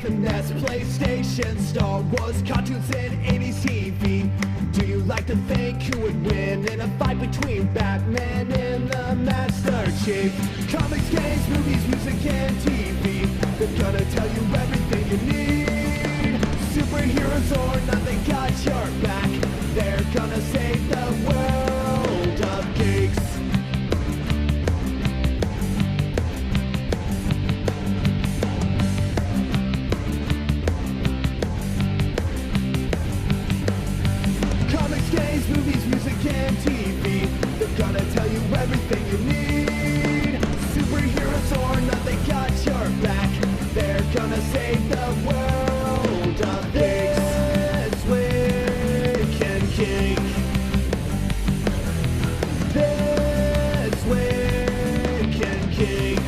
finesse, PlayStation, Star Wars, cartoons, and 80s TV. Do you like to think who would win in a fight between Batman and the Master Chief? Comics, games, movies, music, and TV. They're gonna tell you everything you need. Superheroes or not, they got your back. They're gonna save the world of geeks. Comics, games, movies, music, and TV. They're gonna tell you everything you need. Superheroes or not, they got your back. They're gonna save the world of ThisWeekInGeek. ThisWeekInGeek.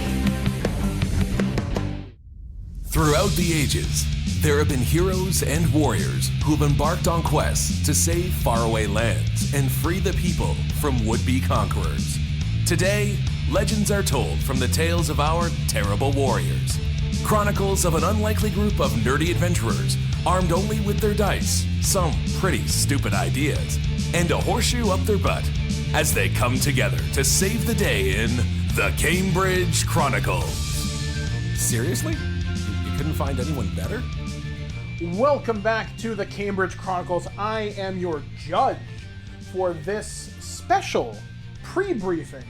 Throughout the ages, there have been heroes and warriors who have embarked on quests to save faraway lands and free the people from would-be conquerors. Today, legends are told from the tales of our terrible warriors. Chronicles of an unlikely group of nerdy adventurers armed only with their dice, some pretty stupid ideas, and a horseshoe up their butt as they come together to save the day in the Cambridge Chronicles. Seriously? You couldn't find anyone better? Welcome back to the Cambridge Chronicles. I am your judge for this special pre-briefing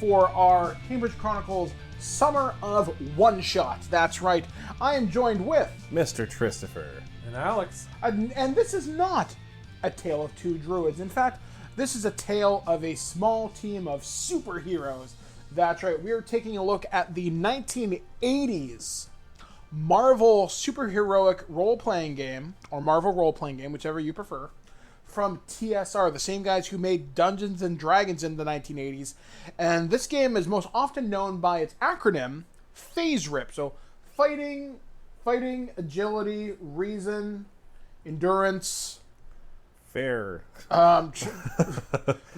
for our Cambridge Chronicles Summer of One-Shots. That's right. I am joined with Mr. Christopher. And Alex. and this is not a tale of two druids. In fact, this is a tale of a small team of superheroes. That's right. We are taking a look at the 1980s Marvel superheroic role-playing game, or Marvel role-playing game, whichever you prefer, from TSR, the same guys who made Dungeons and Dragons in the 1980s. And this game is most often known by its acronym, FASERIP. So fighting, agility, reason, endurance. Fair.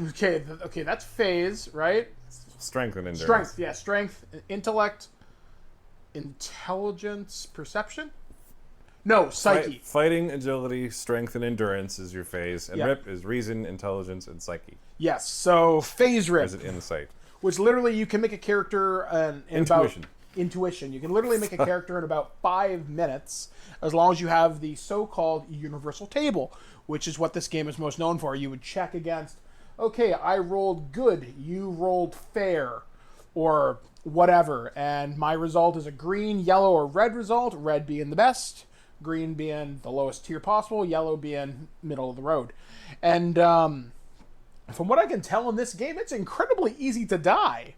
Okay, that's phase, right? Strength and endurance. Strength, intellect, intelligence, perception? No, psyche. Fighting, agility, strength, and endurance is your phase, and Yeah. RIP is reason, intelligence, and psyche. Yes, so phase Or rip, is it insight? which literally you can make a character in Intuition. about intuition. You can literally make a character in about 5 minutes, as long as you have the so-called universal table, which is what this game is most known for. You would check against, okay, I rolled good, you rolled fair, or whatever, and my result is a green, yellow, or red result, red being the best, green being the lowest tier possible, yellow being middle of the road. And from what I can tell in this game, it's incredibly easy to die.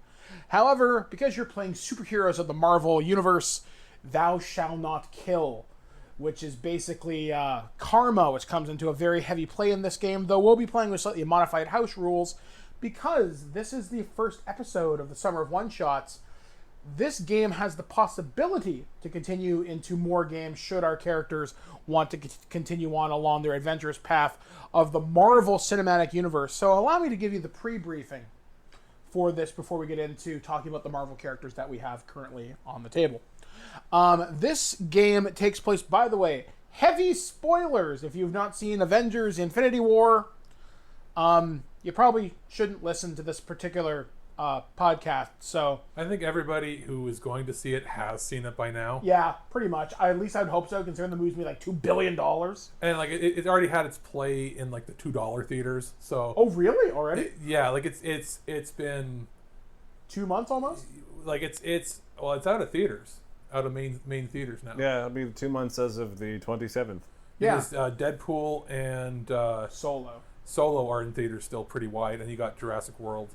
However, because you're playing superheroes of the Marvel universe, thou shall not kill, which is basically karma, which comes into a very heavy play in this game, though we'll be playing with slightly modified house rules. Because this is the first episode of the Summer of One-Shots, this game has the possibility to continue into more games should our characters want to continue on along their adventurous path of the Marvel Cinematic Universe. So allow me to give you the pre-briefing for this before we get into talking about the Marvel characters that we have currently on the table. This game takes place, by the way, heavy spoilers. If you've not seen Avengers Infinity War, you probably shouldn't listen to this particular podcast. So I think everybody who is going to see it has seen it by now. yeah, pretty much. At least I'd hope so, considering the movie's made like $2 billion. And like it already had its play in like the $2 theaters. So Oh, really? Already? yeah, like it's been 2 months almost? like it's out of theaters, out of main theaters now. Yeah, it'll be 2 months as of the 27th. Yeah. Because Deadpool and Solo are in theaters still pretty wide, and you got Jurassic World.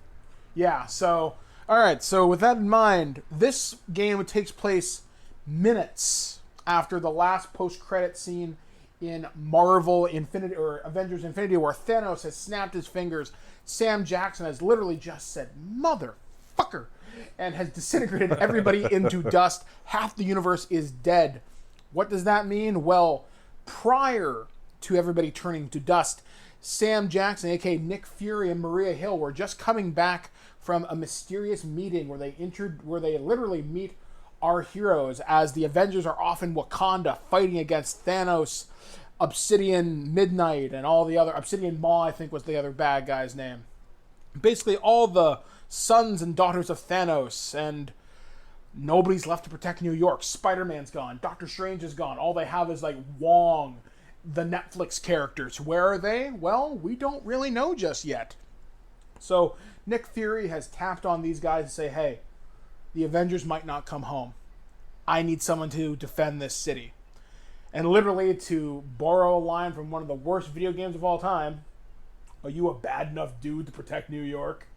Yeah, so, alright, so with that in mind, this game takes place minutes after the last post-credit scene in Marvel Infinity, or Avengers Infinity War. Thanos has snapped his fingers. Sam Jackson has literally just said, motherfucker, and has disintegrated everybody into dust. Half the universe is dead. What does that mean? Well, prior to everybody turning to dust, Sam Jackson, aka Nick Fury, and Maria Hill were just coming back from a mysterious meeting where they literally meet our heroes, as the Avengers are off in Wakanda fighting against Thanos, Obsidian Midnight, and all the other... Obsidian Maw, I think, was the other bad guy's name. Basically, all the sons and daughters of Thanos, and nobody's left to protect New York. Spider-Man's gone. Doctor Strange is gone. All they have is, like, Wong, the Netflix characters. Where are they? Well, we don't really know just yet. So, Nick Fury has tapped on these guys to say, hey, the Avengers might not come home. I need someone to defend this city. And literally, to borrow a line from one of the worst video games of all time, are you a bad enough dude to protect New York?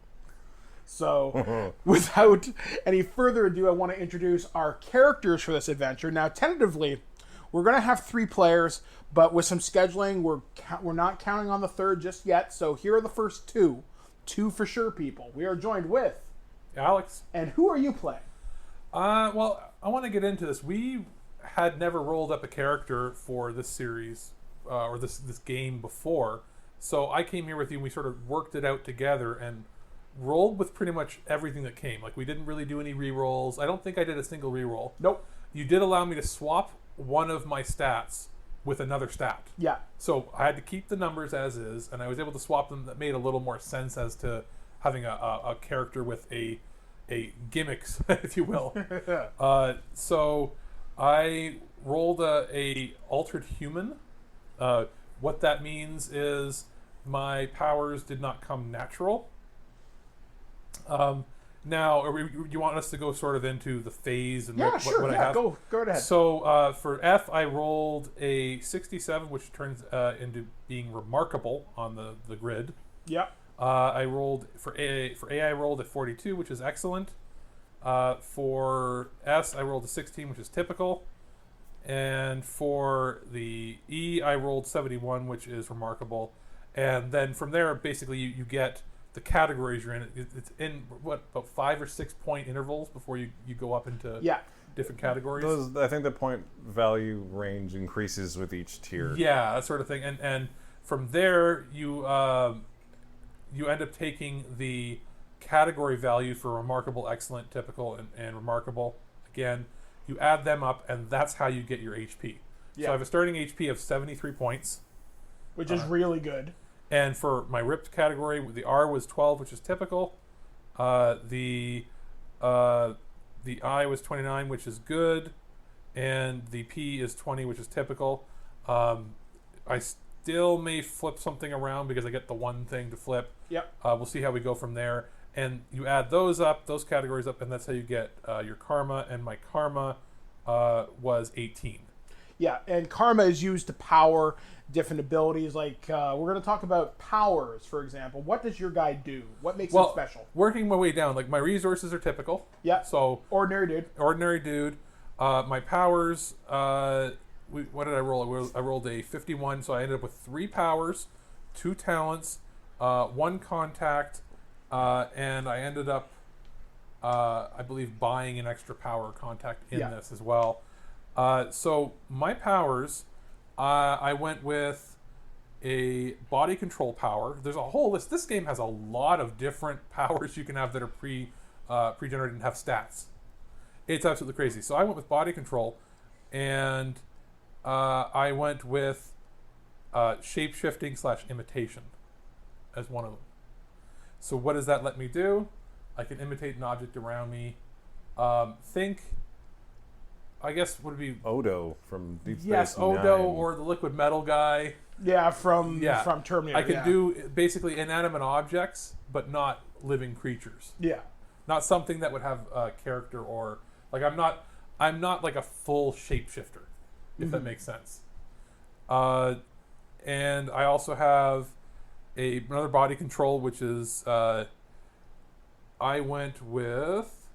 So, without any further ado, I want to introduce our characters for this adventure. Now, tentatively, we're going to have 3 players, but with some scheduling, we're not counting on the third just yet. So here are the first 2. 2 for sure people. We are joined with... Alex. And who are you playing? Well, I want to get into this. We had never rolled up a character for this series, or this game before. So I came here with you and we sort of worked it out together and rolled with pretty much everything that came. Like, we didn't really do any re-rolls. I don't think I did a single re-roll. Nope. You did allow me to swap one of my stats with another stat. Yeah. So I had to keep the numbers as is, and I was able to swap them. That made a little more sense as to having a character with a gimmicks, if you will. So I rolled a altered human. What that means is my powers did not come natural. Now, you want us to go sort of into the phase and what I have? Go ahead. So for F, I rolled a 67, which turns into being remarkable on the grid. Yep. I rolled for A. I rolled a 42, which is excellent. For S, I rolled a 16, which is typical. And for the E, I rolled 71, which is remarkable. And then from there, basically, you get the categories you're in. It's in, about 5 or 6 point intervals before you go up into different categories. I think the point value range increases with each tier. Yeah, that sort of thing. And from there, you end up taking the category value for remarkable, excellent, typical, and remarkable. Again, you add them up, and that's how you get your HP. So I have a starting HP of 73 points. Which is really good. And for my ripped category, the R was 12, which is typical. The I was 29, which is good. And the P is 20, which is typical. I still may flip something around because I get the one thing to flip. Yep. We'll see how we go from there. And you add those up, those categories up, and that's how you get your karma. And my karma was 18. Yeah, and karma is used to power different abilities. Like, we're going to talk about powers, for example. What does your guy do? What makes him special? Working my way down, like, my resources are typical. Yeah. So ordinary dude. My powers, what did I roll? I rolled a 51, so I ended up with 3 powers, 2 talents, 1 contact, and I ended up, I believe, buying an extra power contact in this as well. So my powers, I went with a body control power. There's a whole list. This game has a lot of different powers you can have that are pre-generated and have stats. It's absolutely crazy. So I went with body control, and I went with shape-shifting / imitation as one of them. So what does that let me do? I can imitate an object around me. I guess would it be Odo from Deep Space Yes, Nine. Odo or the liquid metal guy. Yeah, from Terminator. I can do basically inanimate objects, but not living creatures. Yeah. Not something that would have a character or like I'm not like a full shapeshifter, if that makes sense. And I also have another body control, which is I went with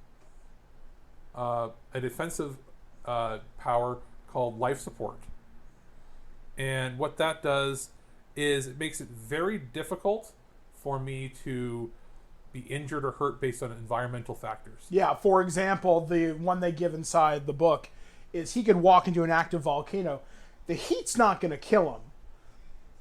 a defensive power called life support. And what that does is it makes it very difficult for me to be injured or hurt based on environmental factors. Yeah, for example, the one they give inside the book is he could walk into an active volcano. The heat's not going to kill him,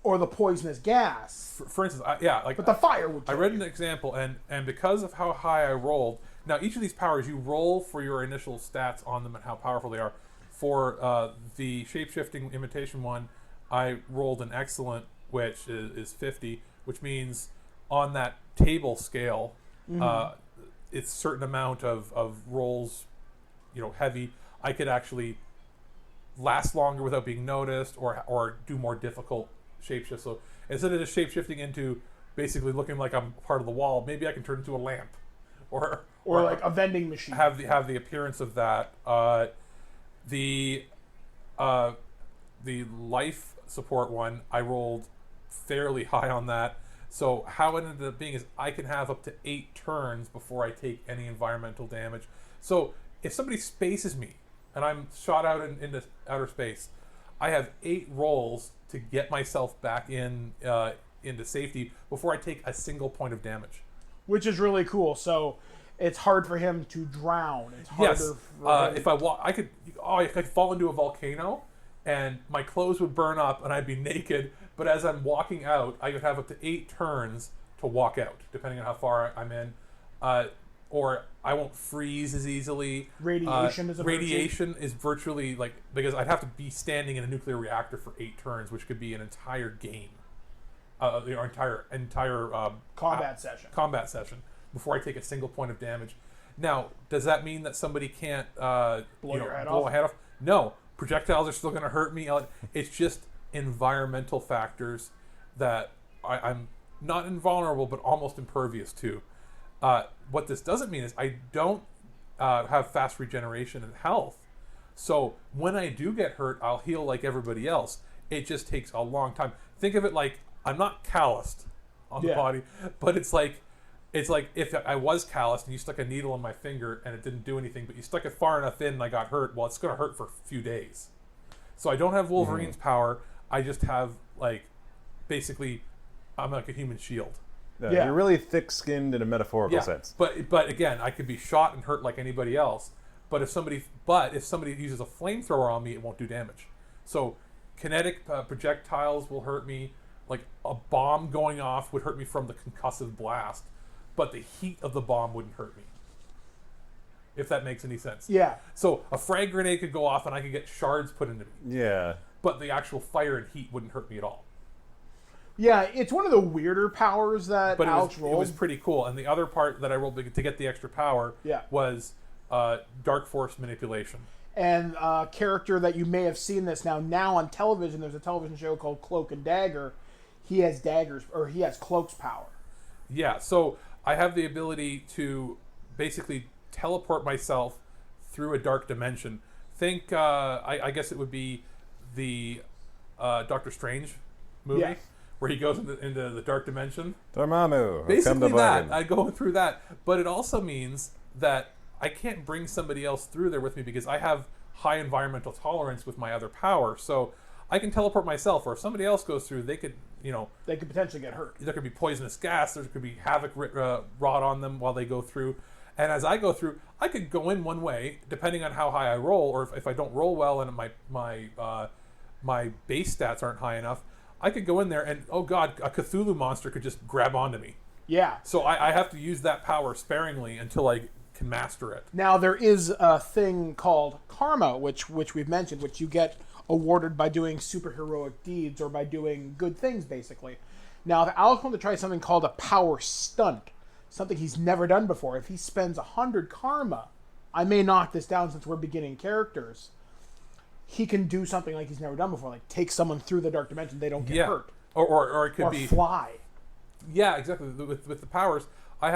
or the poisonous gas. For instance, but the fire would kill I read you. an example, and because of how high I rolled, Now, each of these powers, you roll for your initial stats on them and how powerful they are. For the shape-shifting imitation one, I rolled an excellent, which is 50, which means on that table scale, it's a certain amount of rolls, heavy. I could actually last longer without being noticed, or do more difficult shapeshifts. So instead of just shapeshifting into basically looking like I'm part of the wall, maybe I can turn into a lamp, or like a vending machine. Have the appearance of that. The life support one, I rolled fairly high on that. So how it ended up being is I can have up to 8 turns before I take any environmental damage. So if somebody spaces me and I'm shot out into outer space, I have 8 rolls to get myself back into safety before I take a single point of damage. Which is really cool. So it's hard for him to drown. It's harder. Yes. If I walk, I could fall into a volcano, and my clothes would burn up, and I'd be naked. But as I'm walking out, I would have up to 8 turns to walk out, depending on how far I'm in. Or I won't freeze as easily. Radiation is virtually like, because I'd have to be standing in a nuclear reactor for 8 turns, which could be an entire game, entire combat session before I take a single point of damage. Now, does that mean that somebody can't blow my head off? No, projectiles are still going to hurt me. It's just environmental factors that I'm not invulnerable, but almost impervious to. What this doesn't mean is I don't have fast regeneration and health. So when I do get hurt, I'll heal like everybody else. It just takes a long time. Think of it like I'm not calloused on the body, but it's like if I was calloused and you stuck a needle in my finger and it didn't do anything, but you stuck it far enough in and I got hurt, well, it's going to hurt for a few days. So I don't have Wolverine's power. I just have, basically, I'm like a human shield. Yeah. You're really thick-skinned in a metaphorical sense. But again, I could be shot and hurt like anybody else. But if somebody uses a flamethrower on me, it won't do damage. So kinetic projectiles will hurt me. Like a bomb going off would hurt me from the concussive blast, but the heat of the bomb wouldn't hurt me. If that makes any sense. Yeah. So a frag grenade could go off and I could get shards put into me. Yeah. But the actual fire and heat wouldn't hurt me at all. Yeah, it's one of the weirder powers that Alex rolled. It was pretty cool. And the other part that I rolled to get the extra power was dark force manipulation. And a character that you may have seen this now on television, there's a television show called Cloak and Dagger. He has daggers, or he has cloak's power. Yeah, so I have the ability to basically teleport myself through a dark dimension. Think, I guess it would be the Doctor Strange movie, where he goes into the dark dimension. Dormammu. Basically that. I go through that. But it also means that I can't bring somebody else through there with me because I have high environmental tolerance with my other power. So I can teleport myself, or if somebody else goes through, they could potentially get hurt. There could be poisonous gas. There could be havoc wrought on them while they go through. And as I go through, I could go in one way, depending on how high I roll, or if I don't roll well and my base stats aren't high enough, I could go in there and, oh god, a Cthulhu monster could just grab onto me. Yeah. So I have to use that power sparingly until I can master it. Now, there is a thing called karma, which we've mentioned, which you get awarded by doing superheroic deeds or by doing good things, basically. Now, if Alex wanted to try something called a power stunt, something he's never done before, if he spends 100 karma, I may knock this down since we're beginning characters, he can do something like he's never done before, like take someone through the dark dimension, they don't get hurt. Or it could be fly. Yeah, exactly. With the powers, I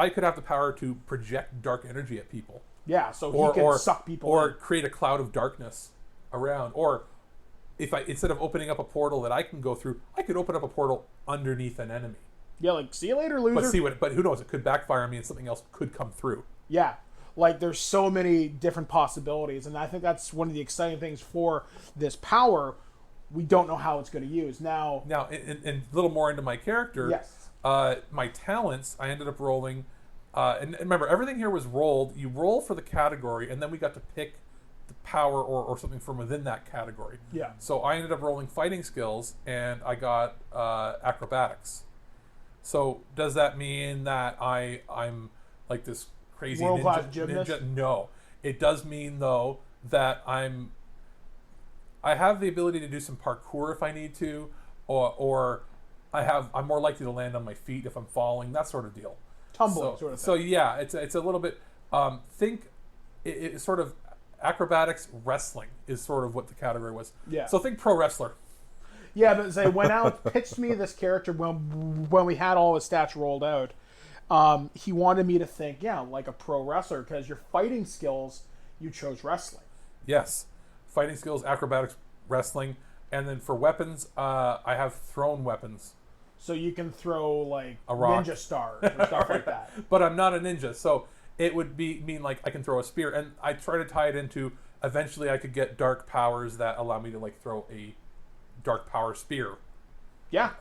could have the power to project dark energy at people. Yeah, so he can suck people or in. Create a cloud of darkness around. Or if instead of opening up a portal that I can go through, I could open up a portal underneath an enemy. Yeah, like, see you later, loser. But who knows? It could backfire on me and something else could come through. Yeah. Like, there's so many different possibilities, and I think that's one of the exciting things for this power. We don't know how it's going to use. Now, and a little more into my character. Yes. My talents, I ended up rolling. And remember, everything here was rolled. You roll for the category, and then we got to pick the power or something from within that category. Yeah. So I ended up rolling fighting skills, and I got acrobatics. So does that mean that I'm like this crazy World-class gymnast? ninja. No, it does mean though that I have the ability to do some parkour if I need to, or I'm more likely to land on my feet if I'm falling, that sort of deal. Tumbling sort of thing. So yeah, it's a little bit. Think it's sort of acrobatics wrestling is sort of what the category was. Yeah. So think pro wrestler. Yeah, but say when Alex pitched me this character when we had all his stats rolled out, he wanted me to think, like a pro wrestler, because your fighting skills, you chose wrestling. Yes, fighting skills, acrobatics, wrestling, and then for weapons, I have thrown weapons. So you can throw like A rock. ninja stars and stuff like that. But I'm not a ninja, so it would mean like I can throw a spear, and I try to tie it into eventually I could get dark powers that allow me to like throw a dark power spear. Yeah.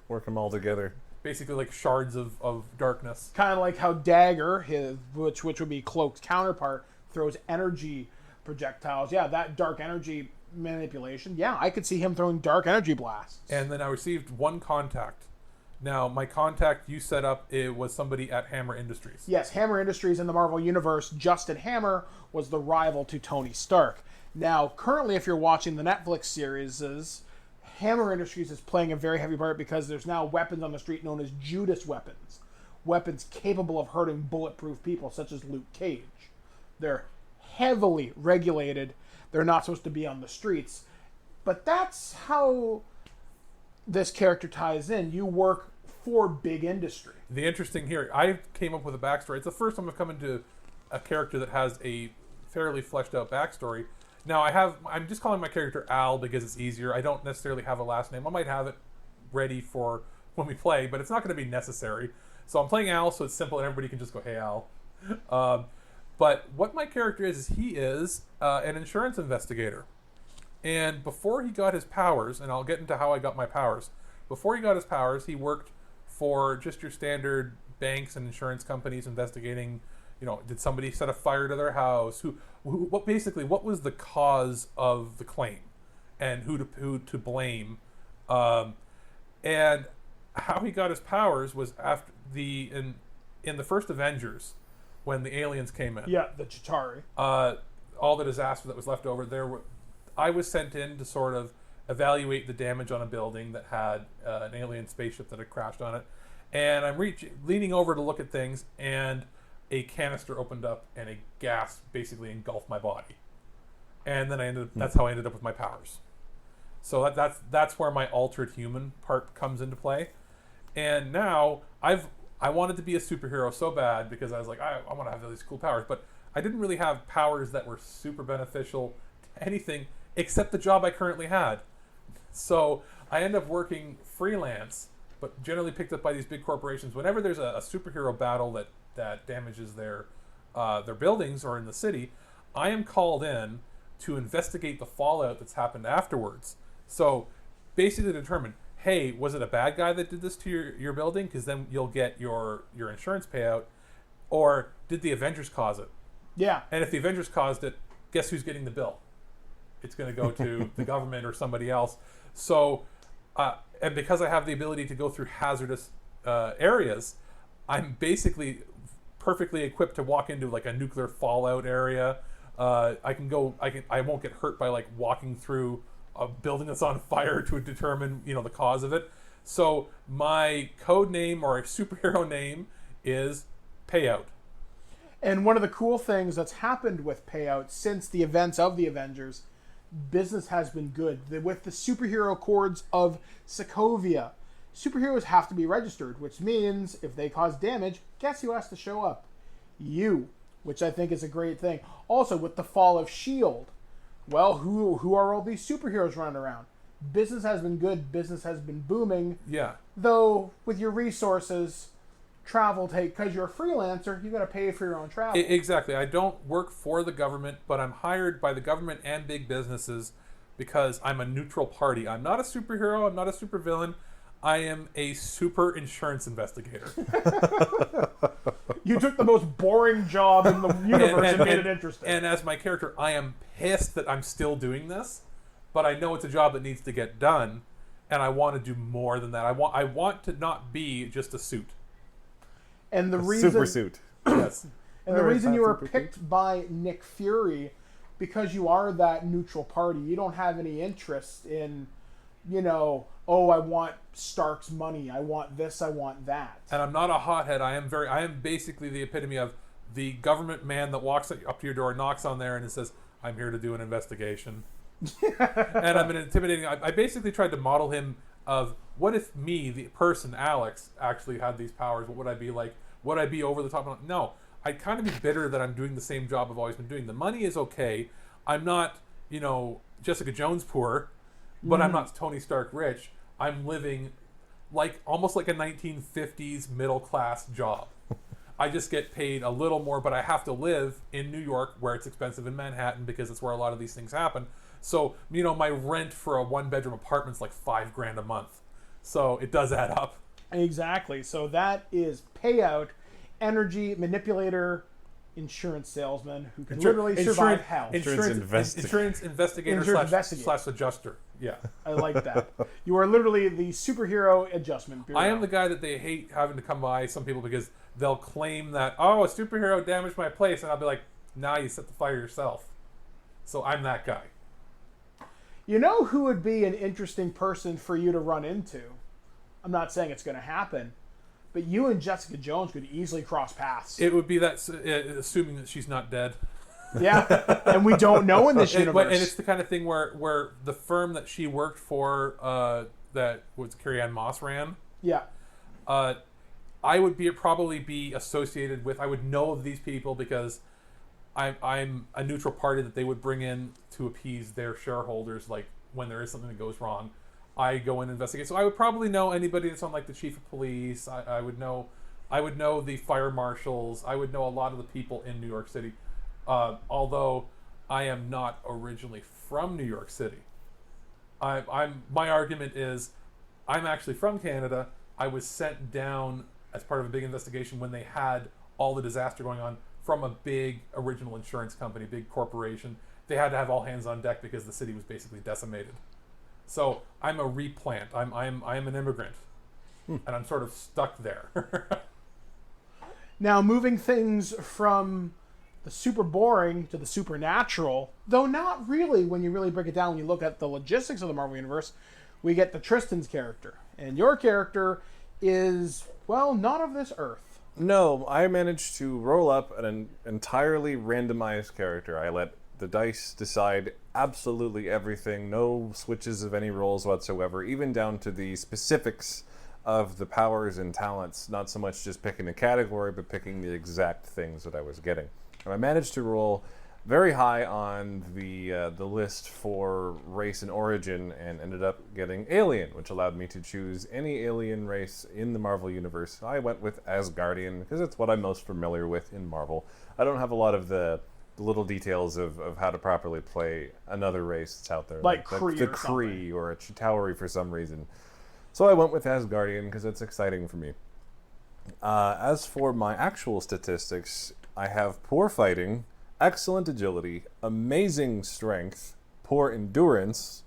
Work them all together. Basically like shards of darkness. Kind of like how Dagger, which would be Cloak's counterpart, throws energy projectiles. Yeah, that dark energy manipulation. Yeah, I could see him throwing dark energy blasts. And then I received one contact. Now, my contact you set up, it was somebody at Hammer Industries. Yes, Hammer Industries in the Marvel Universe, Justin Hammer was the rival to Tony Stark. Now, currently, if you're watching the Netflix series, Hammer Industries is playing a very heavy part because there's now weapons on the street known as Judas weapons. Weapons capable of hurting bulletproof people, such as Luke Cage. They're heavily regulated. They're not supposed to be on the streets. But that's how this character ties in. You work for big industry. The interesting here, I came up with a backstory. It's the first time I've come into a character that has a fairly fleshed out backstory. Now I'm just calling my character Al because it's easier. I don't necessarily have a last name. I might have it ready for when we play, but it's not going to be necessary. So I'm playing Al, so it's simple and everybody can just go, hey Al. But what my character is he is an insurance investigator. And before he got his powers, and I'll get into how I got my powers, before he got his powers, he worked for just your standard banks and insurance companies investigating, did somebody set a fire to their house? What was the cause of the claim? And who to blame? And how he got his powers was after in the first Avengers, when the aliens came in. Yeah, the Chitauri. All the disaster that was left over, I was sent in to sort of evaluate the damage on a building that had an alien spaceship that had crashed on it. And I'm leaning over to look at things, and a canister opened up, and a gas basically engulfed my body. And then that's how I ended up with my powers. So that's where my altered human part comes into play. And now I wanted to be a superhero so bad because I was like, I want to have all these cool powers, but I didn't really have powers that were super beneficial to anything except the job I currently had. So I end up working freelance, but generally picked up by these big corporations. Whenever there's a superhero battle that damages their buildings or in the city, I am called in to investigate the fallout that's happened afterwards. So basically determine, hey, was it a bad guy that did this to your building? Because then you'll get your insurance payout. Or did the Avengers cause it? Yeah. And if the Avengers caused it, guess who's getting the bill? It's going to go to the government or somebody else. So, and because I have the ability to go through hazardous areas, I'm basically perfectly equipped to walk into like a nuclear fallout area. I won't get hurt by like walking through a building that's on fire to determine, the cause of it. So my code name or a superhero name is Payout. And one of the cool things that's happened with Payout since the events of the Avengers, business has been good. With the superhero accords of Sokovia, superheroes have to be registered, which means if they cause damage, guess who has to show up? You, which I think is a great thing. Also, with the fall of S.H.I.E.L.D., well, who are all these superheroes running around? Business has been good. Business has been booming. Yeah. Though, with your resources, because you're a freelancer, you got to pay for your own travel. Exactly. I don't work for the government, but I'm hired by the government and big businesses because I'm a neutral party. I'm not a superhero. I'm not a supervillain. I am a super insurance investigator. You took the most boring job in the universe and made it interesting. And as my character, I am pissed that I'm still doing this, but I know it's a job that needs to get done, and I want to do more than that. I want to not be just a suit. And the reason Super suit. Yes. And the Alright, reason you were Patrick. picked by Nick Fury, because you are that neutral party. You don't have any interest in, oh, I want Stark's money. I want this. I want that. And I'm not a hothead. I am basically the epitome of the government man that walks up to your door, knocks on there, and it says, "I'm here to do an investigation." And I'm an intimidating. I basically tried to model him of what if me, the person Alex, actually had these powers. What would I be like? Would I be over the top? No, I'd kind of be bitter that I'm doing the same job I've always been doing. The money is okay. I'm not, Jessica Jones poor, but I'm not Tony Stark rich. I'm living almost like a 1950s middle class job. I just get paid a little more, but I have to live in New York where it's expensive, in Manhattan because it's where a lot of these things happen. So, my rent for a 1-bedroom apartment's like $5,000 a month. So it does add up. Exactly. So that is payout, energy manipulator, insurance salesman who can literally survive hell. Insurance investigator slash adjuster. Yeah. I like that. You are literally the superhero adjustment bureau. I am the guy that they hate having to come by, some people, because they'll claim that, a superhero damaged my place, and I'll be like, nah, you set the fire yourself. So I'm that guy. You know who would be an interesting person for you to run into? I'm not saying it's going to happen, but you and Jessica Jones could easily cross paths. It would be that, assuming that she's not dead. Yeah, and we don't know in this universe. And it's the kind of thing where the firm that she worked for, that was Carrie Ann Moss ran. Yeah. I would probably be associated with. I would know of these people because I'm a neutral party that they would bring in to appease their shareholders. Like when there is something that goes wrong, I go in and investigate. So I would probably know anybody that's on like the chief of police. I would know the fire marshals. I would know a lot of the people in New York City. Although I am not originally from New York City. My argument is I'm actually from Canada. I was sent down as part of a big investigation when they had all the disaster going on from a big original insurance company, big corporation. They had to have all hands on deck because the city was basically decimated. So I'm a replant. I'm an immigrant, and I'm sort of stuck there. Now, moving things from the super boring to the supernatural, though not really when you really break it down, when you look at the logistics of the Marvel Universe, we get the Tristan's character. And your character is, well, not of this earth. No, I managed to roll up an entirely randomized character. I let the dice decide absolutely everything, no switches of any rolls whatsoever, even down to the specifics of the powers and talents, not so much just picking a category, but picking the exact things that I was getting. And I managed to roll very high on the list for race and origin, and ended up getting alien, which allowed me to choose any alien race in the Marvel Universe. I went with Asgardian, because it's what I'm most familiar with in Marvel. I don't have a lot of the little details of how to properly play another race that's out there. Like Kree the or Kree or a Chitauri for some reason. So I went with Asgardian, because it's exciting for me. As for my actual statistics, I have poor fighting, excellent agility, amazing strength, poor endurance,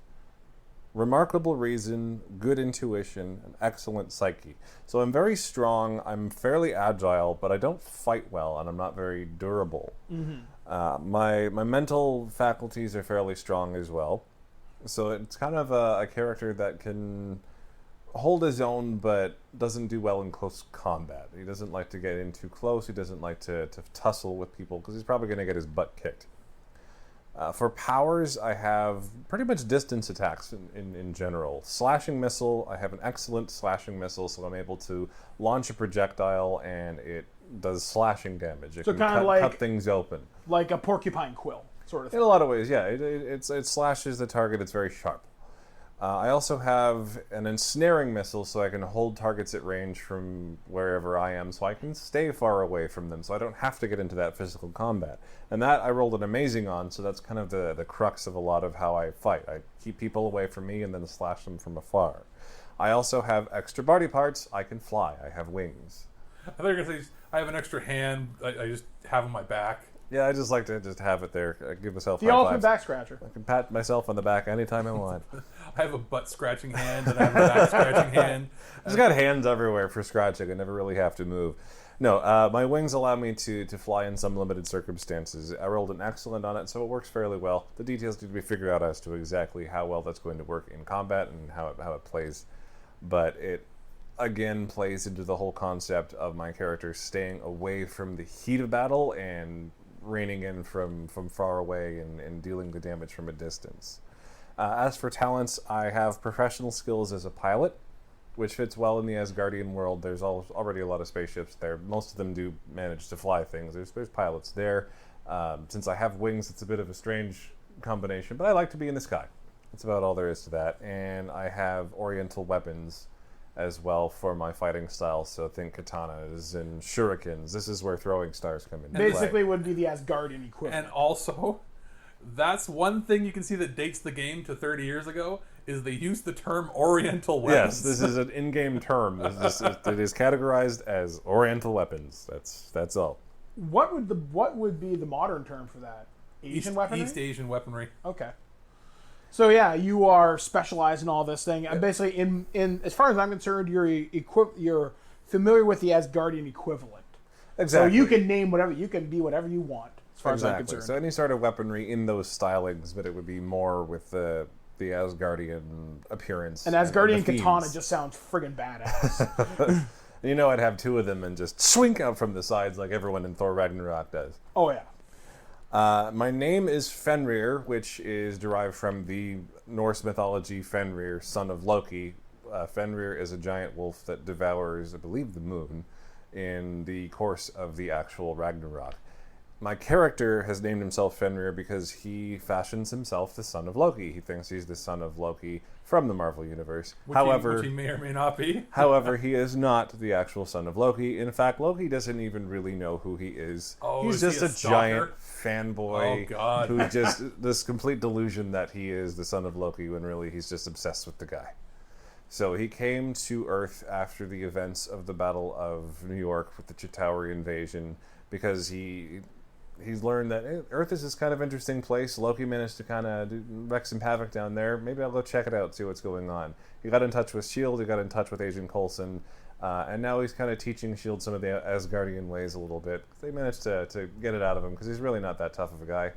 remarkable reason, good intuition, and excellent psyche. So I'm very strong, I'm fairly agile, but I don't fight well, and I'm not very durable. Mm-hmm. My mental faculties are fairly strong as well. So it's kind of a character that can hold his own, but doesn't do well in close combat. He doesn't like to get in too close. He doesn't like to tussle with people, because he's probably going to get his butt kicked. For powers, I have pretty much distance attacks in general. Slashing missile, I have an excellent slashing missile, so I'm able to launch a projectile, and it does slashing damage. It So can kind of cut things open. like a porcupine quill sort of thing. In a lot of ways, yeah. It slashes the target. It's very sharp. I also have an ensnaring missile, so I can hold targets at range from wherever I am, so I can stay far away from them, so I don't have to get into that physical combat. And that I rolled an amazing on, so that's kind of the crux of a lot of how I fight. I keep people away from me and then slash them from afar. I also have extra body parts. I can fly. I have wings. I thought you were going to say, I have an extra hand. I just have on my back. Yeah, I just like to just have it there. I give myself The high ultimate fives. back scratcher. I can pat myself on the back anytime I want. I have a butt scratching hand and I have a back scratching hand. I've got hands everywhere for scratching. I never really have to move. No, my wings allow me to fly in some limited circumstances. I rolled an excellent on it, so it works fairly well. The details need to be figured out as to exactly how well that's going to work in combat and how it plays. But it, again, plays into the whole concept of my character staying away from the heat of battle and reining in from far away and dealing the damage from a distance. As for talents, I have professional skills as a pilot, which fits well in the Asgardian world. There's already a lot of spaceships there. Most of them do manage to fly things. There's pilots there. Since I have wings, it's a bit of a strange combination, but I like to be in the sky. That's about all there is to that. And I have oriental weapons as well for my fighting style, so think katanas and shurikens. This is where throwing stars come in. Basically would be the Asgardian equivalent. And also, that's one thing you can see that dates the game to 30 years ago, is they used the term Oriental weapons. Yes, this is an in-game term. It is categorized as Oriental weapons. That's all. What would be the modern term for that? Asian weaponry? East Asian weaponry. Okay. So yeah, you are specialized in all this thing. And basically, in as far as I'm concerned, you're familiar with the Asgardian equivalent. Exactly. So you can name whatever, you can be whatever you want, as far as I'm concerned. So any sort of weaponry in those stylings, but it would be more with the Asgardian appearance. An Asgardian and the katana themes. just sounds friggin' badass. You know, I'd have two of them and just swing out from the sides like everyone in Thor Ragnarok does. Oh yeah. My name is Fenrir, which is derived from the Norse mythology Fenrir, son of Loki. Fenrir is a giant wolf that devours, I believe, the moon in the course of the actual Ragnarok. My character has named himself Fenrir because he fashions himself the son of Loki. He thinks he's the son of Loki from the Marvel Universe. Which he may or may not be. However, he is not the actual son of Loki. In fact, Loki doesn't even really know who he is. Oh, he's is just he a a giant stalker? fanboy Oh, God. who just this complete delusion that he is the son of Loki when really he's just obsessed with the guy. So he came to Earth after the events of the Battle of New York with the Chitauri invasion because he's learned that Earth is this kind of interesting place. Loki managed to kind of wreak some havoc down there. Maybe I'll go check it out, see what's going on. He got in touch with S.H.I.E.L.D., he got in touch with Agent Coulson, and now he's kind of teaching S.H.I.E.L.D. some of the Asgardian ways a little bit. They managed to get it out of him because he's really not that tough of a guy.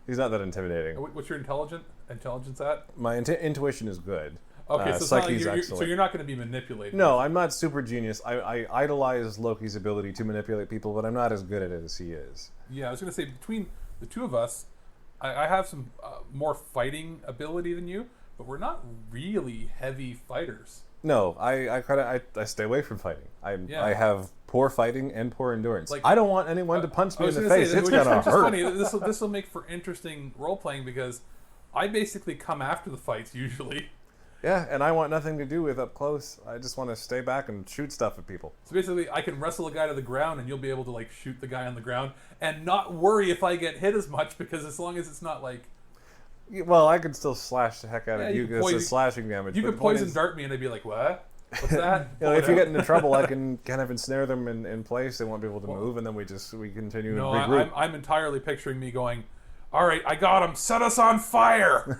He's not that intimidating. What's your intelligence at? My intuition is good. Okay, so it's not like excellent. so you're not going to be manipulated. No, I'm not super genius. I idolize Loki's ability to manipulate people, but I'm not as good at it as he is. Yeah, I was going to say, between the two of us, I have some more fighting ability than you, but we're not really heavy fighters. No, I stay away from fighting. I have poor fighting and poor endurance. Like, I don't want anyone to punch me in the face. It's which is gonna hurt. funny. This will make for interesting role playing because I basically come after the fights usually. Yeah, and I want nothing to do with up close. I just want to stay back and shoot stuff at people. So basically, I can wrestle a guy to the ground, and you'll be able to like shoot the guy on the ground, and not worry if I get hit as much because as long as it's not like. Well, I could still slash the heck out of you. You It's a slashing damage. You but could the point poison is, dart me, and I'd be like, "What? What's that?" if you get into trouble, I can kind of ensnare them in place. They won't be able to move, and then we continue No, and regroup. I'm entirely picturing me going, "All right, I got him. Set us on fire."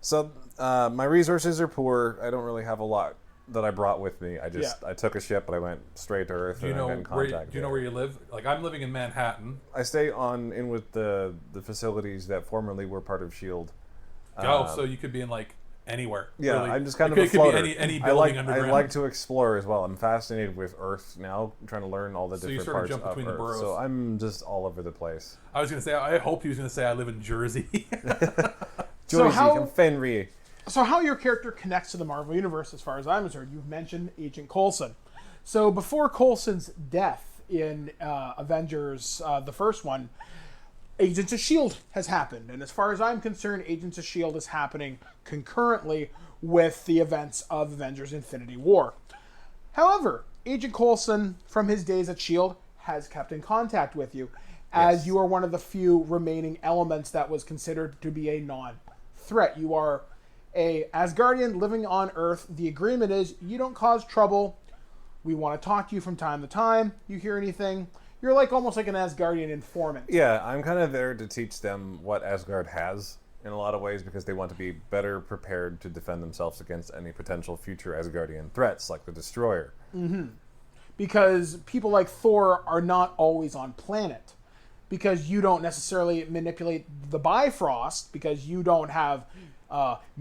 So my resources are poor. I don't really have a lot that I brought with me. I took a ship, but I went straight to Earth. Do you know and got in contact where you live? Like I'm living in Manhattan. I stay in with the facilities that formerly were part of S.H.I.E.L.D. So you could be in like anywhere. Yeah, really. I'm just kind It of a could floater. be any building underground. I like to explore as well. I'm fascinated with Earth now. I'm trying to learn all the So you different sort of parts jump of between the Earth. boroughs. So I'm just all over the place. I was gonna say. I hoped he was gonna say I live in Jersey. Jersey, I'm Fenrir. So how your character connects to the Marvel Universe, as far as I'm concerned, you've mentioned Agent Coulson. So before Coulson's death in Avengers, the first one, Agents of S.H.I.E.L.D. has happened. And as far as I'm concerned, Agents of S.H.I.E.L.D. is happening concurrently with the events of Avengers Infinity War. However, Agent Coulson, from his days at S.H.I.E.L.D., has kept in contact with you, as you are one of the few remaining elements that was considered to be a non-threat. You are a Asgardian living on Earth. The agreement is you don't cause trouble. We want to talk to you from time to time. You hear anything, you're like almost like an Asgardian informant. Yeah, I'm kind of there to teach them what Asgard has in a lot of ways because they want to be better prepared to defend themselves against any potential future Asgardian threats like the Destroyer. Because people like Thor are not always on planet. Because you don't necessarily manipulate the Bifrost, because you don't have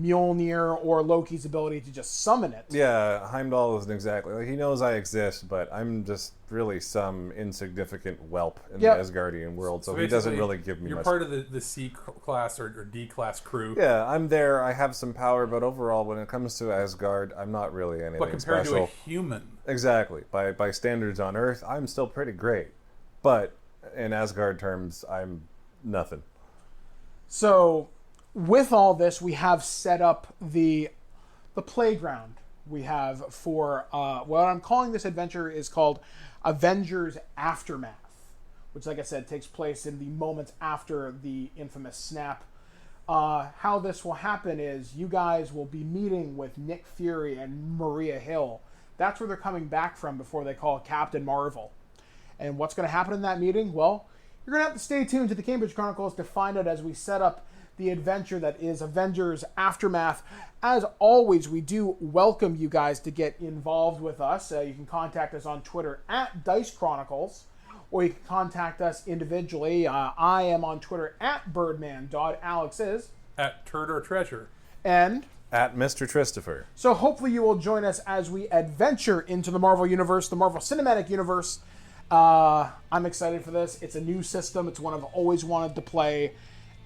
Mjolnir or Loki's ability to just summon it. Yeah, Heimdall isn't exactly... Like, he knows I exist, but I'm just really some insignificant whelp in the Asgardian world, so he doesn't really give me you're much... You're part of the C-class or D-class crew. Yeah, I'm there, I have some power, but overall, when it comes to Asgard, I'm not really anything But compared special. to a human. Exactly. By standards on Earth, I'm still pretty great. But in Asgard terms, I'm nothing. So, with all this, we have set up the playground we have for what I'm calling this adventure is called Avengers Aftermath, which, like I said, takes place in the moments after the infamous snap. How this will happen is you guys will be meeting with Nick Fury and Maria Hill. That's where they're coming back from before they call Captain Marvel. And what's going to happen in that meeting? Well, you're going to have to stay tuned to the Cambridge Chronicles to find out as we set up the adventure that is Avengers Aftermath. As always, we do welcome you guys to get involved with us. You can contact us on Twitter at Dice Chronicles, or you can contact us individually. I am on Twitter at Birdman. Alex is At Turd or Treasure. And At Mr. Christopher. so hopefully you will join us as we adventure into the Marvel Universe, the Marvel Cinematic Universe. I'm excited for this. It's a new system. It's one I've always wanted to play.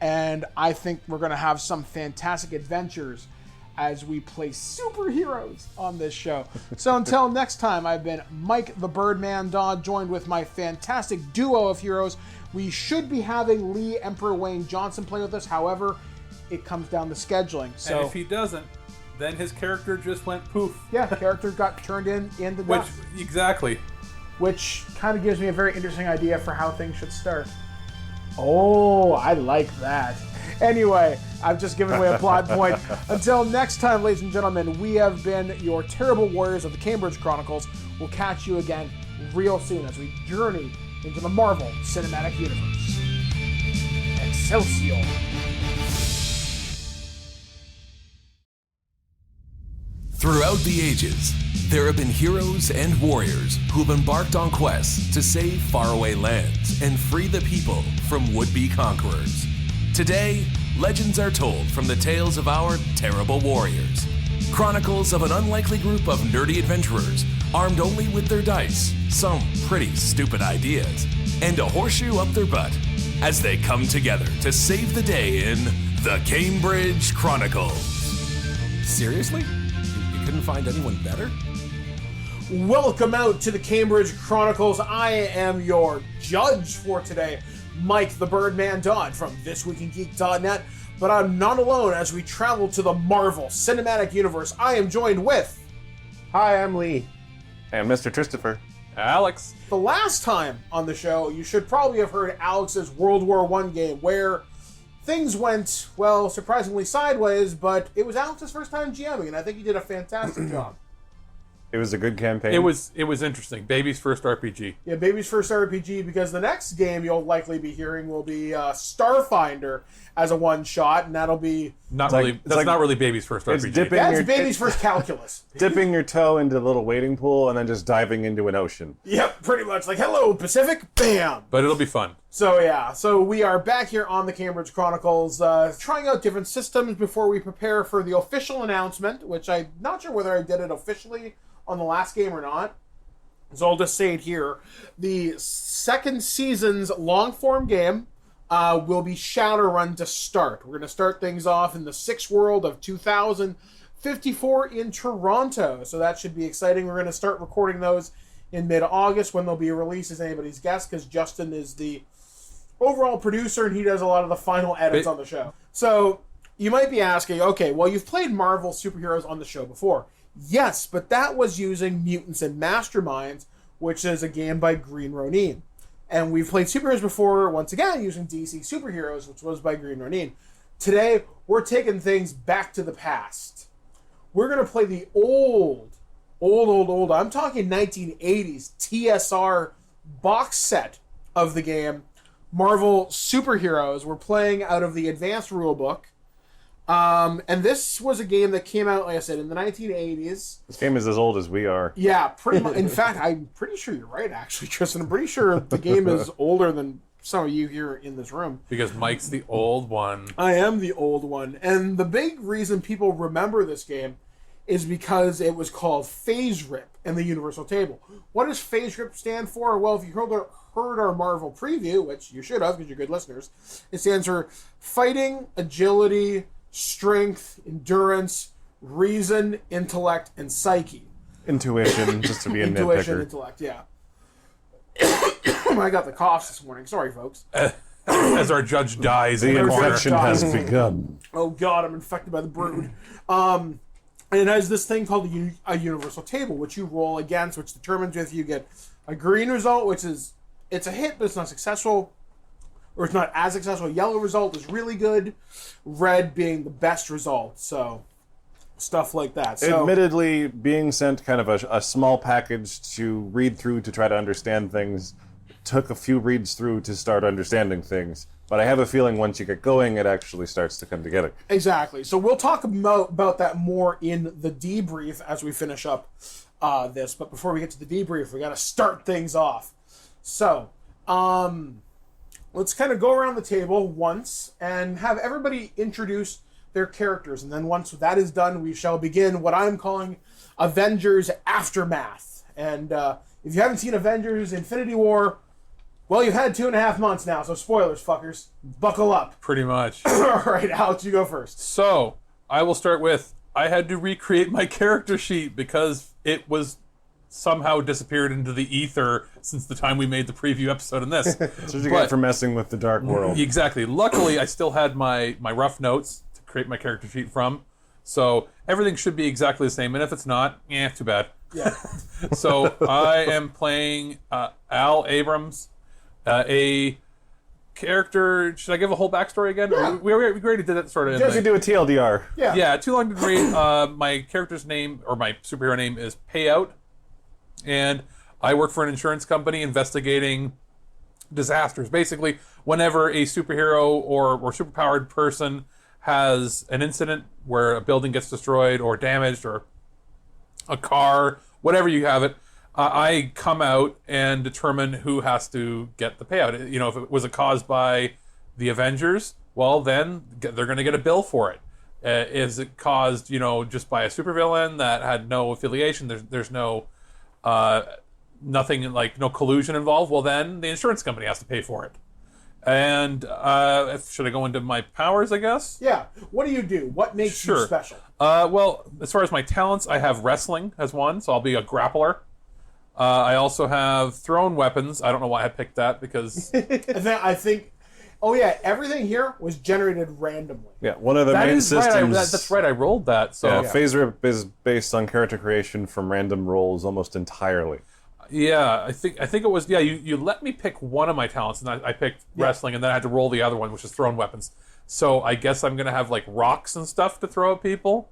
And I think we're going to have some fantastic adventures as we play superheroes on this show. So until next time, I've been Mike the Birdman Dodd, joined with my fantastic duo of heroes. We should be having Lee Emperor Wayne Johnson play with us. However, it comes down to scheduling. So And if he doesn't, then his character just went poof. yeah, the character got turned in the Which, dust. exactly. Which kind of gives me a very interesting idea for how things should start. Oh, I like that. Anyway, I've just given away a plot point. Until next time, ladies and gentlemen, we have been your terrible warriors of the Cambridge Chronicles. We'll catch you again real soon as we journey into the Marvel Cinematic Universe. Excelsior! Throughout the ages, there have been heroes and warriors who have embarked on quests to save faraway lands and free the people from would-be conquerors. Today, legends are told from the tales of our terrible warriors. Chronicles of an unlikely group of nerdy adventurers armed only with their dice, some pretty stupid ideas, and a horseshoe up their butt as they come together to save the day in the Cambridge Chronicles. Seriously? You couldn't find anyone better? Welcome out to the Cambridge Chronicles. I am your judge for today, Mike the Birdman Dodd from ThisWeekInGeek.net. But I'm not alone as we travel to the Marvel Cinematic Universe. I am joined with... Hi, I'm Lee. And Mr. Christopher. Alex. The last time on the show, you should probably have heard Alex's World War I game, where things went, well, surprisingly sideways, but it was Alex's first time GMing, and I think he did a fantastic job. It was a good campaign. It was interesting. Baby's first RPG. Yeah, baby's first RPG, because the next game you'll likely be hearing will be Starfinder as a one-shot, and that'll be... Not like- really. it's That's like- not really Baby's first it's RPG. dipping- That's your- baby's first calculus. dipping your toe into a little wading pool and then just diving into an ocean. Yep, pretty much. Like, hello, Pacific, bam! But it'll be fun. So yeah, so we are back here on the Cambridge Chronicles, trying out different systems before we prepare for the official announcement, which I'm not sure whether I did it officially on the last game or not. So I'll just say it here. The second season's long-form game will be Shadowrun to start. We're going to start things off in the 6th world of 2054 in Toronto. So that should be exciting. We're going to start recording those in mid-August when they'll be released as anybody's guess, because Justin is the overall producer and he does a lot of the final edits on the show. So you might be asking, okay, well, you've played Marvel superheroes on the show before. Yes, but that was using Mutants and Masterminds, which is a game by Green Ronin. And we've played superheroes before, once again, using DC Superheroes, which was by Green Ronin. Today, we're taking things back to the past. We're going to play the old, I'm talking 1980s TSR box set of the game, Marvel Superheroes. We're playing out of the Advanced Rulebook. And this was a game that came out, like I said, in the 1980s. This game is as old as we are. Yeah, pretty much. In fact, I'm pretty sure you're right, actually, Tristan. I'm pretty sure the game is older than some of you here in this room. Because Mike's the old one. I am the old one. And the big reason people remember this game is because it was called Phase Rip in the Universal Table. What does Phase Rip stand for? Well, if you heard our Marvel preview, which you should have because you're good listeners, it stands for Fighting, Agility, Strength, Endurance, Reason, Intellect, and Psyche. Intuition, just to be a Intuition, nitpicker. intellect, yeah. I got the coughs this morning. Sorry, folks. As our judge dies The in the corner. infection has begun. Oh, God, I'm infected by the brood. And it has this thing called a universal table, which you roll against, which determines if you get a green result, which is, it's a hit, but it's not successful, or it's not as successful. Yellow result is really good, red being the best result. So, stuff like that. So, Admittedly, being sent kind of a small package to read through to try to understand things took a few reads through to start understanding things. But I have a feeling once you get going, it actually starts to come together. exactly. So we'll talk about that more in the debrief as we finish up this. But before we get to the debrief, we got to start things off. So, let's kind of go around the table once and have everybody introduce their characters. And then once that is done, we shall begin what I'm calling Avengers Aftermath. And if you haven't seen Avengers Infinity War, well, you've had 2.5 months now, so spoilers, fuckers. Buckle up. Pretty much. All right, Alex, you go first. So, I will start with, I had to recreate my character sheet because it was somehow disappeared into the ether since the time we made the preview episode on this. That's what you get for messing with the dark world. Exactly. Luckily, I still had my rough notes to create my character sheet from. So, everything should be exactly the same. And if it's not, too bad. Yeah. So, I am playing Al Abrams, a character. Should I give a whole backstory again? Yeah. We already did that sort of. Just do a TLDR. Yeah. Yeah, too long to read. My character's name, or my superhero name, is Payout. And I work for an insurance company investigating disasters. Basically, whenever a superhero or superpowered person has an incident where a building gets destroyed or damaged or a car, whatever you have it, I come out and determine who has to get the payout. You know, if it was caused by the Avengers, well, then they're going to get a bill for it. Is it caused, just by a supervillain that had no affiliation? There's no nothing, like no collusion involved. Well, then the insurance company has to pay for it. And should I go into my powers, I guess? Yeah. What do you do? What makes you special? Well, as far as my talents, I have wrestling as one, so I'll be a grappler. I also have thrown weapons. I don't know why I picked that because I think. Oh yeah, everything here was generated randomly. Yeah, one of the that main is right. systems. That's right. I rolled that. So Yeah, Phase Rip is based on character creation from random rolls almost entirely. yeah, I think it was. Yeah, you let me pick one of my talents, and I picked wrestling, and then I had to roll the other one, which is thrown weapons. So I guess I'm gonna have like rocks and stuff to throw at people.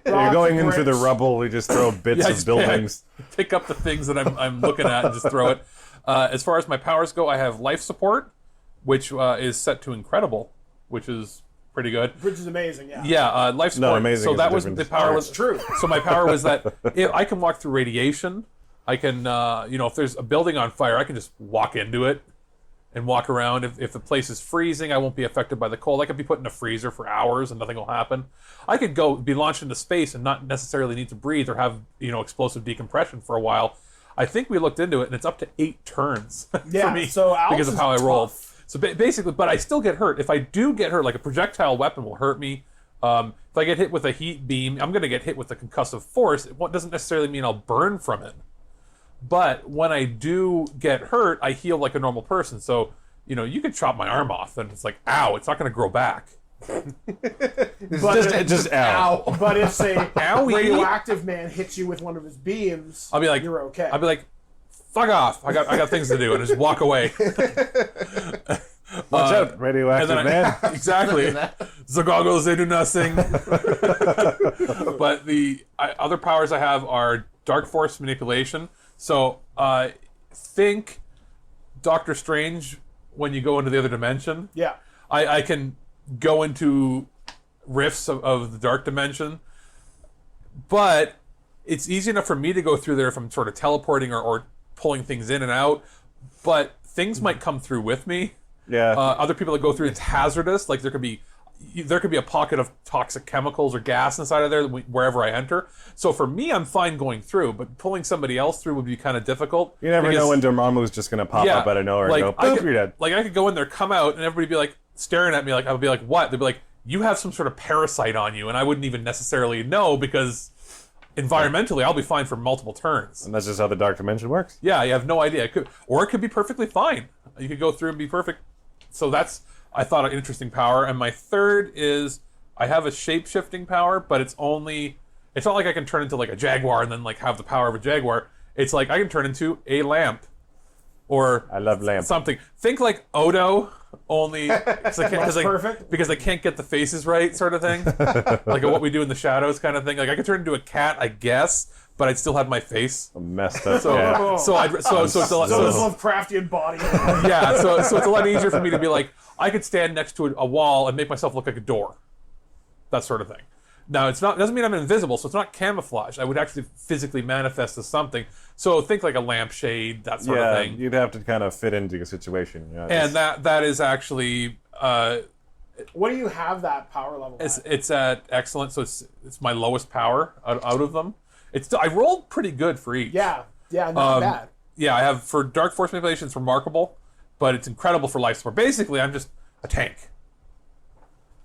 You're going in through the bricks. rubble. We just throw bits I of just buildings. pick up the things that I'm looking at and just throw it. As far as my powers go, I have life support, which is set to incredible, which is pretty good. Which is amazing, yeah. Yeah, life support. No, amazing So is that a was different- the power. Oh, Was it's true. So my power was that if I can walk through radiation. I can, if there's a building on fire, I can just walk into it and walk around. If the place is freezing, I won't be affected by the cold. I could be put in a freezer for hours and nothing will happen. I could be launched into space and not necessarily need to breathe or have, explosive decompression for a while. I think we looked into it, and it's up to 8 turns Yeah, for me so Alex because of is how I rolled. tough. So basically, but I still get hurt. If I do get hurt, like a projectile weapon will hurt me. If I get hit with a heat beam, I'm going to get hit with a concussive force. It doesn't necessarily mean I'll burn from it. But when I do get hurt, I heal like a normal person. So, you could chop my arm off, and it's like, ow, it's not going to grow back. Just ow. But if a Owie. radioactive man hits you with one of his beams, I'll be like, you're okay. I'll be like, fuck off. I got things to do, and just walk away. Watch out, radioactive And then man. Exactly. The goggles, they do nothing. But the other powers I have are dark force manipulation. So think Doctor Strange when you go into the other dimension. Yeah. I can go into rifts of the dark dimension, but it's easy enough for me to go through there if I'm sort of teleporting or pulling things in and out, but things might come through with me. Yeah. Other people that go through, it's hazardous. Like there could be a pocket of toxic chemicals or gas inside of there wherever I enter. So for me, I'm fine going through, but pulling somebody else through would be kind of difficult. You never know when Dormammu's just going to pop up out of nowhere and go, boop, you're dead. Like I could go in there, come out, and everybody be like staring at me. Like I would be like, what? They'd be like, you have some sort of parasite on you, and I wouldn't even necessarily know because environmentally, I'll be fine for multiple turns. And that's just how the dark dimension works. Yeah, you have no idea. It could be perfectly fine. You could go through and be perfect. So that's, I thought, an interesting power. And my third is I have a shape-shifting power, but it's not like I can turn into like a jaguar and then like have the power of a jaguar. It's like I can turn into a lamp. Or I love lamp. Something. Think like Odo, only perfect. Because I can't get the faces right, sort of thing. Like a What We Do in the Shadows kind of thing. Like I could turn into a cat, I guess, but I'd still have my face. A messed up So cat. so it's a lot. So this Lovecraftian body. Yeah, so it's a lot easier for me to be like, I could stand next to a wall and make myself look like a door. That sort of thing. Now, it doesn't mean I'm invisible, so it's not camouflage. I would actually physically manifest as something. So think like a lampshade, that sort of thing. You'd have to kind of fit into your situation. And that is actually... what do you have that power level at? It's at excellent, so it's my lowest power out of them. I rolled pretty good for each. Yeah, not bad. Yeah, I have, for Dark Force manipulation, it's remarkable, but it's incredible for life support. Basically, I'm just a tank.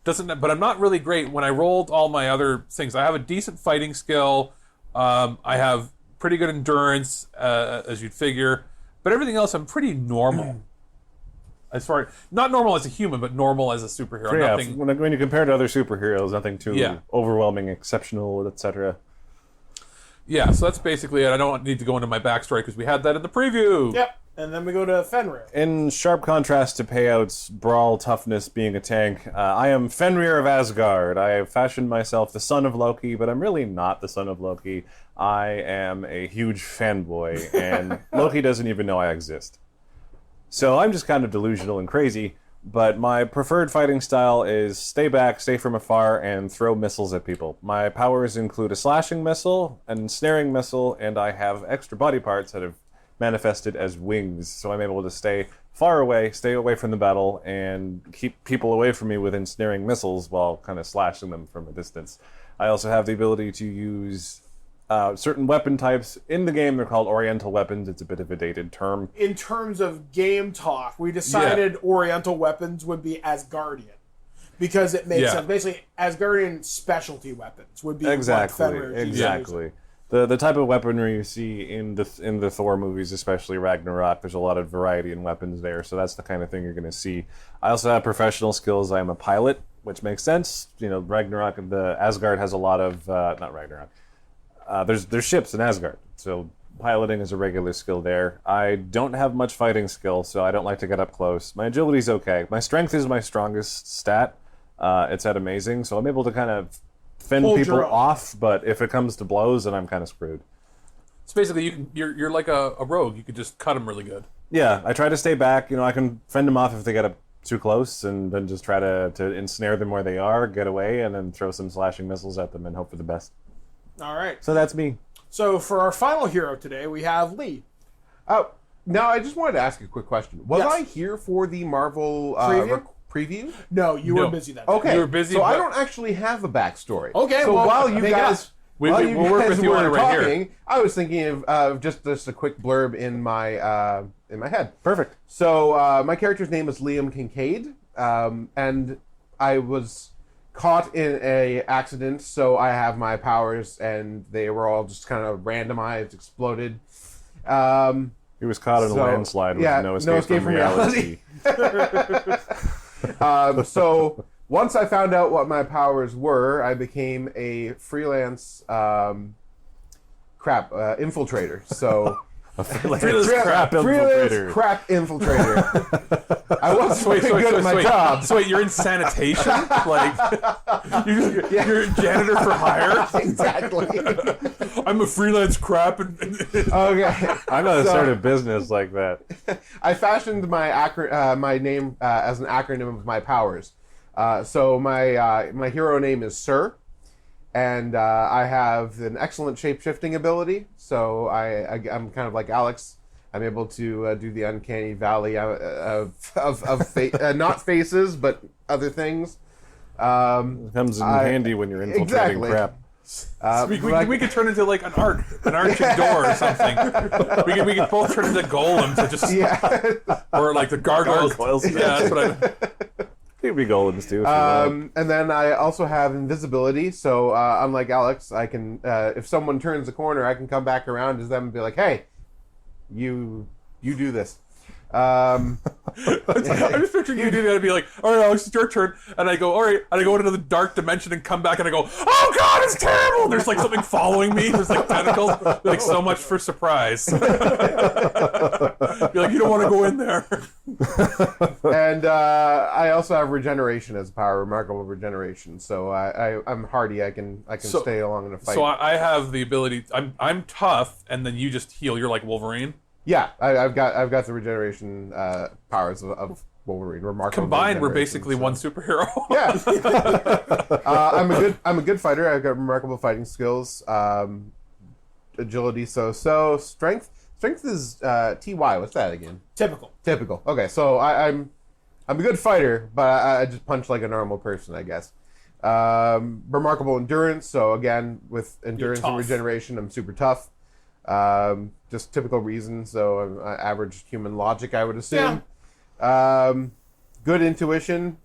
But I'm not really great. When I rolled all my other things, I have a decent fighting skill. I have pretty good endurance, as you'd figure. But everything else, I'm pretty normal. As far not normal as a human, but normal as a superhero. Yeah, Nothing, when you compare to other superheroes, nothing too overwhelming, exceptional, etc. Yeah, so that's basically it. I don't need to go into my backstory because we had that in the preview. Yep. And then we go to Fenrir. In sharp contrast to Payout's brawl toughness being a tank, I am Fenrir of Asgard. I have fashioned myself the son of Loki, but I'm really not the son of Loki. I am a huge fanboy, and Loki doesn't even know I exist. So I'm just kind of delusional and crazy, but my preferred fighting style is stay back, stay from afar, and throw missiles at people. My powers include a slashing missile, an ensnaring missile, and I have extra body parts that have manifested as wings, so I'm able to stay far away, stay away from the battle, and keep people away from me with ensnaring missiles while kind of slashing them from a distance. I also have the ability to use certain weapon types. In the game, they're called Oriental weapons. It's a bit of a dated term. In terms of game talk, we decided Oriental weapons would be Asgardian. Because it makes sense. Basically, Asgardian specialty weapons would be what Fenrir is Exactly. using. The type of weaponry you see in the Thor movies, especially Ragnarok, there's a lot of variety in weapons there, so that's the kind of thing you're going to see. I also have professional skills. I am a pilot, which makes sense. You know, Ragnarok, the Asgard has a lot of not Ragnarok. There's ships in Asgard, so piloting is a regular skill there. I don't have much fighting skill, so I don't like to get up close. My agility's okay. My strength is my strongest stat. It's at amazing, so I'm able to kind of fend people off, but if it comes to blows, then I'm kind of screwed. So basically, you're like a rogue. You could just cut them really good. Yeah, I try to stay back. You know, I can fend them off if they get up too close, and then just try to ensnare them where they are, get away, and then throw some slashing missiles at them and hope for the best. All right. So that's me. So for our final hero today, we have Lee. Oh, now I just wanted to ask a quick question. Was Yes. I here for the Marvel preview? No, you No. were busy that day. Okay, You were busy, so I but- don't actually have a backstory. Okay, so well, while you make it guys, up. We'll work with you on it right here. I was thinking of just a quick blurb in my head. Perfect. So my character's name is Liam Kincaid, and I was caught in a accident, so I have my powers, and they were all just kind of randomized, exploded. He was caught in a landslide with no escape from reality. So once I found out what my powers were, I became a freelance infiltrator. So Freelance crap infiltrator. crap infiltrator. I wasn't very good at my job. So wait, you're in sanitation? Like, you're a janitor for hire? Exactly. I'm a freelance crap. Okay. I'm gonna start a business like that. I fashioned my name as an acronym of my powers. So my hero name is Sir, and I have an excellent shape-shifting ability. So I'm kind of like Alex. I'm able to do the uncanny valley of not faces, but other things. It comes in handy when you're infiltrating exactly. crap. We could turn into like an arching door or something. We could both turn into golems to just or like the gargoyles. Gargoyles. Yeah, that's what I. Could be golems too. If you want. And then I also have invisibility. So unlike Alex, I can if someone turns the corner, I can come back around to them and be like, "Hey, you do this." I'm just picturing you doing that and be like, all right, Alex, it's your turn. And I go, all right. And I go into the dark dimension and come back and I go, oh, God, it's terrible. And there's like something following me. There's like tentacles. Like, so much for surprise. You're like, you don't want to go in there. And I also have regeneration as a power, remarkable regeneration. So I'm hardy. I can stay along in a fight. So I have the ability. I'm tough, and then you just heal. You're like Wolverine. Yeah, I've got the regeneration powers of Wolverine. Remarkable. Combined, we're basically one superhero. Yeah. I'm a good fighter. I've got remarkable fighting skills. Agility, so strength. Strength is TY. What's that again? Typical. Okay, so I'm a good fighter, but I just punch like a normal person, I guess. Remarkable endurance. So again, with endurance and regeneration, I'm super tough. Just typical reasons. So I'm average human logic, I would assume. Yeah. Good intuition.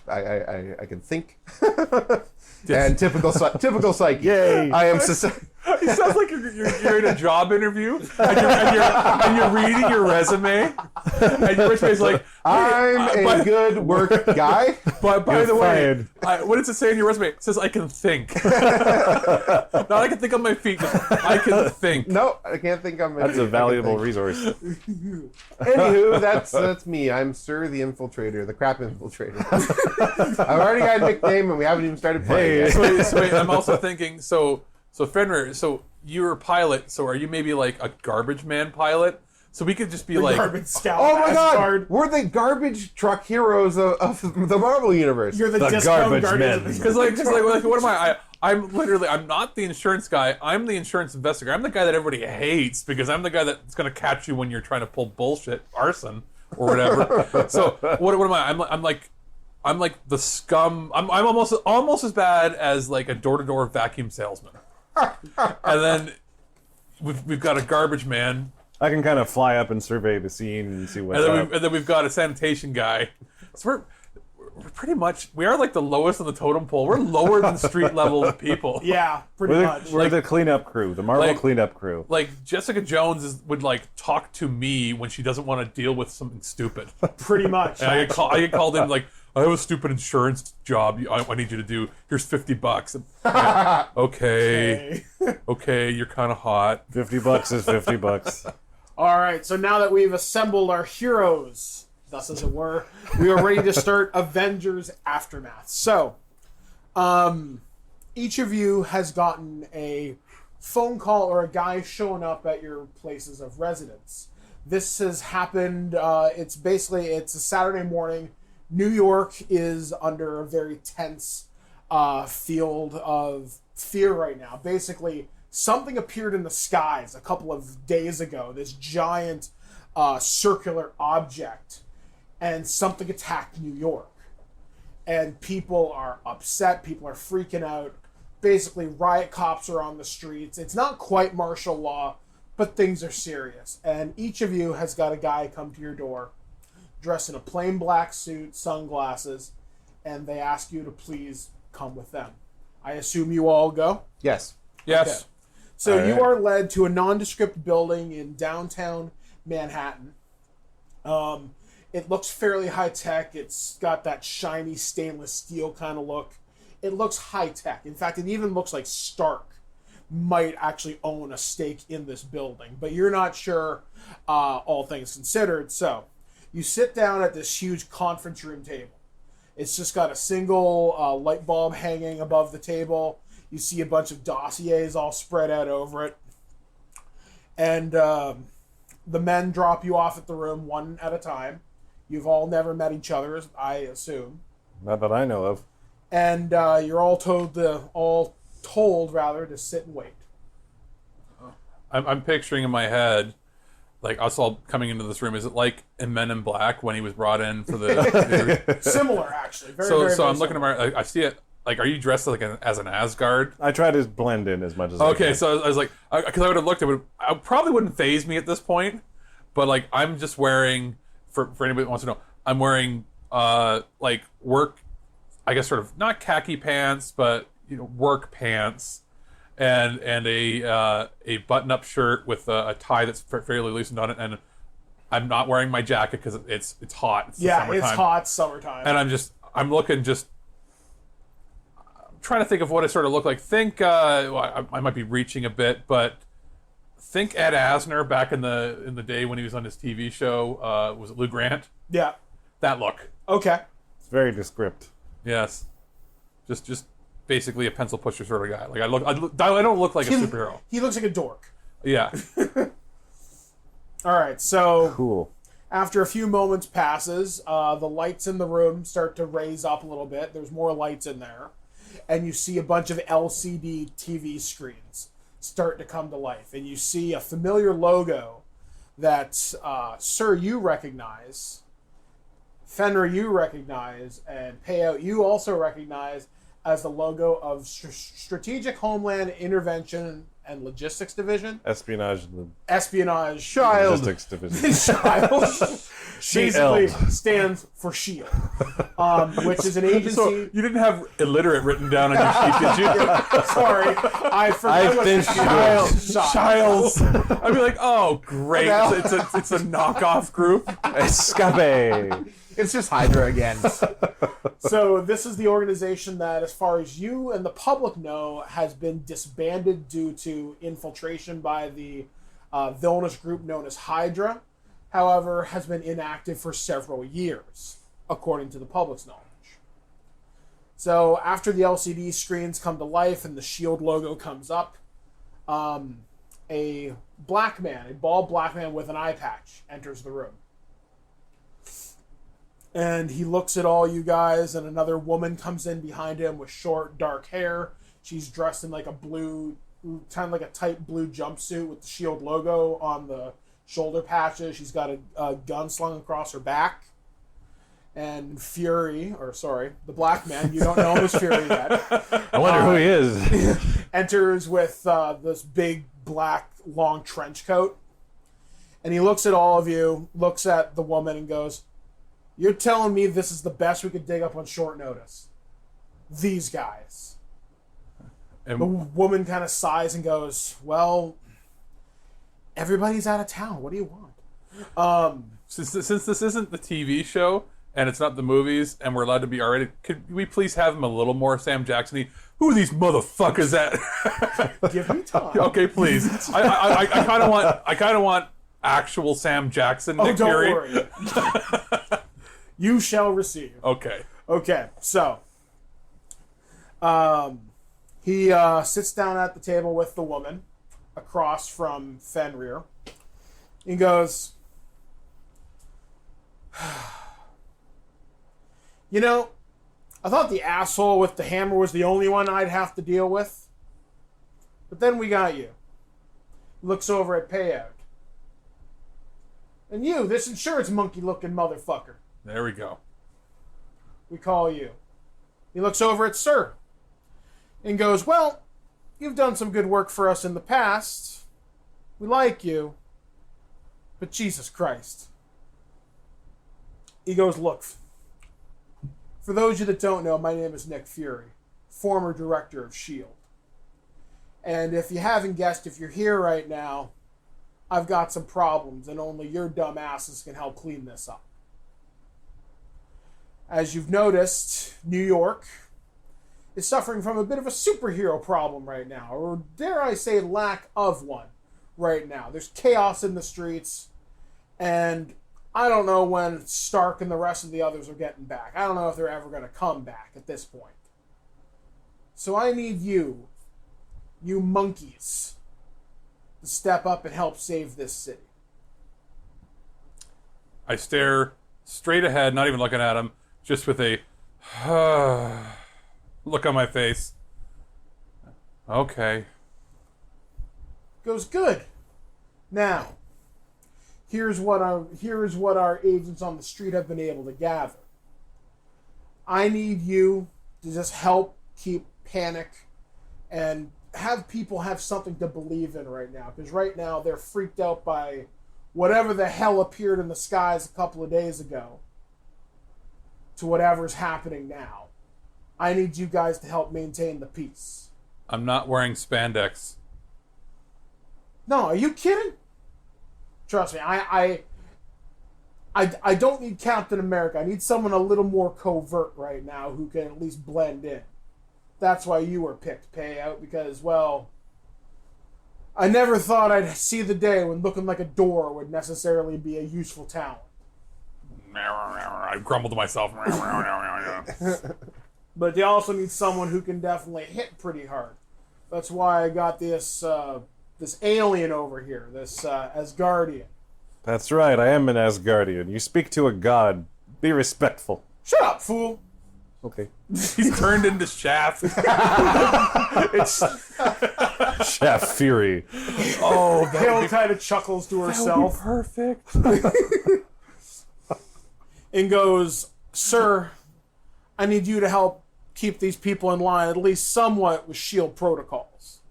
I can think. And typical psyche. Yay! I am. It sounds like you're in a job interview and you're reading your resume, and your resume is like, I'm a good work guy. But by the way, fired. what does it say in your resume? It says I can think. Not I can think on my feet. I can think. No, I can't think on my feet. That's a valuable resource. Anywho, that's me. I'm Sir the Infiltrator, the crap infiltrator. I've already got a nickname, and we haven't even started playing yet. So wait, I'm also thinking. So Fenrir, so you're a pilot. So are you maybe like a garbage man pilot? So we could just be like Garbage scout. Oh my God! Asgard. We're the garbage truck heroes of the Marvel universe. You're the disco garbage guardians. men. Because like what am I? I'm not the insurance guy. I'm the insurance investigator. I'm the guy that everybody hates because I'm the guy that's going to catch you when you're trying to pull bullshit, arson or whatever. So what am I? I'm like the scum. I'm almost as bad as like a door-to-door vacuum salesman. And then we've got a garbage man. I can kind of fly up and survey the scene and see what's up. And then we've got a sanitation guy. So we're pretty much, we are like the lowest on the totem pole. We're lower than street level people. Yeah, pretty much. We're the cleanup crew, the Marvel cleanup crew. Like Jessica Jones would like talk to me when she doesn't want to deal with something stupid. Pretty much. And I get called in like, I have a stupid insurance job I need you to do. Here's $50. Okay, you're kind of hot. $50 is $50. All right, so now that we've assembled our heroes, thus as it were, we are ready to start Avengers Aftermath. So, each of you has gotten a phone call or a guy showing up at your places of residence. This has happened, it's a Saturday morning. New York is under a very tense field of fear right now. Basically, something appeared in the skies a couple of days ago, this giant circular object, and something attacked New York. And people are upset, people are freaking out. Basically, riot cops are on the streets. It's not quite martial law, but things are serious. And each of you has got a guy come to your door, dressed in a plain black suit, sunglasses, and they ask you to please come with them. I assume you all go? Yes. Yes. Okay. So All you right. are led to a nondescript building in downtown Manhattan. It looks fairly high-tech. It's got that shiny stainless steel kind of look. It looks high-tech. In fact, it even looks like Stark might actually own a stake in this building. But you're not sure, all things considered. So you sit down at this huge conference room table. It's just got a single light bulb hanging above the table. You see a bunch of dossiers all spread out over it. And the men drop you off at the room one at a time. You've all never met each other, I assume. Not that I know of. And you're all told to sit and wait. I'm picturing in my head, like us all coming into this room. Is it like in Men in Black when he was brought in for the? Similar, actually. Very, so very, so very I'm looking at my. I see it. Like, are you dressed like as an Asgard? I try to blend in as much as I can. Okay, so I was like, because I would have looked, I probably wouldn't phase me at this point, but like I'm just wearing, for anybody that wants to know, I'm wearing like work, I guess sort of not khaki pants, but work pants, and a button-up shirt with a tie that's fairly loosened on it, and I'm not wearing my jacket because it's hot. It's the summertime. It's hot summertime, and I'm looking just. Trying to think of what I sort of look like. Think I might be reaching a bit, but think Ed Asner back in the day when he was on his TV show. Was it Lou Grant? Yeah. That look. Okay. It's very descript. Yes. Just basically a pencil pusher sort of guy. Like I don't look like a superhero. He looks like a dork. Yeah. All right. So Cool. after a few moments passes, the lights in the room start to raise up a little bit. There's more lights in there. And you see a bunch of LCD TV screens start to come to life. And you see a familiar logo that, Sir, you recognize, Fenrir, you recognize, and Payout, you also recognize as the logo of Strategic Homeland Intervention and Logistics Division. Espionage. Child. Logistics Division. Child. Basically SHIELD. stands for S.H.I.E.L.D., which is an agency. So you didn't have illiterate written down on your sheet, did you? Sorry, I forgot what been Childs. I'd be like, oh, great. It's a knockoff group. Escape. It's just Hydra again. So this is the organization that, as far as you and the public know, has been disbanded due to infiltration by the villainous group known as Hydra. However, has been inactive for several years, according to the public's knowledge. So after the LCD screens come to life and the S.H.I.E.L.D. logo comes up, a bald black man with an eye patch enters the room. And he looks at all you guys, and another woman comes in behind him with short, dark hair. She's dressed in like a blue, kind of like a tight blue jumpsuit with the S.H.I.E.L.D. logo on the shoulder patches. She's got a gun slung across her back. And the black man, you don't know him as Fury yet. I wonder who he is. Enters with this big, black, long trench coat. And he looks at all of you, looks at the woman, and goes, "You're telling me this is the best we could dig up on short notice? These guys." And the woman kind of sighs and goes, "Well, everybody's out of town. What do you want?" Since this isn't the TV show and it's not the movies and we're allowed to be R-rated, could we please have him a little more Sam Jackson-y? Who are these motherfuckers that? Give me time. Okay, please. I kind of want actual Sam Jackson. Nick Don't Fury. worry. You shall receive. Okay. Okay, so he sits down at the table with the woman across from Fenrir. He goes, I thought the asshole with the hammer was the only one I'd have to deal with. But then we got you. Looks over at Payout. And you, this insurance monkey-looking motherfucker. There we go. We call you. He looks over at Sir and goes, "Well, you've done some good work for us in the past. We like you. But Jesus Christ." He goes, "Look, for those of you that don't know, my name is Nick Fury, former director of S.H.I.E.L.D. And if you haven't guessed, if you're here right now, I've got some problems, and only your dumb asses can help clean this up. As you've noticed, New York is suffering from a bit of a superhero problem right now, or dare I say lack of one right now. There's chaos in the streets, and I don't know when Stark and the rest of the others are getting back. I don't know if they're ever going to come back at this point. So I need you monkeys, to step up and help save this city." I stare straight ahead, not even looking at him, just with a Look on my face. Okay. Goes, good. Now, here's what our agents on the street have been able to gather. I need you to just help keep panic and have people have something to believe in right now. Because right now they're freaked out by whatever the hell appeared in the skies a couple of days ago to whatever's happening now. I need you guys to help maintain the peace. I'm not wearing spandex. No, are you kidding? Trust me, I don't need Captain America. I need someone a little more covert right now who can at least blend in. That's why you were picked, Payout, because, well, I never thought I'd see the day when looking like a door would necessarily be a useful talent. I grumbled to myself. But they also need someone who can definitely hit pretty hard. That's why I got this this alien over here, this Asgardian. That's right, I am an Asgardian. You speak to a god. Be respectful. Shut up, fool! Okay. He's turned into Shaft. It's Shaft Fury. Oh, Hill kind of chuckles to herself perfect. and goes, "Sir, I need you to help keep these people in line, at least somewhat, with SHIELD protocols.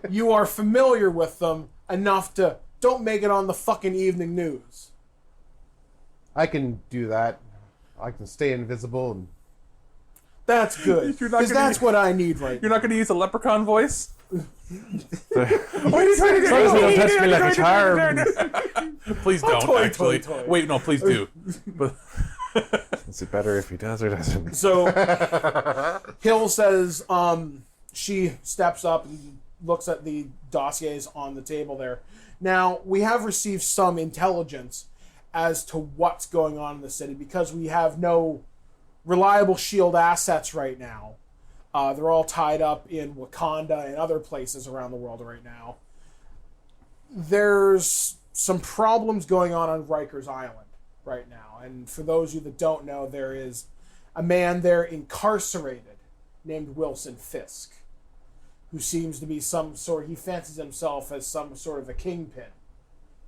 You are familiar with them enough to don't make it on the fucking evening news." I can do that. I can stay invisible and That's good, You're not because gonna that's be- what I need right You're now. not going to use a leprechaun voice? Don't touch me like a charm. Please don't, toy, actually. toy, toy. Wait, no, please do. But Is it better if he does or doesn't? So Hill says, she steps up and looks at the dossiers on the table there. Now, we have received some intelligence as to what's going on in the city because we have no reliable SHIELD assets right now. They're all tied up in Wakanda and other places around the world right now. There's some problems going on Rikers Island right now. And for those of you that don't know, there is a man there incarcerated named Wilson Fisk, who seems to be he fancies himself as some sort of a kingpin,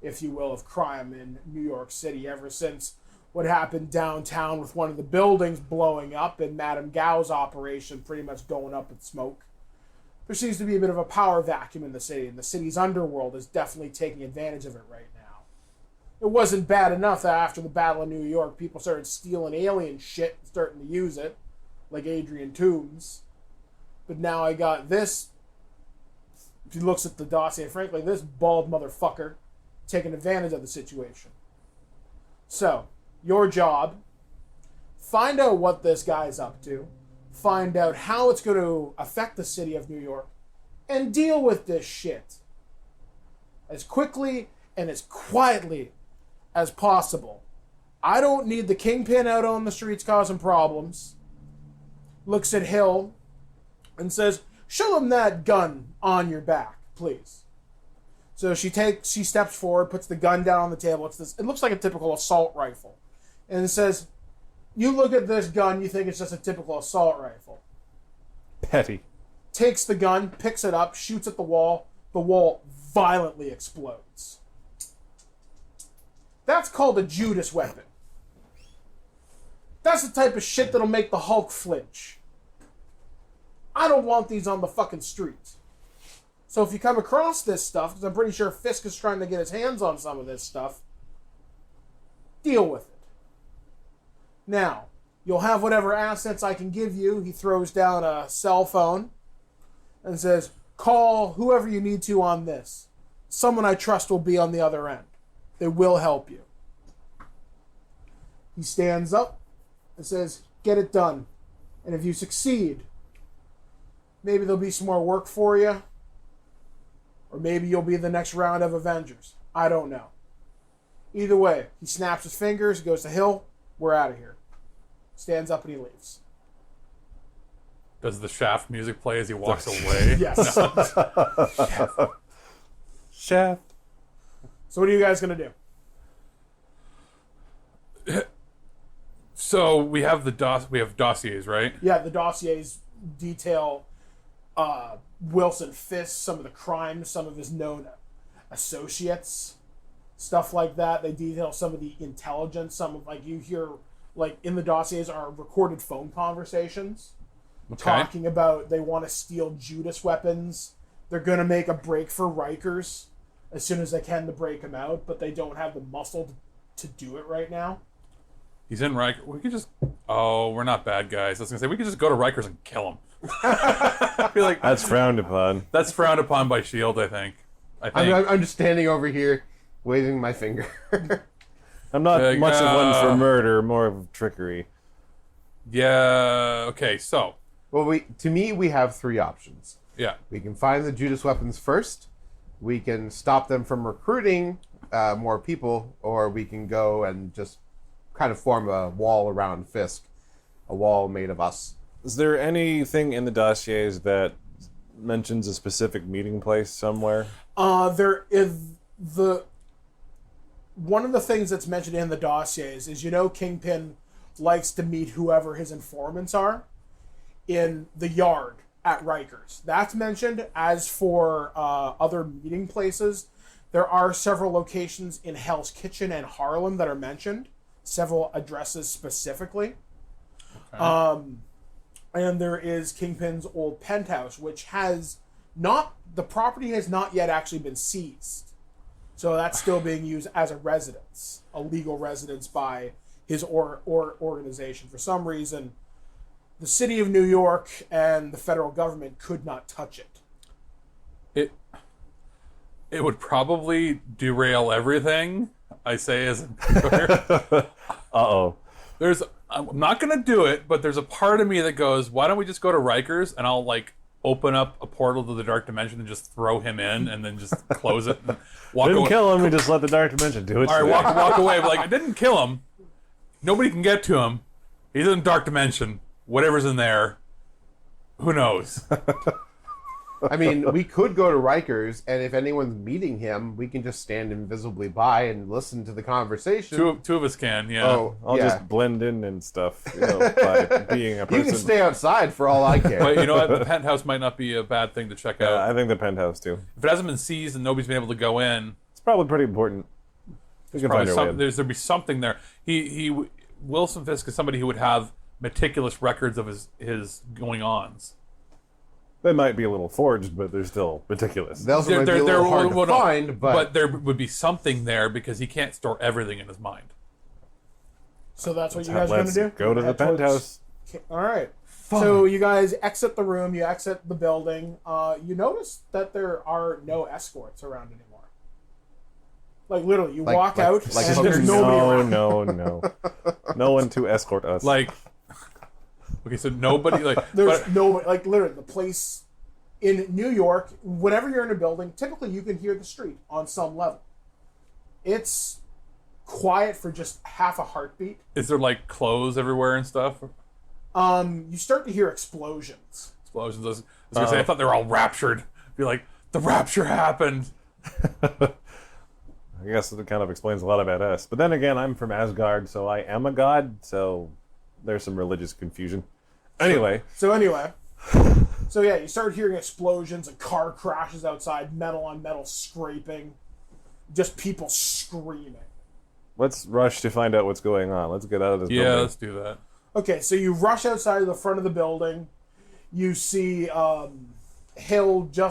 if you will, of crime in New York City ever since what happened downtown with one of the buildings blowing up and Madame Gao's operation pretty much going up in smoke. There seems to be a bit of a power vacuum in the city, and the city's underworld is definitely taking advantage of it right now. It wasn't bad enough that after the Battle of New York, people started stealing alien shit and starting to use it, like Adrian Toombs. But now I got this. If he looks at the dossier, frankly, this bald motherfucker taking advantage of the situation. So, your job, find out what this guy's up to, find out how it's going to affect the city of New York, and deal with this shit as quickly and as quietly as possible. I don't need the kingpin out on the streets causing problems. Looks at Hill and says, "Show him that gun on your back, please." So she steps forward, puts the gun down on the table. It looks like a typical assault rifle. And it says, "You look at this gun, you think it's just a typical assault rifle." Petty. Takes the gun, picks it up, shoots at the wall. The wall violently explodes. That's called a Judas weapon. That's the type of shit that'll make the Hulk flinch. I don't want these on the fucking street. So if you come across this stuff, because I'm pretty sure Fisk is trying to get his hands on some of this stuff, deal with it. Now, you'll have whatever assets I can give you. He throws down a cell phone and says, "Call whoever you need to on this. Someone I trust will be on the other end. They will help you." He stands up and says, "Get it done. And if you succeed, maybe there'll be some more work for you. Or maybe you'll be the next round of Avengers. I don't know." Either way, he snaps his fingers, goes to Hill, "We're out of here." Stands up and he leaves. does the Shaft music play as he walks away? Yes. Shaft. So what are you guys going to do? So we have we have dossiers, right? Yeah, the dossiers detail Wilson Fisk, some of the crimes, some of his known associates, stuff like that. They detail some of the intelligence, some of, like, you hear, like, in the dossiers are recorded phone conversations talking about they want to steal Judas weapons. They're going to make a break for Rikers as soon as they can to break him out, but they don't have the muscle to do it right now. He's in Rikers. We could just... Oh, we're not bad guys. I was going to say, we could just go to Rikers and kill him. I feel like That's frowned upon. that's frowned upon by S.H.I.E.L.D., I think. I'm just standing over here, waving my finger. I'm not Like, much of one for murder, more of trickery. Yeah, okay, so... Well, we have three options. Yeah. We can find the Judas weapons first. We can stop them from recruiting more people, or we can go and just kind of form a wall around Fisk, a wall made of us. Is there anything in the dossiers that mentions a specific meeting place somewhere? There is one of the things that's mentioned in the dossiers is, Kingpin likes to meet whoever his informants are in the yard at Rikers. That's mentioned. As for other meeting places, there are several locations in Hell's Kitchen and Harlem that are mentioned, several addresses specifically. Okay. And there is Kingpin's old penthouse, which has not, the property has not yet actually been seized. So that's still being used as a residence, a legal residence by his organization. For some reason, the city of New York and the federal government could not touch it. It would probably derail everything, I say as a Uh-oh. I'm not going to do it, but there's a part of me that goes, why don't we just go to Rikers and I'll, like, open up a portal to the Dark Dimension and just throw him in and then just close it and walk Didn't away. kill him, we just let the Dark Dimension do it. All right, walk away. But, like, I didn't kill him. Nobody can get to him. He's in Dark Dimension. Whatever's in there, who knows? I mean, we could go to Rikers, and if anyone's meeting him, we can just stand invisibly by and listen to the conversation. Two of us can, yeah. Oh, I'll yeah. just blend in and stuff, by being a person. You can stay outside for all I care. But you know what? The penthouse might not be a bad thing to check out. I think the penthouse, too. If it hasn't been seized and nobody's been able to go in, It's probably pretty important. We can find our way in. there'd be something there. Wilson Fisk is somebody who would have meticulous records of his going-ons. They might be a little forged, but they're still meticulous. They also might be a little hard to find, but there would be something there because he can't store everything in his mind. So that's what you guys are going to do? Go to the Head towards- penthouse. Okay, all right. So you guys exit the room, you exit the building. You notice that there are no escorts around anymore. Like, literally, you walk out and there's nobody around. No. No one to escort us. Like, okay, so nobody, like... There's nobody, like, literally, the place in New York, whenever you're in a building, typically you can hear the street on some level. It's quiet for just half a heartbeat. Is there, like, clothes everywhere and stuff? You start to hear explosions. Explosions. I was going to say, I thought they were all raptured. Be like, the rapture happened. I guess it kind of explains a lot about us. But then again, I'm from Asgard, so I am a god, so there's some religious confusion. Anyway. So yeah, you start hearing explosions, a car crashes outside, metal on metal scraping, just people screaming. Let's rush to find out what's going on. Let's get out of this building. Yeah, let's do that. Okay, so you rush outside of the front of the building. You see Hill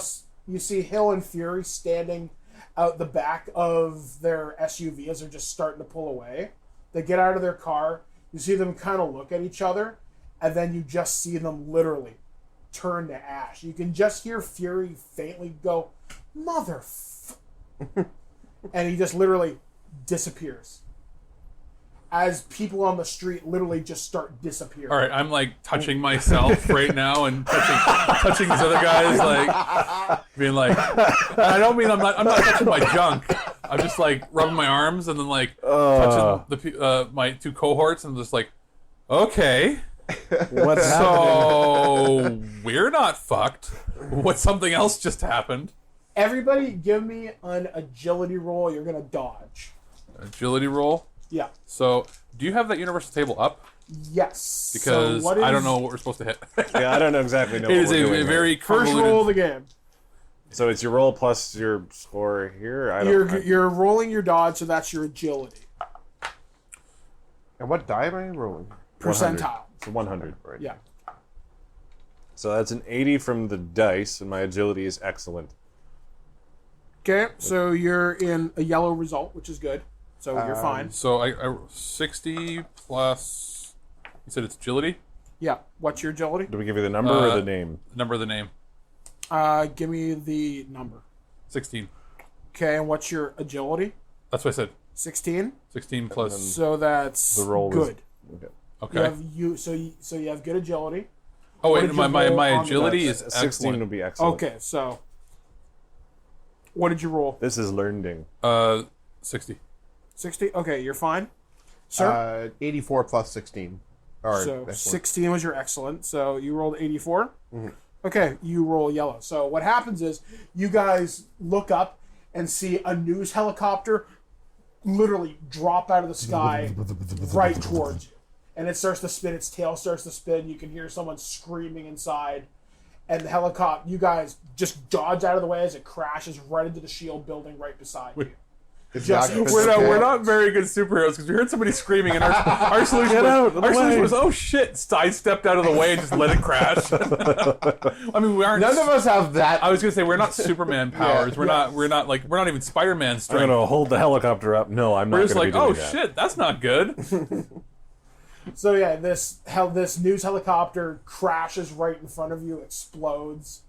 and Fury standing out the back of their SUV as they're just starting to pull away. They get out of their car. You see them kind of look at each other, and then you just see them literally turn to ash. You can just hear Fury faintly go, and he just literally disappears. As people on the street literally just start disappearing. All right, I'm like touching myself right now and touching these other guys, like being like, and I don't mean I'm not touching my junk. I'm just like rubbing my arms and then like touching my two cohorts and just like, okay, What's so we're not fucked. What something else just happened? Everybody, give me an agility roll. You're gonna dodge. Agility roll. Yeah. So, do you have that universal table up? Yes. Because so I don't know what we're supposed to hit. Yeah, I don't know exactly know It what is we're doing a here. very First convoluted... roll of the game. So it's your roll plus your score here? I don't You're rolling your dodge, so that's your agility. And what die am I rolling? Percentile. It's 100. Right. Yeah. So that's an 80 from the dice, and my agility is excellent. Okay, so you're in a yellow result, which is good. So you're fine. So I 60 plus... You said it's agility? Yeah. What's your agility? Do we give you the number or the name? Number of the name. Give me the number. 16. Okay, and what's your agility? That's what I said. 16. 16 plus... So that's The roll was- good. Okay. Okay. So you have good agility. Oh, What wait, did you my roll on the agility dice? is 16 excellent. would be excellent. Okay, so what did you roll? This is learning. 60. 60. Okay, you're fine, sir. 84 plus 16. Or So excellent. 16 was your excellent. So you rolled 84. Mm-hmm. Okay, you roll yellow. So what happens is you guys look up and see a news helicopter literally drop out of the sky right towards you. And it starts to spin, its tail starts to spin. You can hear someone screaming inside. And the helicopter, you guys just dodge out of the way as it crashes right into the shield building right beside you. It's Just- not We're not very good superheroes because we heard somebody screaming and our solution was, oh shit, sidestepped out of the way and just let it crash. I mean, we aren't. None of us have that. I was gonna say we're not Superman powers. We're not even Spider-Man I'm strength. going to hold the helicopter up. No, I'm not We're going just to be like, doing oh that. shit, that's not good. So yeah, this news helicopter crashes right in front of you, explodes,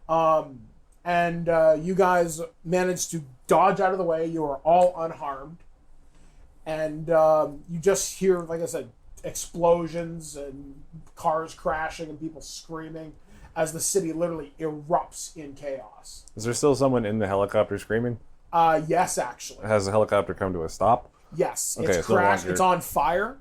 and you guys manage to dodge out of the way. You are all unharmed, and you just hear, like I said, explosions and cars crashing and people screaming as the city literally erupts in chaos. Is there still someone in the helicopter screaming? Yes, actually, Has the helicopter come to a stop? yes, Okay, it's so no crashed. longer- It's on fire.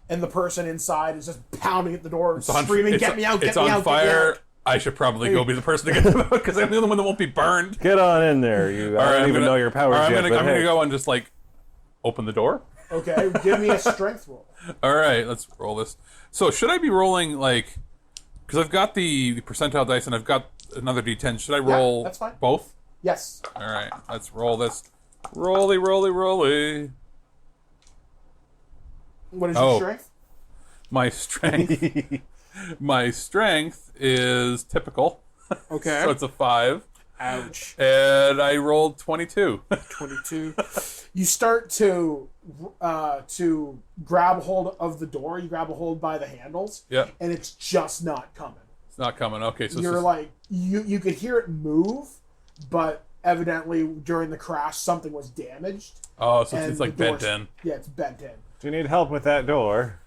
And the person inside is just pounding at the door, on- screaming, it's- "Get me out! Get It's me on out! Get me fire. out!" I should probably go be the person to get them out because I'm the only one that won't be burned. Get on in there. You. I don't even know your powers I'm yet. gonna, but I'm gonna hey. go and just like open the door. Okay, give me a strength roll. All right, let's roll this. So should I be rolling like? Because I've got the percentile dice and I've got another D10. Should I roll that's fine. both? Yes. All right, let's roll this. Rolly, rolly, rolly. What is your strength? My strength. My strength is typical. Okay. So it's a 5. Ouch. And I rolled 22. 22. You start to grab hold of the door. You grab a hold by the handles. Yeah. And it's just not coming. It's not coming. Okay, so You're like you could hear it move, but evidently during the crash something was damaged. oh, so and it's like the bent door's- in. Yeah, it's bent in. Do you need help with that door?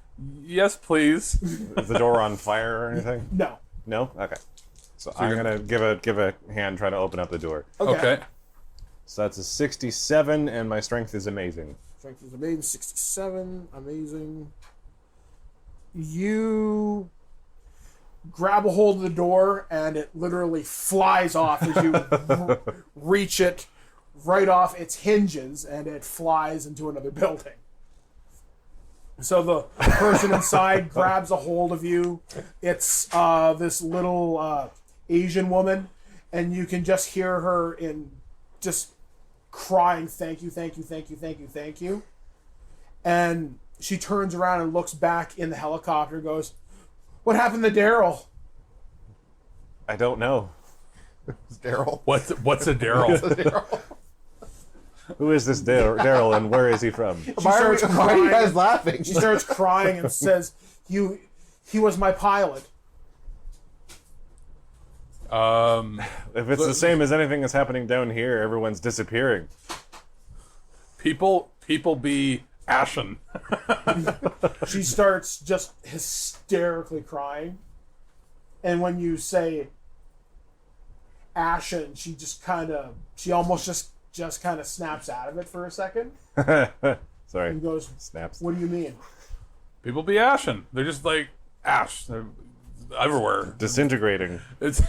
Yes, please. Is the door on fire or anything? No. No? Okay. So I'm you're- going to give a hand trying to open up the door. Okay. So that's a 67, and my strength is amazing. Strength is amazing. 67. Amazing. You grab a hold of the door, and it literally flies off as you reach it right off its hinges, and it flies into another building. So the person inside grabs a hold of you. It's this little Asian woman, and you can just hear her in just crying, "Thank you, thank you, thank you, thank you, thank you." And she turns around and looks back in the helicopter and goes, "What happened to Daryl?" I don't know. It's Daryl. What's a Daryl? Daryl. Who is this Daryl, and where is he from? Why are starts you crying. guys laughing? She starts crying and says, He was my pilot." If it's the same as anything that's happening down here, everyone's disappearing. People be ashen. She starts just hysterically crying. And when you say ashen, she almost just kind of snaps out of it for a second Sorry. and goes, Snaps. "What do you mean?" People be ashen. They're just like ash. They're everywhere. Disintegrating. It's.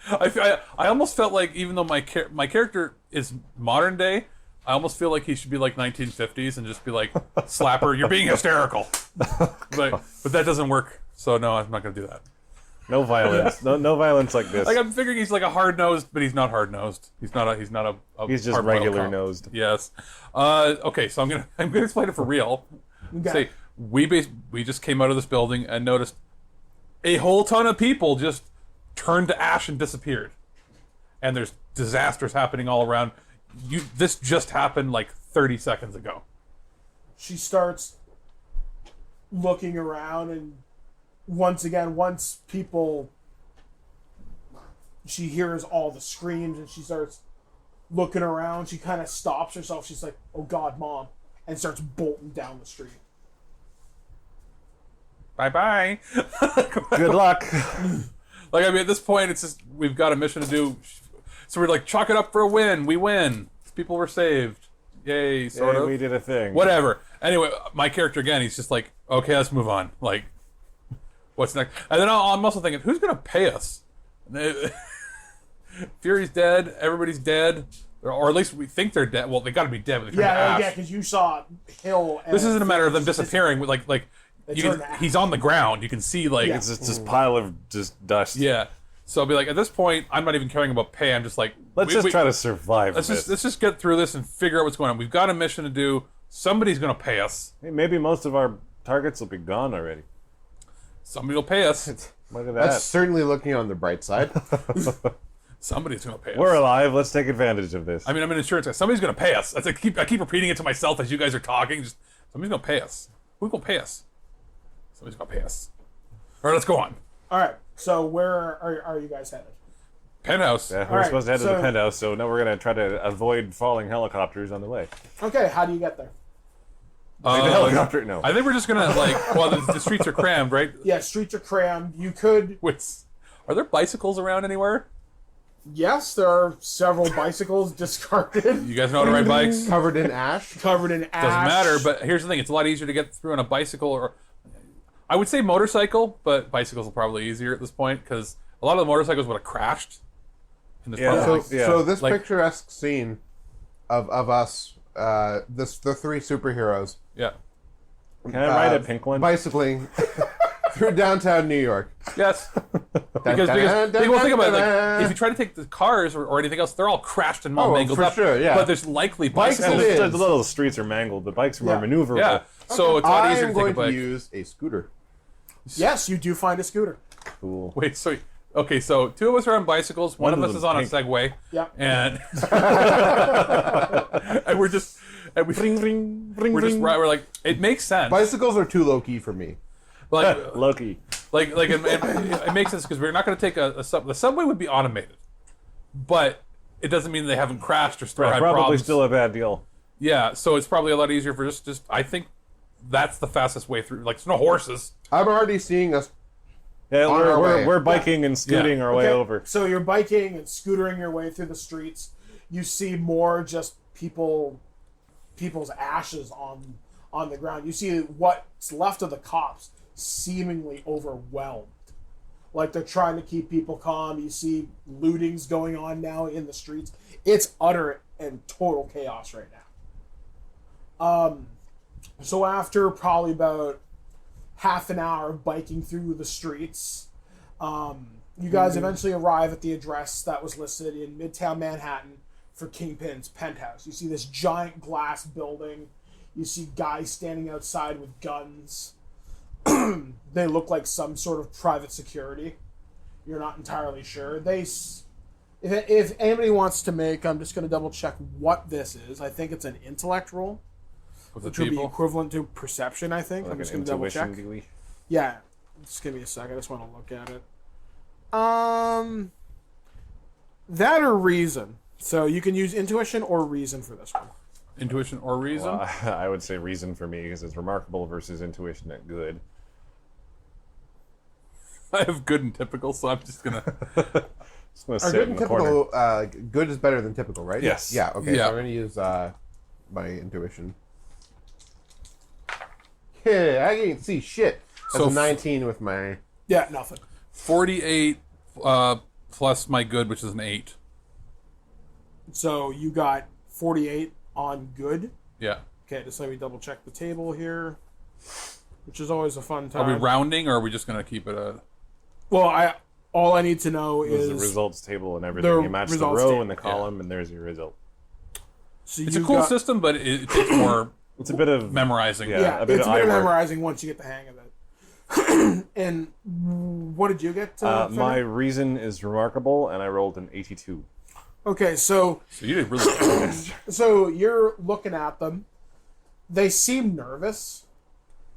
I almost felt like even though my character is modern day, I almost feel like he should be like 1950s and just be like, Slapper, you're being hysterical. But that doesn't work. So no, I'm not going to do that. No violence. No violence like this. Like I'm figuring he's like a hard nosed, but he's not hard nosed. He's just just regular nosed. Yes. Okay, so I'm gonna explain it for real. Okay. Say we just came out of this building and noticed a whole ton of people just turned to ash and disappeared, and there's disasters happening all around. This just happened like 30 seconds ago. She starts looking around, and once people, she hears all the screams, and she starts looking around. She kind of stops herself. She's like, "Oh God, Mom," and starts bolting down the street. Bye-bye. Good luck. Like, I mean, at this point, it's just, we've got a mission to do. So we're like, chalk it up for a win. We win. People were saved. Yay, sort of. We did a thing. Whatever. Anyway, my character, again, he's just like, okay, let's move on. Like, what's next? And then I'm also thinking, who's going to pay us? Fury's dead. Everybody's dead. Or at least we think they're dead. Well, they got to be dead. But they turned to ash. Yeah, because you saw Hill. And this isn't a matter of them disappearing. He's on the ground. You can see, like... It's just this pile of just dust. Yeah. So I'll be like, at this point, I'm not even caring about pay. I'm just like... Let's try to survive Let's just get through this and figure out what's going on. We've got a mission to do. Somebody's going to pay us. Hey, maybe most of our targets will be gone already. Somebody will pay us. Look at that. That's certainly looking on the bright side. Somebody's going to pay us. We're alive. Let's take advantage of this. I mean, I'm an insurance guy. Somebody's going to pay us. I keep repeating it to myself as you guys are talking. Just somebody's going to pay us. Who's going to pay us? Somebody's going to pay us. All right, let's go on. All right. So where are you guys headed? Penthouse. Yeah, we're supposed to head to the penthouse, so now we're going to try to avoid falling helicopters on the way. Okay, how do you get there? The helicopter? No. I think we're just going to, the streets are crammed, right? Yeah, streets are crammed. You could... Wait, are there bicycles around anywhere? Yes, there are several bicycles discarded. You guys know how to ride bikes? Covered in ash. Covered in ash. Doesn't matter, but here's the thing. It's a lot easier to get through on a bicycle, or I would say motorcycle, but bicycles are probably easier at this point because a lot of the motorcycles would have crashed in this So, process. so this picturesque scene of us, the three superheroes. Yeah. Can I ride a pink one? Bicycling through downtown New York. Yes. Because people think about it, like, if you try to take the cars or anything else, they're all crashed and mangled for up. sure, yeah. But there's likely bicycles. Bikes The little streets are mangled. The bikes are more maneuverable. Yeah. So it's a lot I easier am to take a going to bike. use a scooter. Yes, you do find a scooter. Cool. Wait, so okay, so two of us are on bicycles, one of us them is on pink. a Segway. Yep. And and we're just we're like, it makes sense. Bicycles are too low key for me. Like Loki. it makes sense because we're not going to take a sub. The subway would be automated, but it doesn't mean they haven't crashed or had Probably problems. still a bad deal. Yeah, so it's probably a lot easier for just. I think that's the fastest way through. Like, there's no horses. I'm already seeing us. Yeah, On our way. we're biking and scooting our way over. So you're biking and scootering your way through the streets. You see more just people's ashes on the ground. You see what's left of the cops seemingly overwhelmed. Like they're trying to keep people calm. You see lootings going on now in the streets. It's utter and total chaos right now. So after probably about half an hour of biking through the streets, you guys eventually arrive at the address that was listed in Midtown Manhattan for Kingpin's penthouse. You see this giant glass building. You see guys standing outside with guns. They look like some sort of private security. You're not entirely sure. If anybody wants to make, I'm just going to double check what this is. I think it's an intellect roll, which would be equivalent to perception, I think. I'm just going to double check. Yeah, just give me a second. I just want to look at it. That or reason. So you can use intuition or reason for this one. Intuition or reason? Well, I would say reason for me because it's remarkable versus intuition at good. I have good and typical, so I'm just gonna. Are good and typical? Good is better than typical, right? Yes. Yeah. Okay. Yeah. So I'm gonna use my intuition. Yeah, I can't see shit. That's So a 19 with my. Yeah, nothing. 48 plus my good, which is an 8. So you got 48 on good. Yeah. Okay, just let me double check the table here, which is always a fun Are time. we rounding, or are we just going to keep it a... Well, all I need to know There's is the results table and everything. the You match the results row table, and the column, and there's your result. so It's a you've cool got- system, but it takes more It's a bit of memorizing. Yeah. Yeah, a bit it's of a bit of eye work. memorizing once you get the hang of it. And what did you get? my Fenner? reason is remarkable, and I rolled an 82. Okay, so So you did really good. so you're looking at them. They seem nervous.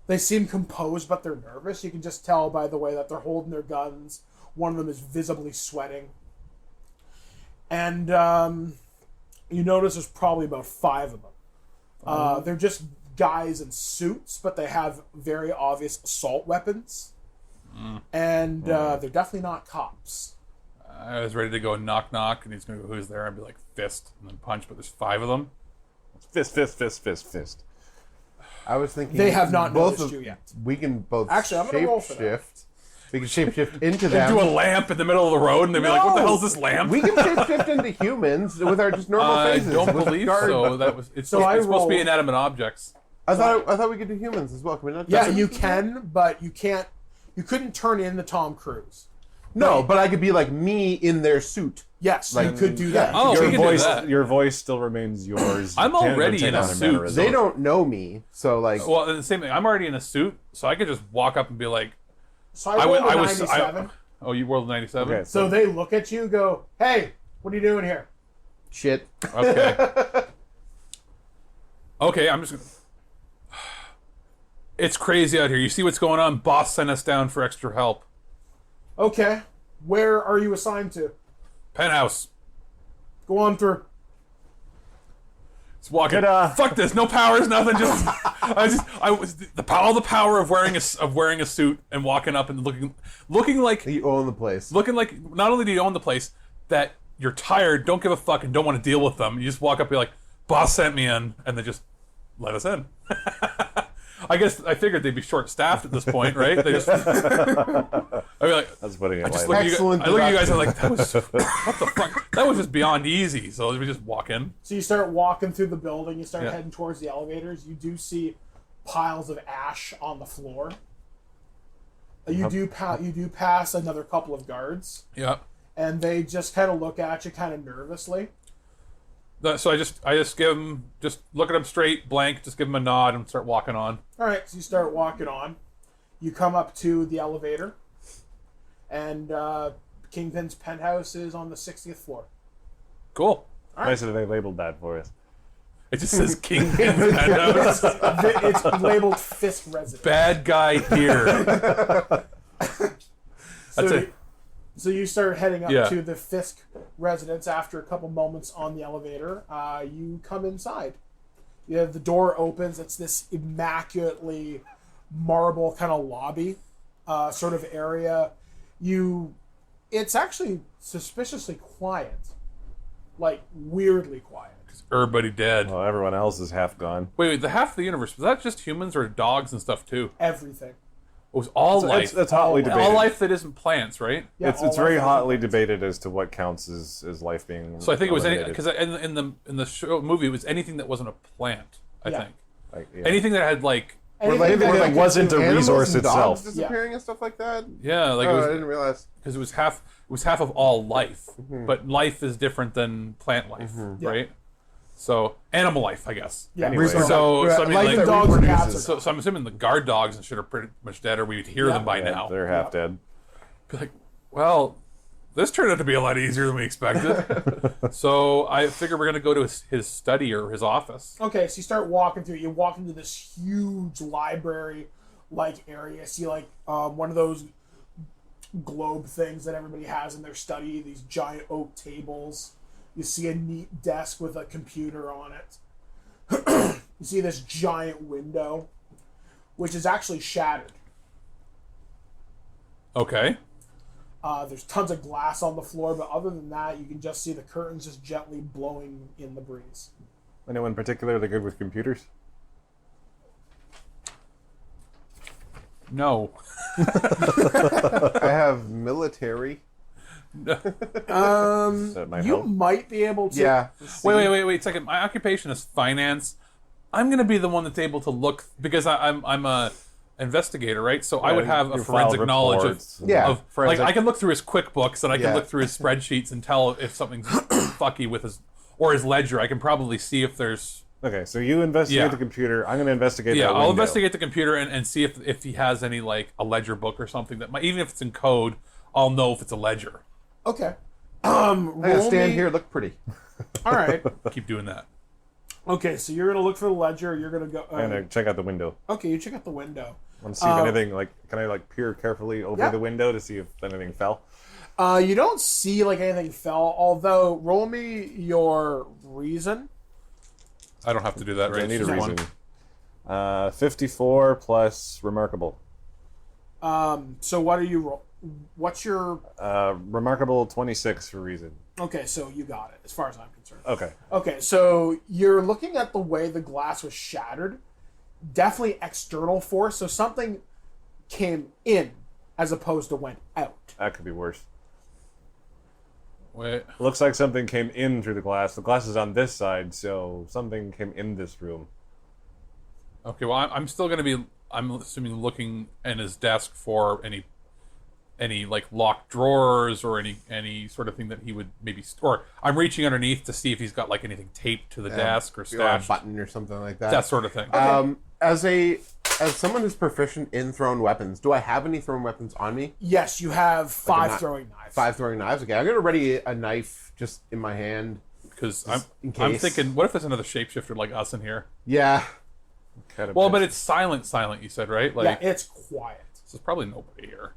They seem composed, but they're nervous. You can just tell by the way that they're holding their guns. One of them is visibly sweating. And you notice there's probably about 5 of them. They're just guys in suits, but they have very obvious assault weapons. And they're definitely not cops. I was ready to go knock knock, and he's going to go, who's there? I'd be like, fist, and then punch, but there's 5 of them. Fist, fist, fist, fist, fist. I was thinking They have not both noticed of, you yet. We can both Actually, I'm gonna roll for that. shapeshift. We can shapeshift into They them. do a lamp in the middle of the road, and they'd be like, what the No! hell's this lamp? We can shapeshift into humans with our just normal I faces. don't with believe guard- so. That was it's, So I it's supposed to be rolled- inanimate objects. I thought we could do humans as well. Can we not? do Yeah, humans you as well? can, but you can't. You couldn't turn in the Tom Cruise. No, but I could be like me in their suit. Yes, you Like, could do that. Oh, your we can voice, do that. your voice still remains yours. I'm You can't already take in a on their suit. mannerisms. They don't know me, so like. Well, the same thing. I'm already in a suit, so I could just walk up and be like, So I rolled a 97. oh, you rolled 97? Okay, So they look at you, go, "Hey, what are you doing here?" Shit. Okay. Okay, I'm just gonna... It's crazy out here. You see what's going on? Boss sent us down for extra help. Okay, where are you assigned to? Penthouse. Go on through. It's walking. Ta-da. Fuck this. No powers. Nothing. Just I was all the power of wearing a suit and walking up and looking like You own the place. not only do you own the place, that you're tired, don't give a fuck, and don't want to deal with them. You just walk up and be like, boss sent me in, and they just let us in. I figured they'd be short-staffed at this point, right? They just I'd be like, That's putting it I just lightly. look at you guys and I'm like, that was what the fuck? That was just beyond easy. So we just walk in. So you start walking through the building. You start Yeah. heading towards the elevators. You do see piles of ash on the floor. You do pass another couple of guards, Yeah. and they just kind of look at you, kind of nervously. So I just give them, just look at them straight, blank, just give them a nod and start walking on. All right, so you start walking on. You come up to the elevator, and Kingpin's penthouse is on the 60th floor. Cool. Nice that they labeled that for us. It just says Kingpin Penthouse. It's labeled Fisk Residence. Bad guy here. That's it. So you start heading up Yeah. to the Fisk residence after a couple moments on the elevator. You come inside. The door opens. It's this immaculately marble kind of lobby sort of area. It's actually suspiciously quiet. Like, weirdly quiet. Everybody dead. Well, everyone else is half gone. Wait, the half of the universe, was that just humans or dogs and stuff too? Everything. It was all life. It's hotly debated. all life that isn't plants, right? Yeah, It's all very life hotly is- debated as to what counts as life being. So I think it was eliminated. because in the show movie it was anything that wasn't a plant. I Yeah. think Like, yeah. anything that had like Anything Anything that- that wasn't a animals resource and dogs itself. disappearing and stuff like that. yeah, like Oh, I it was didn't realize. because it was half of all life, but life is different than plant life, right? So animal life, I guess. Yeah. Anyway. So I mean, life like that dogs and reproduces. cats so I'm assuming the guard dogs and shit are pretty much dead, or we'd hear Yeah. them by Yeah, now. they're half dead. Be like, well, this turned out to be a lot easier than we expected. So I figure we're gonna go to his study or his office. Okay, so you start walking through. You walk into this huge library-like area. See, like one of those globe things that everybody has in their study. These giant oak tables. You see a neat desk with a computer on it. You see this giant window, which is actually shattered. Okay. There's tons of glass on the floor, but other than that, you can just see the curtains just gently blowing in the breeze. Anyone particularly good with computers? No. I have military. That might You help. might be able to. Yeah. Wait a second. My occupation is finance. I'm going to be the one that's able to look because I'm a investigator, right? So I would have a you file forensic knowledge reports. of, Yeah, of forensic. like I can look through his QuickBooks and I can Yeah. look through his spreadsheets and tell if something's fucky with his ledger. I can probably see if there's Okay, so you investigate Yeah. the computer. I'm going to investigate yeah. that I'll window. investigate the computer and see if he has any like a ledger book or something that might, even if it's in code, I'll know if it's a ledger. Okay. I'm gonna Roll stand me- here, look pretty. All right. Keep doing that. Okay, so you're gonna look for the ledger. You're gonna go. I'm going to check out the window. Okay, you check out the window. I want to see if anything, like, can I, like, peer carefully over Yeah. the window to see if anything fell? You don't see like anything fell. Although, roll me your reason. I don't have to do that, right? I need a It's just reason. one. 54 plus remarkable. So what are you roll? What's your? Remarkable 26 for reason. Okay, so you got it. As far as I'm concerned. Okay. Okay, so you're looking at the way the glass was shattered. Definitely external force. So something came in as opposed to went out. That could be worse. Wait. Looks like something came in through the glass. The glass is on this side, so something came in this room. Okay, well, I'm still going to be, I'm assuming, looking in his desk for any like locked drawers or any sort of thing that he would maybe, or I'm reaching underneath to see if he's got like anything taped to the desk or Or a stashed, button or something like that. that sort of thing. As someone who's proficient in thrown weapons, do I have any thrown weapons on me? Yes, you have five knife. throwing knives. 5 throwing knives. Okay, I'm gonna ready a knife just in my hand. Because in I'm case. thinking, what if there's another shapeshifter like us in here? Yeah. Kind of Well, pissed. but it's silent, you said, right? Like, Yeah, it's quiet. so there's probably nobody here.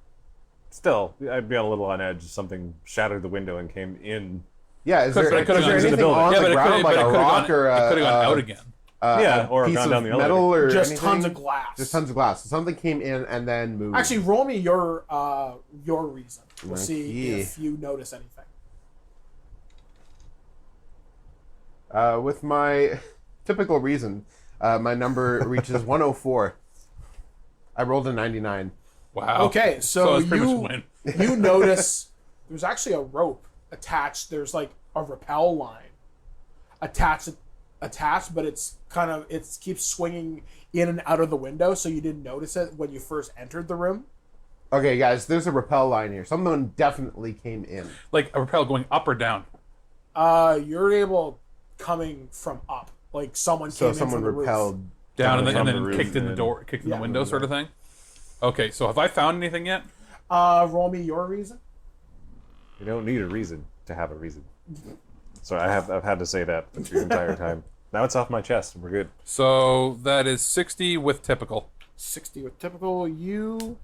Still, I'd be a little on edge. Something shattered the window and came in. Yeah. Is there, But it could've is there gone into anything the building. on Yeah, the but ground like a rock or it could have gone out again. Yeah, or piece gone of down the metal elevator. or Just anything? tons of glass. Just tons of glass. So something came in and then moved. Actually, roll me your reason. We'll see Okay. if you notice anything. With my typical reason, my number reaches 104. I rolled a 99. Wow. Okay, so it's pretty you much win. you notice there's actually a rope attached. There's like a rappel line attached, but it's kind of it keeps swinging in and out of the window. So you didn't notice it when you first entered the room. Okay, guys, there's a rappel line here. Someone definitely came in. Like a rappel going up or down. You're able coming from up, like someone So came in someone from the roof. repelled. Down and from then the roof kicked in the and- door, kicked in Yeah. the window, sort of thing. Okay, so have I found anything yet? Roll me your reason. You don't need a reason to have a reason. So I've had to say that the entire time. Now it's off my chest. We're good. So that is 60 with typical. 60 with typical. You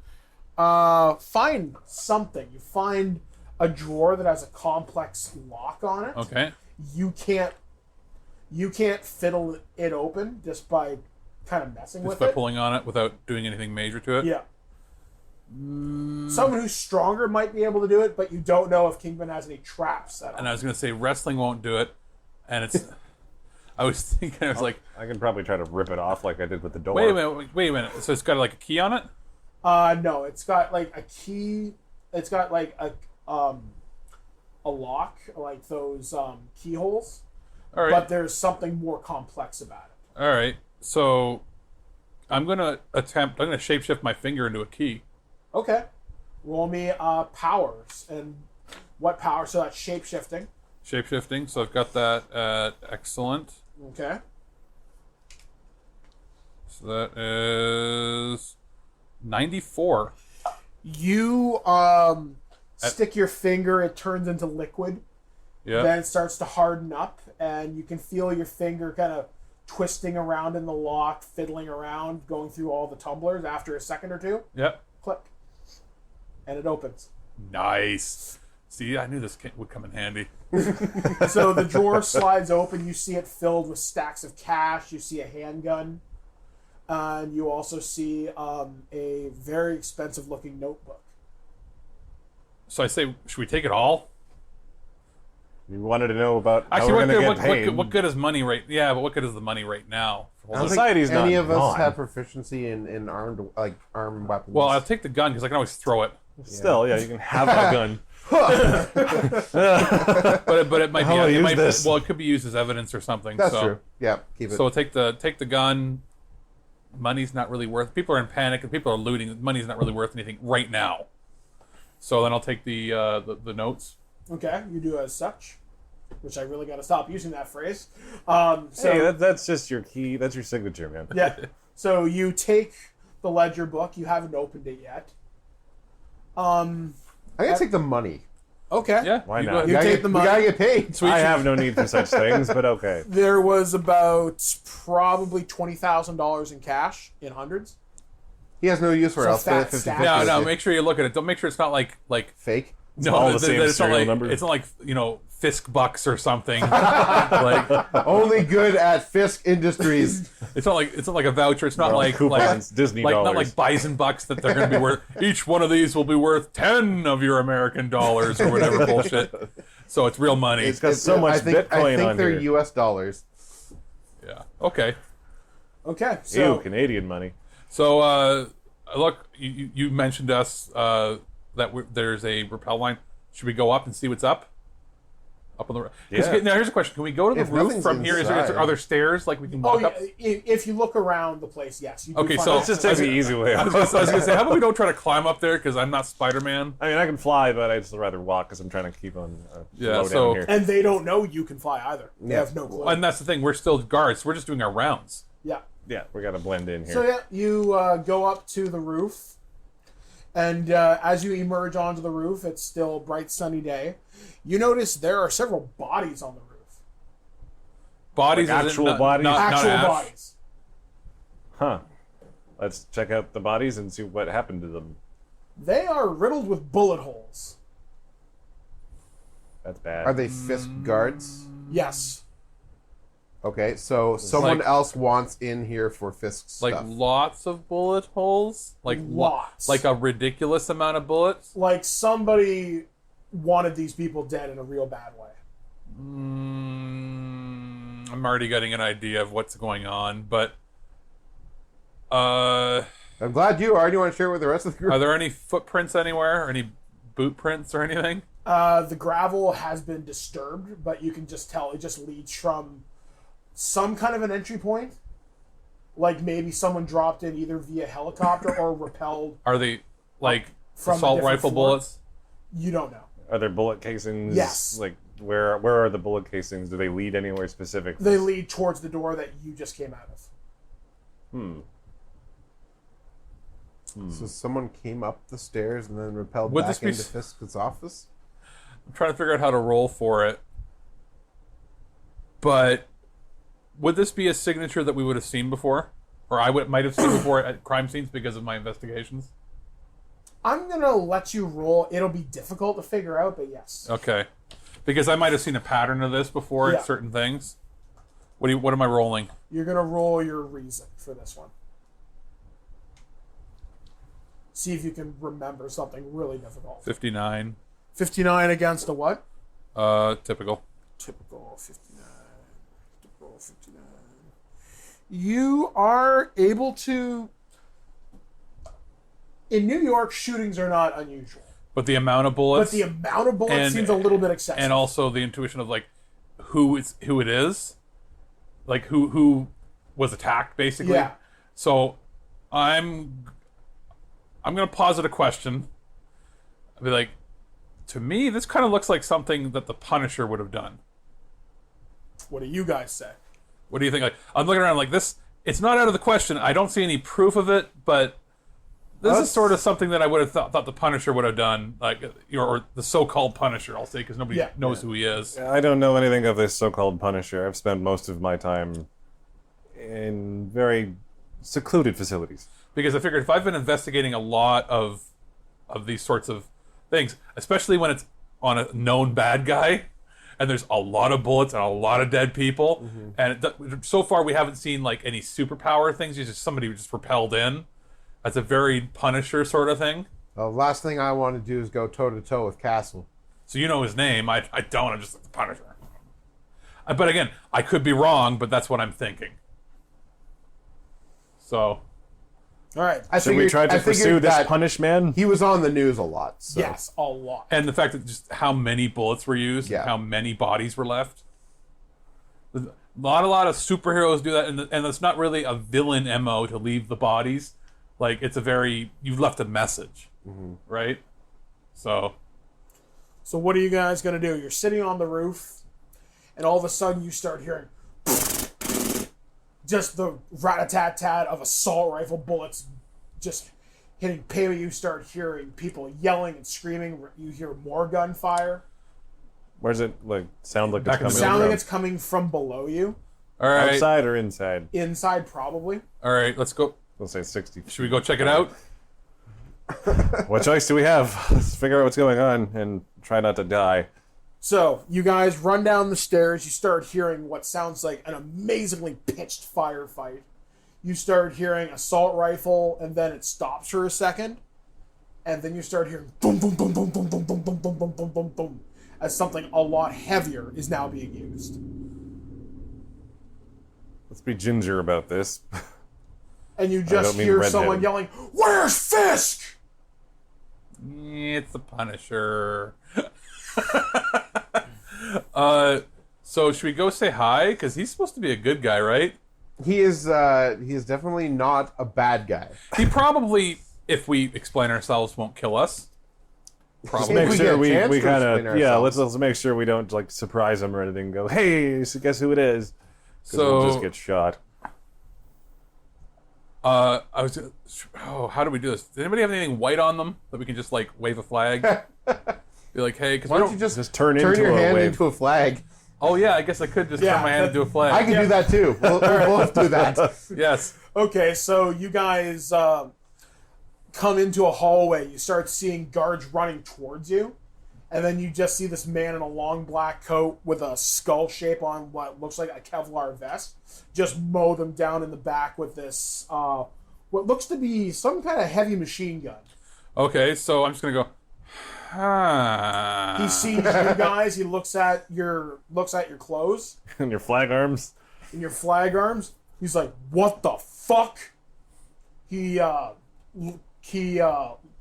find something. You find a drawer that has a complex lock on it. Okay. You can't fiddle it open just by kind of messing Just with by it. pulling on it without doing anything major to it. Yeah. Someone who's stronger might be able to do it, but you don't know if Kingpin has any traps set up. And I was going to say wrestling won't do it. And it's. I was thinking, I was like, I can probably try to rip it off like I did with the door. wait a minute. So it's got like a key on it? No, it's got like a key. It's got like a lock, like those keyholes. All right. But there's something more complex about it. All right. So I'm going to shapeshift my finger into a key. Okay. Roll me powers. And what power? So that's shape-shifting. Shapeshifting. So I've got that at excellent. Okay. So that is 94. You stick your finger, it turns into liquid. Yeah. Then it starts to harden up, and you can feel your finger kind of twisting around in the lock, fiddling around, going through all the tumblers. After a second or two, Yep. click. And it opens. Nice. See, I knew this would come in handy. So the drawer slides open. You see it filled with stacks of cash. You see a handgun. And you also see a very expensive-looking notebook. So I say, should we take it all? You wanted to know about Actually, how we're going to get paid. what good is money right? Yeah, but what good is the money right now? I don't think Society's any not of us gone. have proficiency in armed weapons. Well, I'll take the gun because I can always throw it. Still, yeah, you can have a gun. but it might How do I be. use this? Well, it could be used as evidence or something. That's so. true. Yeah, keep it. So take the gun. Money's not really worth. People are in panic and people are looting. Money's not really worth anything right now. So then I'll take the notes. Okay, you do as such, which I really got to stop using that phrase. So Hey, that's just your key. That's your signature, man. yeah. So you take the ledger book. You haven't opened it yet. I'm gonna take the money. Okay. Yeah. Why you not? go ahead. You take the We money. gotta get paid. I have no need for such things, but okay. There was about probably $20,000 in cash in hundreds. He has no use for So it. I'll spend fat it 50-50 stack. No, with no. you. Make sure you look at it. Don't make sure it's not like Fake. no. all the same it's not serial like number. it's not like Fisk bucks or something. like Only good at Fisk Industries. it's not like a voucher. It's not They're all like coupons, Disney not dollars. like bison bucks that they're going to be worth. Each one of these will be worth 10 of your American dollars or whatever bullshit. So it's real money. It's got so much I think Bitcoin on they're here. U.S. dollars. Yeah. Okay. Okay. So Ew, Canadian money. So look, you mentioned to us that there's a rappel line. Should we go up and see what's up? Up on the Yeah. Now here's a question: can we go to the If roof nothing's from here? inside. Are there stairs like we can Oh, walk yeah, up? if you look around the place, yes. You do Okay, find so out- Let's just take the easy way I out. was gonna say, how about we don't try to climb up there because I'm not Spider-Man. I mean, I can fly, but I'd just rather walk because I'm trying to keep on Yeah, slow so- down here. And they don't know you can fly either. They Yeah. have no clue. And that's the thing; we're still guards. We're just doing our rounds. Yeah. Yeah, we got to blend in here. So yeah, you go up to the roof, and as you emerge onto the roof, it's still a bright sunny day. You notice there are several bodies on the roof. Bodies, Like as in actual not- bodies? not Actual ash. bodies. Huh. Let's check out the bodies and see what happened to them. They are riddled with bullet holes. That's bad. Are they Fisk guards? Yes. Okay, so someone like- else wants in here for Fisk stuff. Like lots of bullet holes, like Lots. like a ridiculous amount of bullets. Like somebody wanted these people dead in a real bad way. I'm already getting an idea of what's going on, but are I'm glad you are. Do you want to share with the rest of the group? there any footprints anywhere, or any boot prints or anything? The gravel has been disturbed, but you can just tell it just leads from some kind of an entry point. Like maybe someone dropped in either via helicopter or repelled. Are they like From a assault different rifle floor? bullets? You don't know. Are there bullet casings? Yes. Like, where are the bullet casings? Do they lead anywhere specific? They lead towards the door that you just came out of. So someone came up the stairs and then repelled Would back this be into s- Fisk's office? I'm trying to figure out how to roll for it. But would this be a signature that we would have seen before, or might have seen before at crime scenes because of my investigations? I'm gonna let you roll. It'll be difficult to figure out, but yes. Okay, because I might have seen a pattern of this before Yeah. at certain things. What am I rolling? You're gonna roll your reason for this one. See if you can remember something really difficult. 59. 59 against a what? Typical. Typical 59. Typical 59. You are able to. In New York, shootings are not unusual. But the amount of bullets, But the amount of bullets And- seems a little bit excessive. and also the intuition of like who it is, like who was attacked, basically. Yeah. So I'm gonna posit a question. I'll be like, to me, this kind of looks like something that the Punisher would have done. What do you guys say? What do you think? Like, I'm looking around like this. It's not out of the question. I don't see any proof of it, but this is sort of something that I would have thought the Punisher would have done, like, or the so-called Punisher. I'll say because nobody Yeah. knows who he is. I don't know anything of this so-called Punisher. I've spent most of my time in very secluded facilities. Because I figured if I've been investigating a lot of these sorts of things, especially when it's on a known bad guy, and there's a lot of bullets and a lot of dead people, and so far we haven't seen like any superpower things. It's just somebody who just propelled in. That's a very Punisher sort of thing. The last thing I want to do is go toe-to-toe with Castle. So you know his name. I don't. I'm just like the Punisher. But again, I could be wrong, but that's what I'm thinking. So All right. Should we try to pursue this punish man? He was on the news a lot. So. Yes, a lot. And the fact that just how many bullets were used, and how many bodies were left. Not a lot of superheroes do that, and it's not really a villain MO to leave the bodies. Like, it's a very... You've left a message, right? So what are you guys going to do? You're sitting on the roof, and all of a sudden you start hearing just the rat-a-tat-tat of assault rifle bullets just hitting pavement. You start hearing people yelling and screaming. You hear more gunfire. Where's it sound like it's coming from? Sound like it's coming from below you. all right, Outside or inside? Inside, probably. all right. Let's go. We'll say 60. Should we go check it out? What choice do we have? Let's figure out what's going on and try not to die. So, you guys run down the stairs. You start hearing what sounds like an amazingly pitched firefight. You start hearing assault rifle, and then it stops for a second. And then you start hearing boom, boom, boom, boom, boom, boom, boom, boom, boom, boom, boom, boom, boom, as something a lot heavier is now being used. Let's be ginger about this. And you just hear someone yelling, "Where's Fisk?" It's the Punisher. So should we go say hi? Because he's supposed to be a good guy, right? He is definitely not a bad guy. He probably, if we explain ourselves, won't kill us. Just If make we sure get a we chance to kind explain of ourselves. let's make sure we don't surprise him or anything and go, hey, so guess who it is? 'Cause So we'll just get shot. how do we do this? Does anybody have anything white on them that we can just wave a flag? Be like, hey, because Why don't you Just turn turn into your a hand wave. into a flag? Oh yeah, I guess I could just turn my hand into a flag. I can do that too. We'll both do that. Yes. Okay, so you guys come into a hallway. You start seeing guards running towards you. And then you just see this man in a long black coat with a skull shape on what looks like a Kevlar vest just mow them down in the back with this, what looks to be some kind of heavy machine gun. Okay, so I'm just going to go, He sees you guys. He looks at your clothes And your flag arms. and your flag arms. He's like, "What the fuck?" He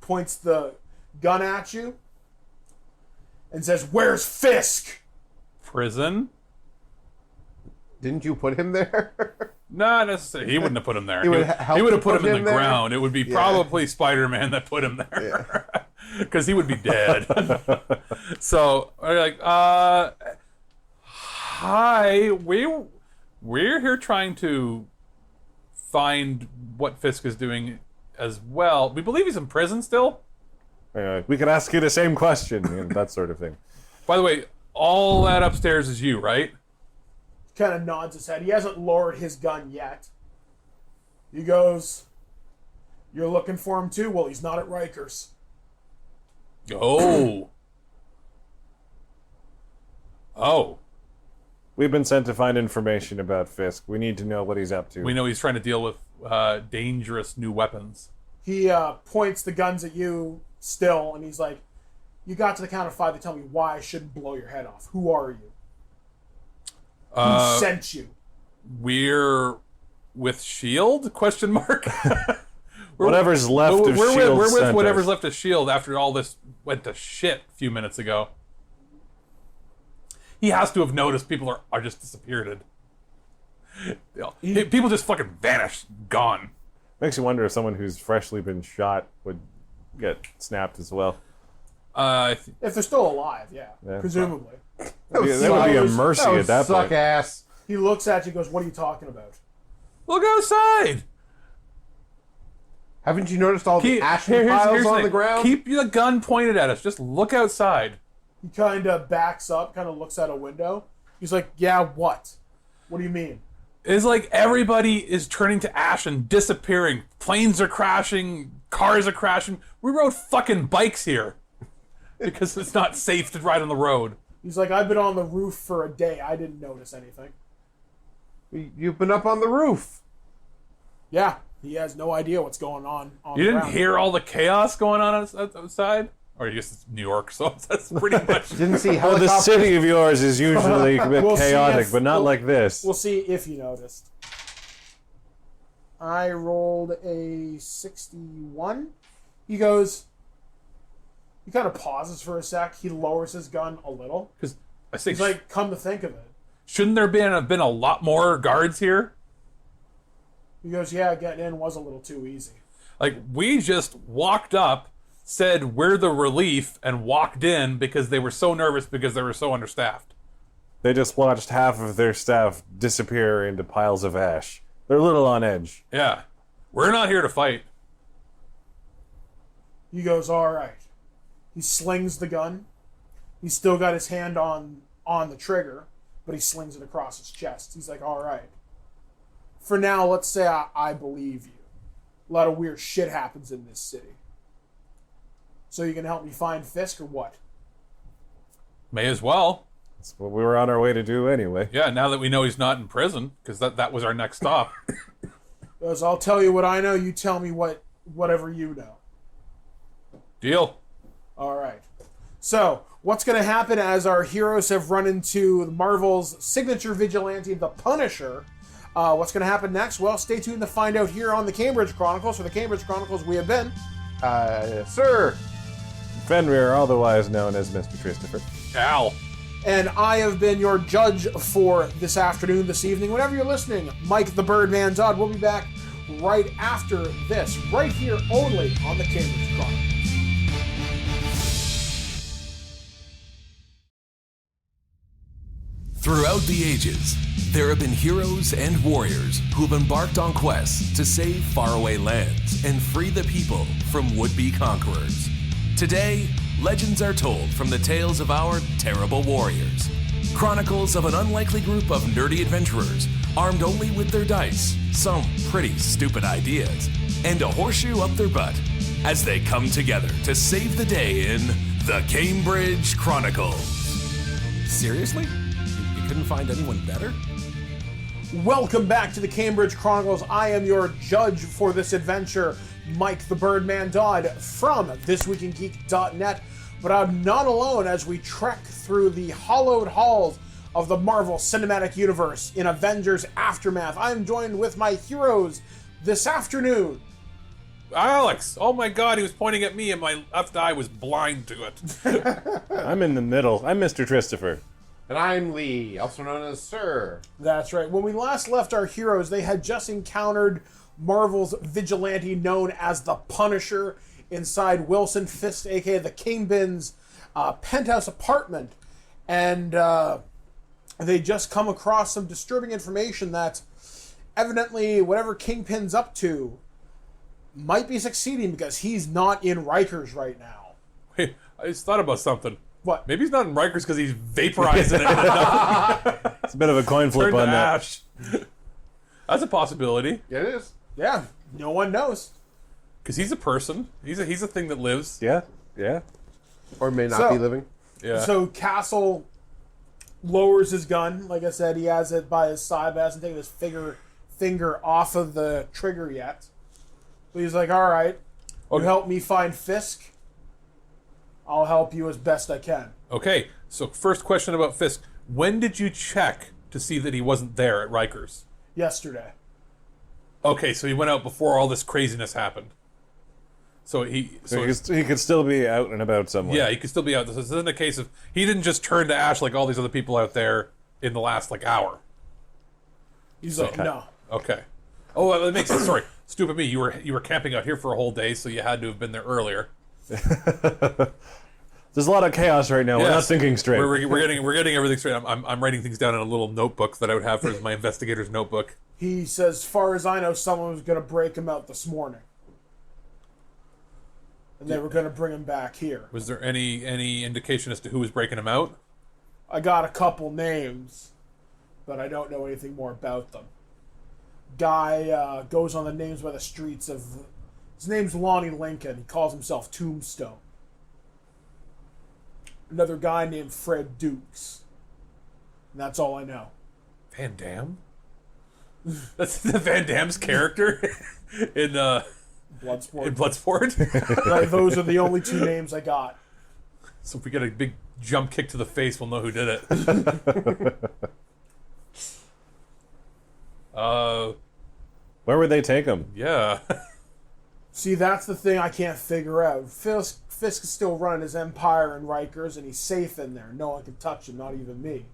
points the gun at you and says, "Where's Fisk?" prison? Didn't you put him there? Not necessarily. He wouldn't have put him there. He would he help would have to put him in the there? ground. It would be probably Spider-Man that put him there. Because he would be dead. So, we're like, hi, we're here trying to find what Fisk is doing as well. We believe he's in prison still. We can ask you the same question and that sort of thing. By the way, all that upstairs is you, right? Kind of nods his head. He hasn't lowered his gun yet. He goes, "You're looking for him too? Well, he's not at Rikers." Oh. Oh. We've been sent to find information about Fisk. We need to know what he's up to. We know he's trying to deal with dangerous new weapons. He points the guns at you still, and he's like, "You got to the count of 5 to tell me why I shouldn't blow your head off. Who are you? Who sent you?" We're with S.H.I.E.L.D.? Question mark. Whatever's left of we're S.H.I.E.L.D. with sent whatever's us. left of S.H.I.E.L.D. after all this went to shit a few minutes ago. He has to have noticed people are just disappeared. People just fucking vanished, gone. Makes you wonder if someone who's freshly been shot would get snapped as well. If they're still alive, yeah. Yeah. Presumably. That would be a mercy That would at that suck point. ass. He looks at you and goes, "What are you talking about?" Look outside. Haven't you noticed all the ashen Here's piles the on thing. the ground? Keep the gun pointed at us. Just look outside. He kind of backs up, kind of looks out a window. He's like, "Yeah, what? What do you mean?" It's like everybody is turning to ash and disappearing. Planes are crashing. Cars are crashing. We rode fucking bikes here because it's not safe to ride on the road. He's like, "I've been on the roof for a day. I didn't notice anything." You've been up on the roof. Yeah, he has no idea what's going on You the didn't ground. hear all the chaos going on outside? Or I guess it's New York, so that's pretty much... Didn't see Well, the helicopters. city of yours is usually a bit We'll see chaotic, if- but not we'll- like this. We'll see if you noticed. I rolled a 61. He goes... He kind of pauses for a sec. He lowers his gun a little. Because I say, He's like, come to think of it. shouldn't there have been a lot more guards here? He goes, yeah, getting in was a little too easy. Like, we just walked up, said we're the relief, and walked in because they were so nervous because they were so understaffed. They just watched half of their staff disappear into piles of ash. They're a little on edge. Yeah. We're not here to fight. He goes, all right. He slings the gun. He's still got his hand on the trigger, but he slings it across his chest. He's like, all right. For now, let's say I believe you. A lot of weird shit happens in this city. So you can help me find Fisk or what? May as well. That's what we were on our way to do anyway. Yeah, now that we know he's not in prison, because that was our next stop. Because I'll tell you what I know, you tell me whatever you know. Deal. All right. So, what's going to happen as our heroes have run into Marvel's signature vigilante, the Punisher? What's going to happen next? Well, stay tuned to find out here on the Cambridge Chronicles. For the Cambridge Chronicles, we have been... Sir. Fenrir, otherwise known as Mr. Christopher. Al. And I have been your judge for this afternoon, this evening. Whenever you're listening, Mike the Birdman Dodd will be back right after this, right here only on the Cambridge Chronicles. Throughout the ages, there have been heroes and warriors who have embarked on quests to save faraway lands and free the people from would-be conquerors. Today, legends are told from the tales of our terrible warriors. Chronicles of an unlikely group of nerdy adventurers armed only with their dice, some pretty stupid ideas, and a horseshoe up their butt as they come together to save the day in the Cambridge Chronicles. Seriously? You couldn't find anyone better? Welcome back to the Cambridge Chronicles. I am your judge for this adventure, Mike the Birdman Dodd from ThisWeekInGeek.net. But I'm not alone as we trek through the hallowed halls of the Marvel Cinematic Universe in Avengers Aftermath. I'm joined with my heroes this afternoon. Alex! Oh my god, he was pointing at me and my left eye was blind to it. I'm in the middle. I'm Mr. Christopher. And I'm Lee, also known as Sir. That's right. When we last left our heroes, they had just encountered Marvel's vigilante known as the Punisher inside Wilson Fisk, aka the Kingpin's penthouse apartment. And they just come across some disturbing information that evidently whatever Kingpin's up to might be succeeding because he's not in Rikers right now. Wait, I just thought about something. What? Maybe he's not in Rikers because he's vaporizing it enough. It's a bit of a coin flip Turned on to that. ash. That's a possibility. Yeah, it is. Yeah, no one knows. Because he's a person. He's a thing that lives. Yeah, yeah. Or may not So- be living. Yeah. So Castle lowers his gun. Like I said, he has it by his side, but hasn't taken his finger off of the trigger yet. So he's like, all right, you Okay. help me find Fisk. I'll help you as best I can. Okay, so first question about Fisk. When did you check to see that he wasn't there at Rikers? Yesterday. Okay, so he went out before all this craziness happened. So He could still be out and about somewhere. yeah, he could still be out. This isn't a case of he didn't just turn to ash like all these other people out there in the last hour. He's like, no. Okay. Oh, well, that makes sense. Sorry, stupid me. You were camping out here for a whole day, so you had to have been there earlier. There's a lot of chaos right now. We're not Yes. thinking straight. We're getting everything straight. I'm writing things down in a little notebook that I would have for my investigator's notebook. He says, as far as I know, someone was going to break him out this morning. And they were going to bring him back here. Was there any indication as to who was breaking him out? I got a couple names, but I don't know anything more about them. Guy goes on the names by the streets of... His name's Lonnie Lincoln. He calls himself Tombstone. Another guy named Fred Dukes. And that's all I know. Van Damme? That's the Van Damme's character in Bloodsport. in Bloodsport. Right, those are the only two names I got. So if we get a big jump kick to the face, we'll know who did it. Where would they take him? Yeah. See, that's the thing I can't figure out. Fisk is still running his empire in Rikers, and he's safe in there. No one can touch him, not even me.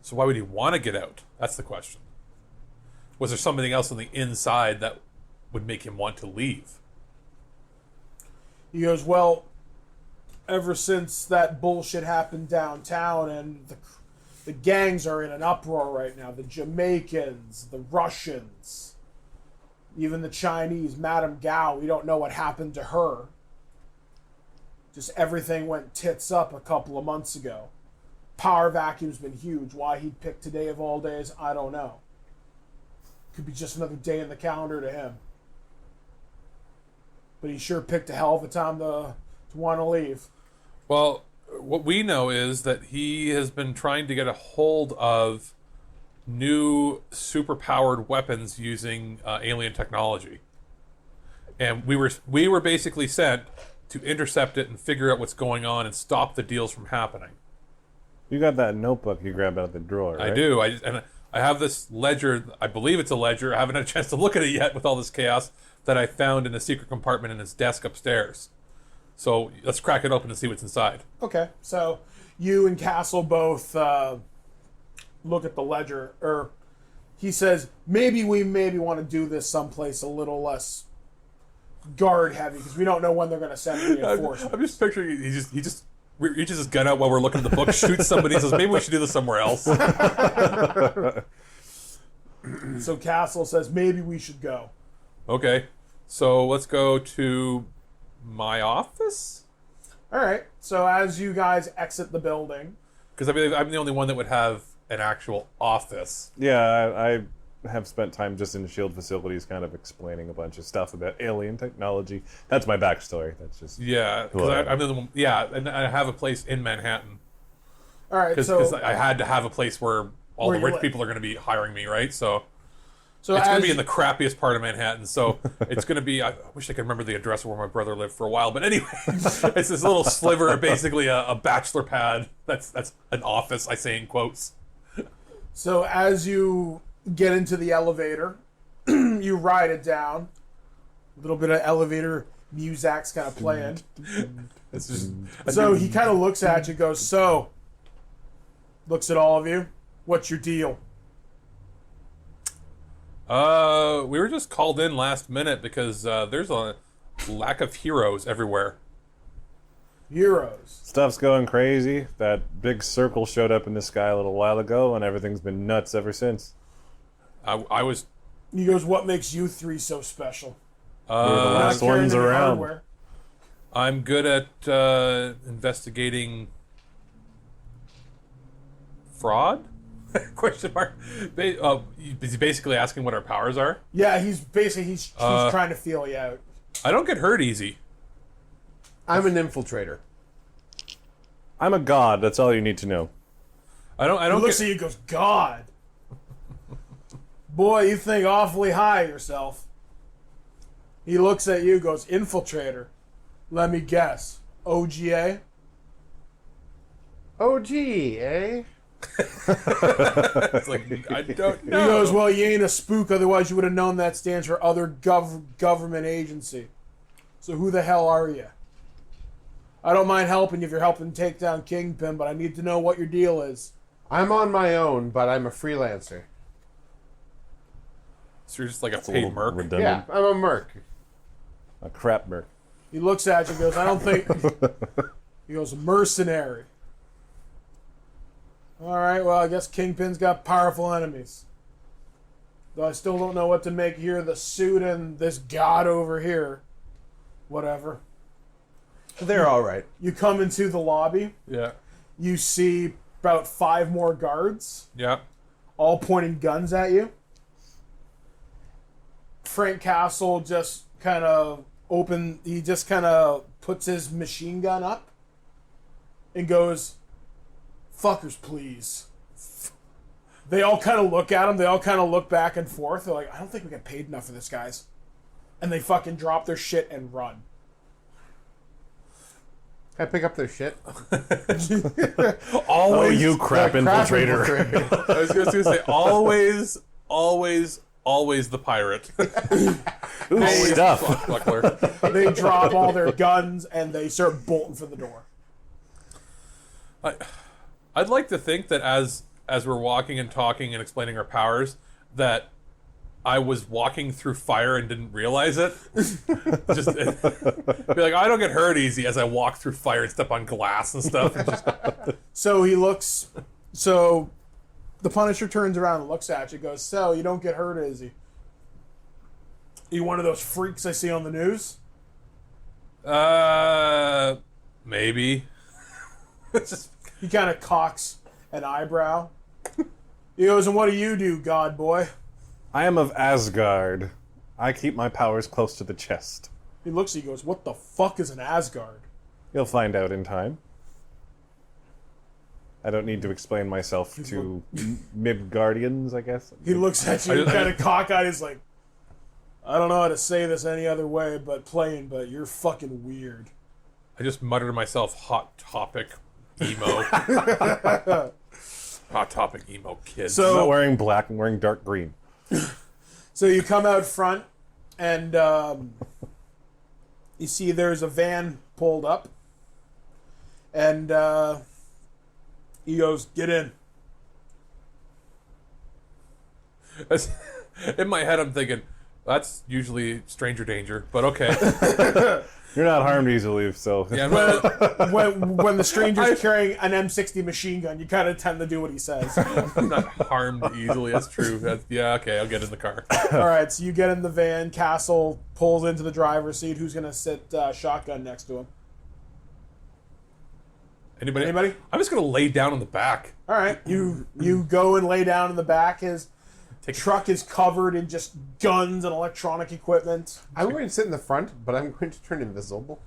So why would he want to get out? That's the question. Was there something else on the inside that would make him want to leave? He goes, well, ever since that bullshit happened downtown, and the gangs are in an uproar right now. The Jamaicans, the Russians, even the Chinese, Madame Gao, we don't know what happened to her. Just everything went tits up a couple of months ago. Power vacuum's been huge. Why he'd pick today of all days, I don't know. Could be just another day in the calendar to him. But he sure picked a hell of a time to want to leave. Well, what we know is that he has been trying to get a hold of new super-powered weapons using alien technology. And we were basically sent to intercept it and figure out what's going on and stop the deals from happening. You got that notebook you grabbed out of the drawer, right? I do. I have this ledger. I believe it's a ledger. I haven't had a chance to look at it yet with all this chaos that I found in a secret compartment in his desk upstairs. So let's crack it open and see what's inside. Okay, so you and Castle both look at the ledger, or he says, maybe we want to do this someplace a little less guard heavy, because we don't know when they're going to send reinforcements. I'm just picturing he just reaches his gun out while we're looking at the book, shoots somebody, and says, maybe we should do this somewhere else. So Castle says, maybe we should go. Okay, so let's go to my office? All right, so as you guys exit the building... Because I believe I'm the only one that would have an actual office. Yeah, I have spent time just in the SHIELD facilities kind of explaining a bunch of stuff about alien technology. That's my backstory. That's just... Yeah, because I'm the only one... Yeah, and I have a place in Manhattan. All right, Because so... I had to have a place where all Where the you rich live. people are going to be hiring me, right? So it's as going to be in you- the crappiest part of Manhattan. So it's going to be... I wish I could remember the address of where my brother lived for a while. But anyway, it's this little sliver, basically a bachelor pad. That's an office, I say in quotes. So as you get into the elevator, you ride it down. A little bit of elevator music's kind of playing. It's just... So he kind of looks at you, goes, so, looks at all of you. What's your deal? We were just called in last minute because there's a lack of heroes everywhere. Heroes. Stuff's going crazy. That big circle showed up in the sky a little while ago, and everything's been nuts ever since. I was... He goes, what makes you three so special? We're the Not last carrying ones any around. hardware. I'm good at investigating fraud? Question mark. Is he basically asking what our powers are? Yeah, he's trying to feel you out. I don't get hurt easy. I'm an infiltrator. I'm a god. That's all you need to know. I don't He looks at you and goes, God. Boy, you think awfully high of yourself. He looks at you, goes, infiltrator. Let me guess. OGA? OG, eh? It's like, I don't He know. goes, well, you ain't a spook, otherwise you would have known that stands for other government agency. So who the hell are you? I don't mind helping you if you're helping take down Kingpin, but I need to know what your deal is. I'm on my own, but I'm a freelancer. So you're just like a It's a paid little merc. redundant. Yeah, I'm a merc. A crap merc. He looks at you and goes, I don't think... He goes, mercenary. Alright, well, I guess Kingpin's got powerful enemies. Though I still don't know what to make here, the suit and this god over here. Whatever. They're all right. You come into the lobby. Yeah. You see about 5 more guards, Yeah. all pointing guns at you. Frank Castle just kind of puts his machine gun up and goes, fuckers, please. They all kind of look at him. They all kind of look back and forth. They're like, I don't think we get paid enough for this, guys. And they fucking drop their shit and run. Can I pick up their shit? Oh, you crap Crap infiltrator. infiltrator. I was going to say, always always the pirate. Ooh, Always the stuff. swashbuckler. They drop all their guns and they start bolting for the door. I'd like to think that as we're walking and talking and explaining our powers, that I was walking through fire and didn't realize it. Just be like, I don't get hurt easy as I walk through fire and step on glass and stuff. And just, So he looks. So the Punisher turns around and looks at you. Goes, "So you don't get hurt easy? You one of those freaks I see on the news?" maybe. It's just, He kind of cocks an eyebrow. He goes, "And what do you do, God boy?" I am of Asgard. I keep my powers close to the chest. He looks at you. He goes, "What the fuck is an Asgard?" You'll find out in time. I don't need to explain myself to Midgardians, I guess. He looks at you, kind of cockeyed. He's like, "I don't know how to say this any other way, but you're fucking weird." I just muttered to myself, hot topic emo. Hot topic emo kids. So- I'm not wearing black, I'm wearing dark green. So you come out front, and you see there's a van pulled up, and he goes, "Get in." In my head, I'm thinking, that's usually stranger danger, but okay. You're not harmed easily, so... Yeah, I'm When the stranger's carrying an M60 machine gun, you kind of tend to do what he says. I'm not harmed easily. That's true. Yeah, okay, I'll get in the car. All right, so you get in the van. Castle pulls into the driver's seat. Who's going to sit shotgun next to him? Anybody? Anybody? I'm just gonna lay down in the back. All right, you go and lay down in the back. His truck is covered in just guns and electronic equipment. I'm going to sit in the front, but I'm going to turn invisible.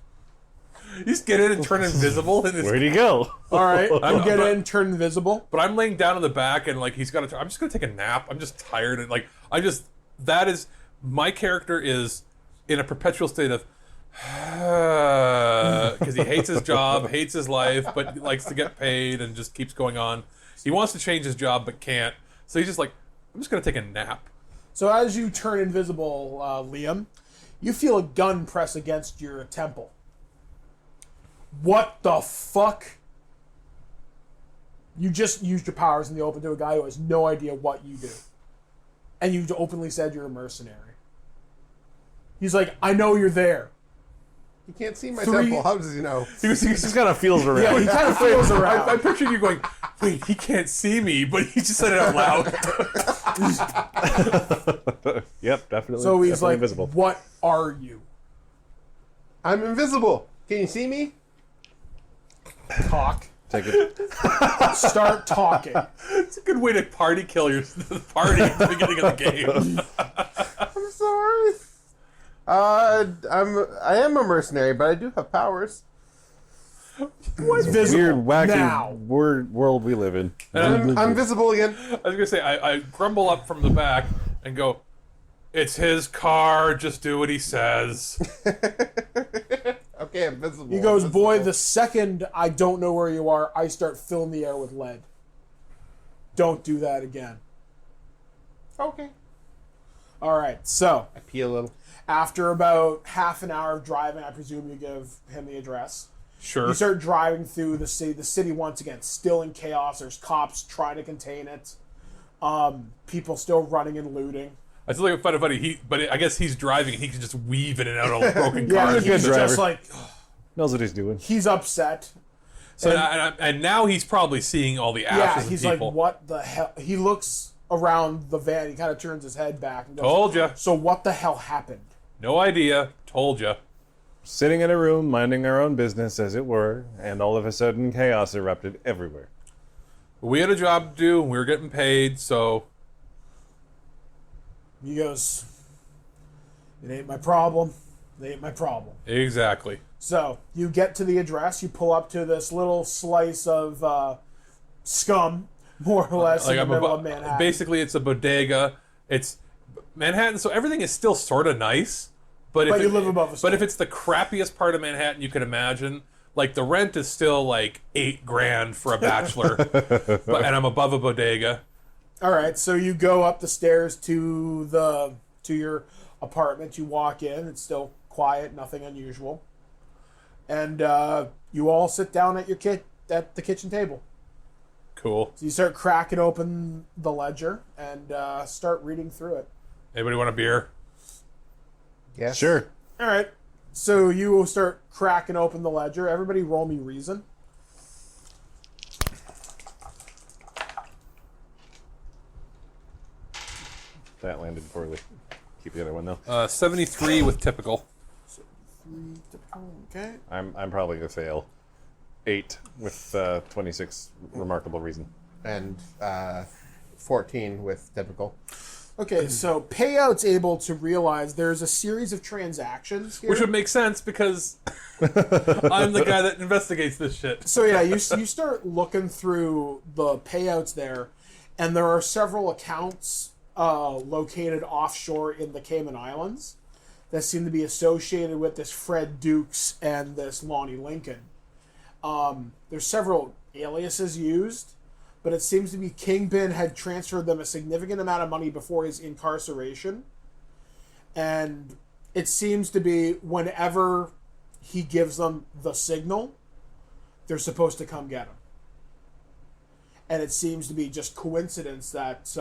You just get in and turn invisible. And Where'd he go? All right, you get but- in, turn invisible. But I'm laying down in the back, and like he's got to. I'm just gonna take a nap. I'm just tired, and like that is my character is in a perpetual state of because he hates his job, hates his life, but likes to get paid and just keeps going on. He wants to change his job but can't, so he's just like, I'm just gonna take a nap. So as you turn invisible, Liam, you feel a gun press against your temple. What the fuck? You just used your powers in the open to a guy who has no idea what you do. And you openly said you're a mercenary. He's like, "I know you're there." He can't see my Three- temple. How does he know? He just kind of feels around. Yeah, he kind of feels around. I pictured you going, wait, he can't see me, but he just said it out loud. Yep, definitely. So he's definitely like, invisible. "What are you?" I'm invisible. Can you see me? Talk. Take it. Start talking. It's a good way to party kill the party at the beginning of the game. I'm sorry. I am a mercenary, but I do have powers. Visible Weird, wacky now. world we live in. I'm visible again. I was gonna say, I grumble up from the back and go, "It's his car. Just do what he says." Okay, I'm visible. He goes, I'm "Boy, visible. the second I don't know where you are, I start filling the air with lead. Don't do that again." Okay. All right, so I pee a little. after about half an hour of driving, I presume you give him the address. Sure. You start driving through the city. The city, once again, still in chaos. There's cops trying to contain it. People still running and looting. I still think it's funny. But I guess he's driving and he can just weave in and out of broken Yeah, cars. he's good driver. just like, Knows what he's doing. he's upset. So and now he's probably seeing all the Yeah, ashes he's of like, people. "What the hell?" He looks around the van. He kind of turns his head back and goes, Told ya. "So what the hell happened?" No idea. Told ya. Sitting in a room, minding our own business, as it were, and all of a sudden chaos erupted everywhere. We had a job to do. And we were getting paid. So He goes, "It ain't my problem. It ain't my problem." exactly. So you get to the address. You pull up to this little slice of scum, more or less, in the middle of Manhattan. Basically, it's a bodega. It's Manhattan, so everything is still sort of nice. But you live above a But store. if it's the crappiest part of Manhattan you could imagine, like the rent is still like $8,000 for a bachelor, and I'm above a bodega. All right, so you go up the stairs to your apartment. You walk in. It's still quiet, nothing unusual, and you all sit down at at the kitchen table. Cool. So you start cracking open the ledger and start reading through it. Anybody want a beer? Yes. Sure. All right, so you will start cracking open the ledger. Everybody, roll me reason. That landed poorly. Keep the other one though. 73 with typical. Okay. I'm probably gonna fail. 8 with 26 remarkable reason. And 14 with typical. Okay, so payout's able to realize there's a series of transactions here. Which would make sense because I'm the guy that investigates this shit. So yeah, you start looking through the payouts there, and there are several accounts located offshore in the Cayman Islands that seem to be associated with this Fred Dukes and this Lonnie Lincoln. There's several aliases used, but it seems to be Kingpin had transferred them a significant amount of money before his incarceration. And it seems to be whenever he gives them the signal, they're supposed to come get him. And it seems to be just coincidence that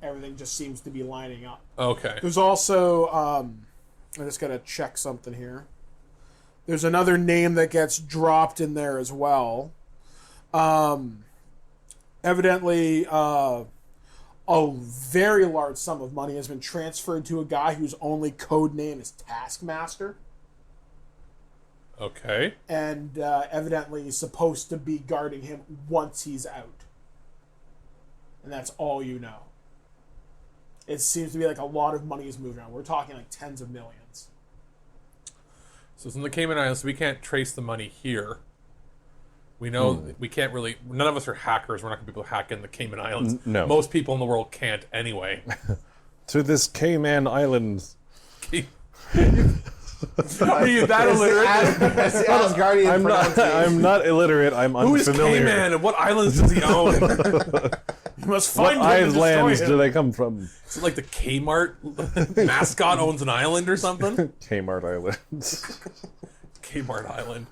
everything just seems to be lining up. Okay. There's also, I just got to check something here. There's another name that gets dropped in there as well. Evidently, a very large sum of money has been transferred to a guy whose only code name is Taskmaster. Okay. And evidently he's supposed to be guarding him once he's out. And that's all you know. It seems to be like a lot of money is moving around. We're talking like tens of millions. So it's in the Cayman Islands, so we can't trace the money here. We know we can't really... None of us are hackers. We're not going to be able to hack in the Cayman Islands. No. Most people in the world can't anyway. To this Cayman Island. Are you that illiterate? As the Asgardian I'm not illiterate. I'm Who's unfamiliar. Cayman and what islands does he own? You must What find him and destroy islands him. do they come from? Is it like the Kmart mascot owns an island or something? Kmart Islands. Kmart Island.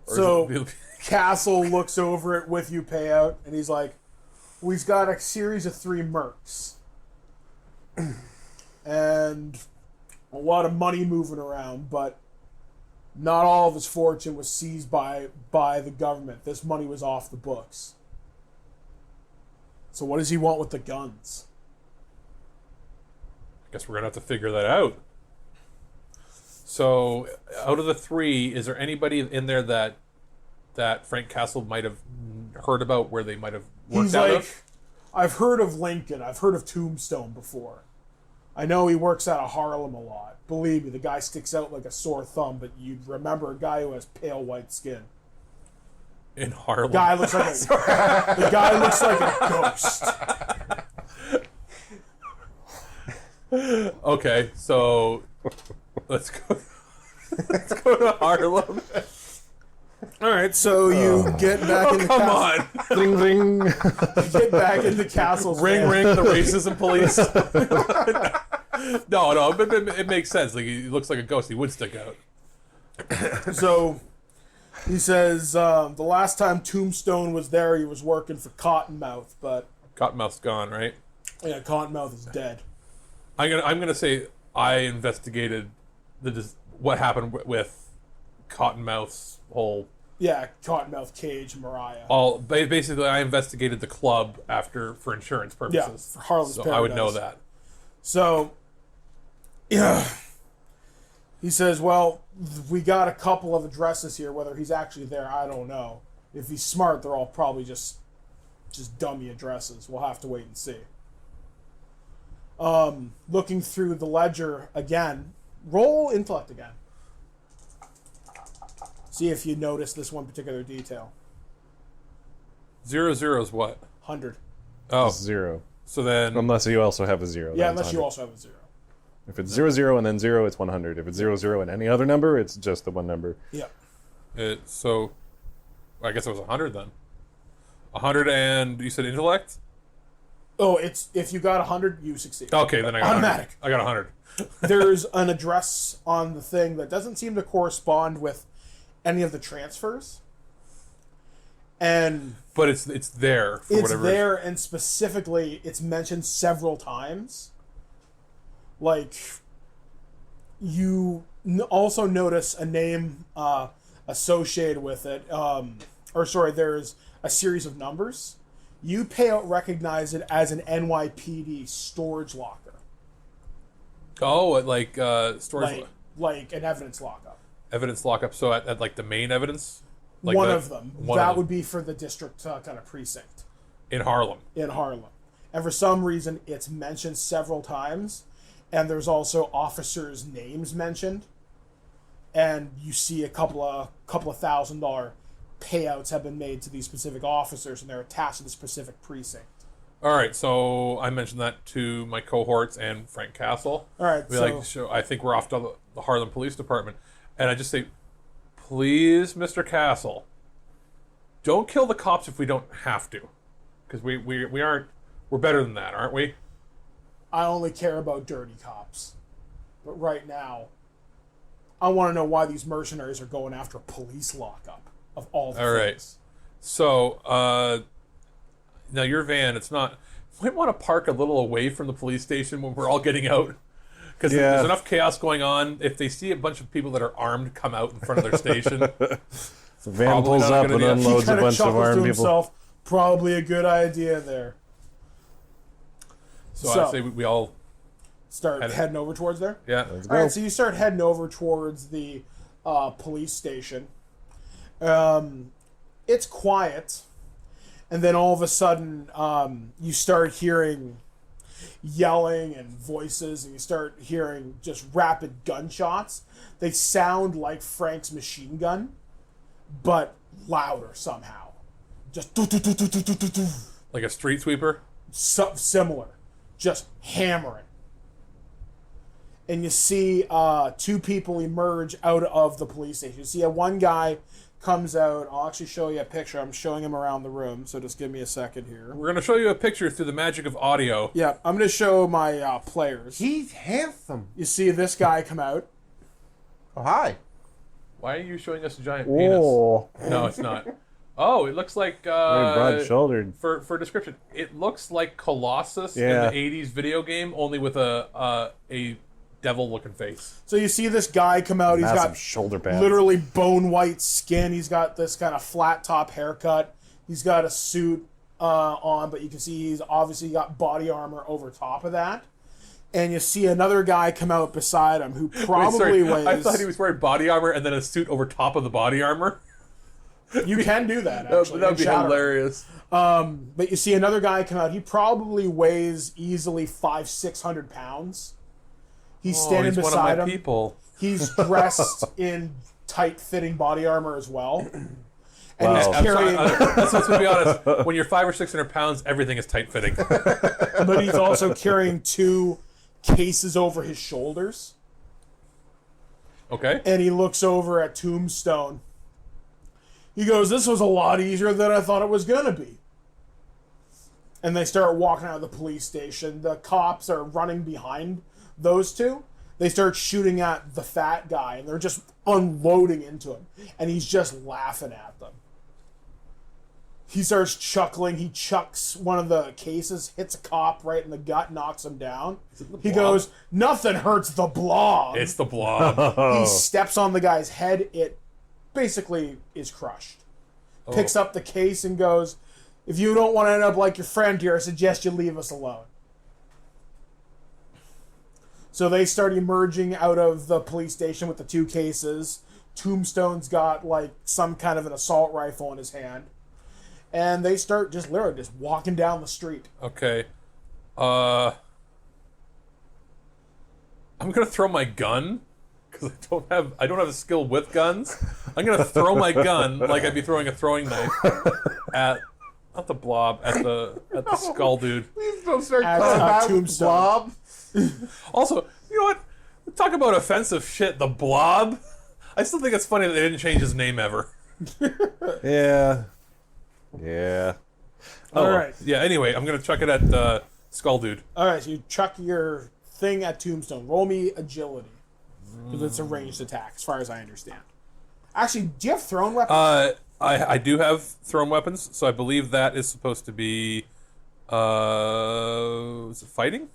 So Castle looks over it with you payout, and he's like, we've got a series of 3 mercs. And a lot of money moving around, but not all of his fortune was seized by the government. This money was off the books. So what does he want with the guns? I guess we're gonna have to figure that out. So, out of the 3, is there anybody in there that Frank Castle might have heard about, where they might have worked He's out like, of? I've heard of Lincoln. I've heard of Tombstone before. I know he works out of Harlem a lot. Believe me, the guy sticks out like a sore thumb, but you'd remember a guy who has pale white skin. In Harlem. The guy looks like a ghost. Okay, so let's go to Harlem. All right, so you get back in the Come castle. on. Ring ring. Get back in the castle's Ring van. ring the racism police. No, but it makes sense. Like, he looks like a ghost. He would stick out. So he says the last time Tombstone was there, he was working for Cottonmouth, but Cottonmouth's gone, right? yeah, Cottonmouth is dead. I'm gonna say I investigated what happened with Cottonmouth's whole. Yeah, Cottonmouth, Cage, Mariah. Basically, I investigated the club for insurance Yeah, purposes. for Harlem's So Paradise. I would know that. So, yeah, he says, well, we got a couple of addresses here. Whether he's actually there, I don't know. If he's smart, they're all probably just dummy addresses. We'll have to wait and see. Looking through the ledger again, roll intellect again. See if you notice this one particular detail. 0 is what? 100. Oh, 0. so then Unless you also have a 0. Yeah, then unless it's you 100. also have a 0. If it's 0 and then 0, it's 100. If it's 0 and any other number, it's just the one number. Yeah. so I guess it was 100 then. 100 and you said intellect? Oh, it's if you got 100, you succeed. Okay, then I got Automatic. 100. I got 100. There's an address on the thing that doesn't seem to correspond with any of the transfers. But it's there for it's whatever. there, and specifically, it's mentioned several times. Like, you also notice a name associated with it. There's a series of numbers. You recognize it as an NYPD storage locker. Oh, like storage. Like an evidence lockup. Evidence lockup. So at like the main evidence. Like One of them. One that of them. would be for the district kind of precinct. In Harlem. In Harlem. And for some reason, it's mentioned several times. And there's also officers' names mentioned. And you see a couple of $1,000 payouts have been made to these specific officers, and they're attached to the specific precinct. All right, so I mentioned that to my cohorts and Frank Castle. All right, I think we're off to the Harlem Police Department. And I just say, please, Mr. Castle, don't kill the cops if we don't have to. Because we're better than that, aren't we? I only care about dirty cops. But right now, I want to know why these mercenaries are going after a police lockup of all the All right. things. So, now your van, it's not... You might want to park a little away from the police station when we're all getting out. Because there's enough chaos going on. If they see a bunch of people that are armed come out in front of their station... The van pulls up and unloads a bunch of armed people. Himself, probably a good idea there. So I say we all... Start heading over towards there? Yeah. All right, so you start heading over towards the police station. It's quiet, and then all of a sudden you start hearing yelling and voices, and you start hearing just rapid gunshots. They sound like Frank's machine gun, but louder somehow. Just do-do-do-do-do-do-do. Like a street sweeper? Similar. Just hammering. And you see two people emerge out of the police station. You see one guy comes out. I'll actually show you a picture. I'm showing him around the room, so just give me a second here. We're going to show you a picture through the magic of audio. Yeah, I'm going to show my players. He's handsome. You see this guy come out. Oh, hi. Why are you showing us a giant Oh. penis? No, it's not. Oh, it looks like... Very broad-shouldered. For description, it looks like Colossus Yeah. in the 80s video game, only with a devil-looking face. So you see this guy come out. He's Massive got shoulder pads. literally bone-white skin. He's got this kind of flat-top haircut. He's got a suit on, but you can see he's obviously got body armor over top of that. And you see another guy come out beside him who probably weighs... I thought he was wearing body armor and then a suit over top of the body armor. You can do that, actually. That would be in Shadowrun. hilarious. But you see another guy come out. He probably weighs easily 500-600 pounds. He's standing he's beside one of my him. people. He's dressed in tight-fitting body armor as well. And Wow. he's carrying... Let's be honest. When you're 500 or 600 pounds, everything is tight-fitting. but he's also carrying two cases over his shoulders. Okay. And he looks over at Tombstone. He goes, "This was a lot easier than I thought it was going to be." And they start walking out of the police station. The cops are running behind those two. They start shooting at the fat guy, and they're just unloading into him. And he's just laughing at them. He starts chuckling. He chucks one of the cases, hits a cop right in the gut, knocks him down. He goes, "Nothing hurts the blob." It's the blob. He steps on the guy's head. It basically is crushed. Picks up the case and goes, "If you don't want to end up like your friend here, I suggest you leave us alone." So they start emerging out of the police station with the two cases. Tombstone's got like some kind of an assault rifle in his hand. And they start just literally just walking down the street. Okay. I'm gonna throw my gun because I don't have a skill with guns. I'm gonna throw my gun like I'd be throwing a throwing knife at not the blob, at the skull dude. Please don't start At, calling out Tombstone. blob. Also, you know what? Talk about offensive shit. The blob. I still think it's funny that they didn't change his name ever. Yeah. Yeah. All right. Yeah. Anyway, I'm gonna chuck it at Skull Dude. All right, so you chuck your thing at Tombstone. Roll me agility. Because it's a ranged attack, as far as I understand. Actually, do you have thrown weapons? I do have thrown weapons, so I believe that is supposed to be. Is it fighting?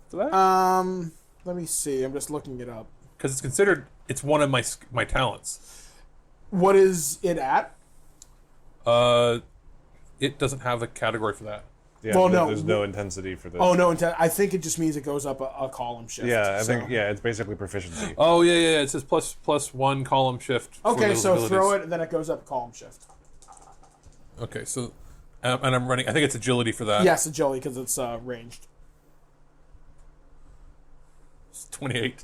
For that? Let me see. I'm just looking it up. Because it's considered. It's one of my talents. What is it at? It doesn't have a category for that. Yeah, Well, no. there's no intensity for this. Oh, no. I think it just means it goes up a column shift. Yeah, I so. think it's basically proficiency. Oh yeah. It says plus one column shift. For Okay, those so abilities. throw it, and then it goes up a column shift. Okay, so and I'm running. I think it's agility for that. Yes, agility, because it's ranged. It's 28.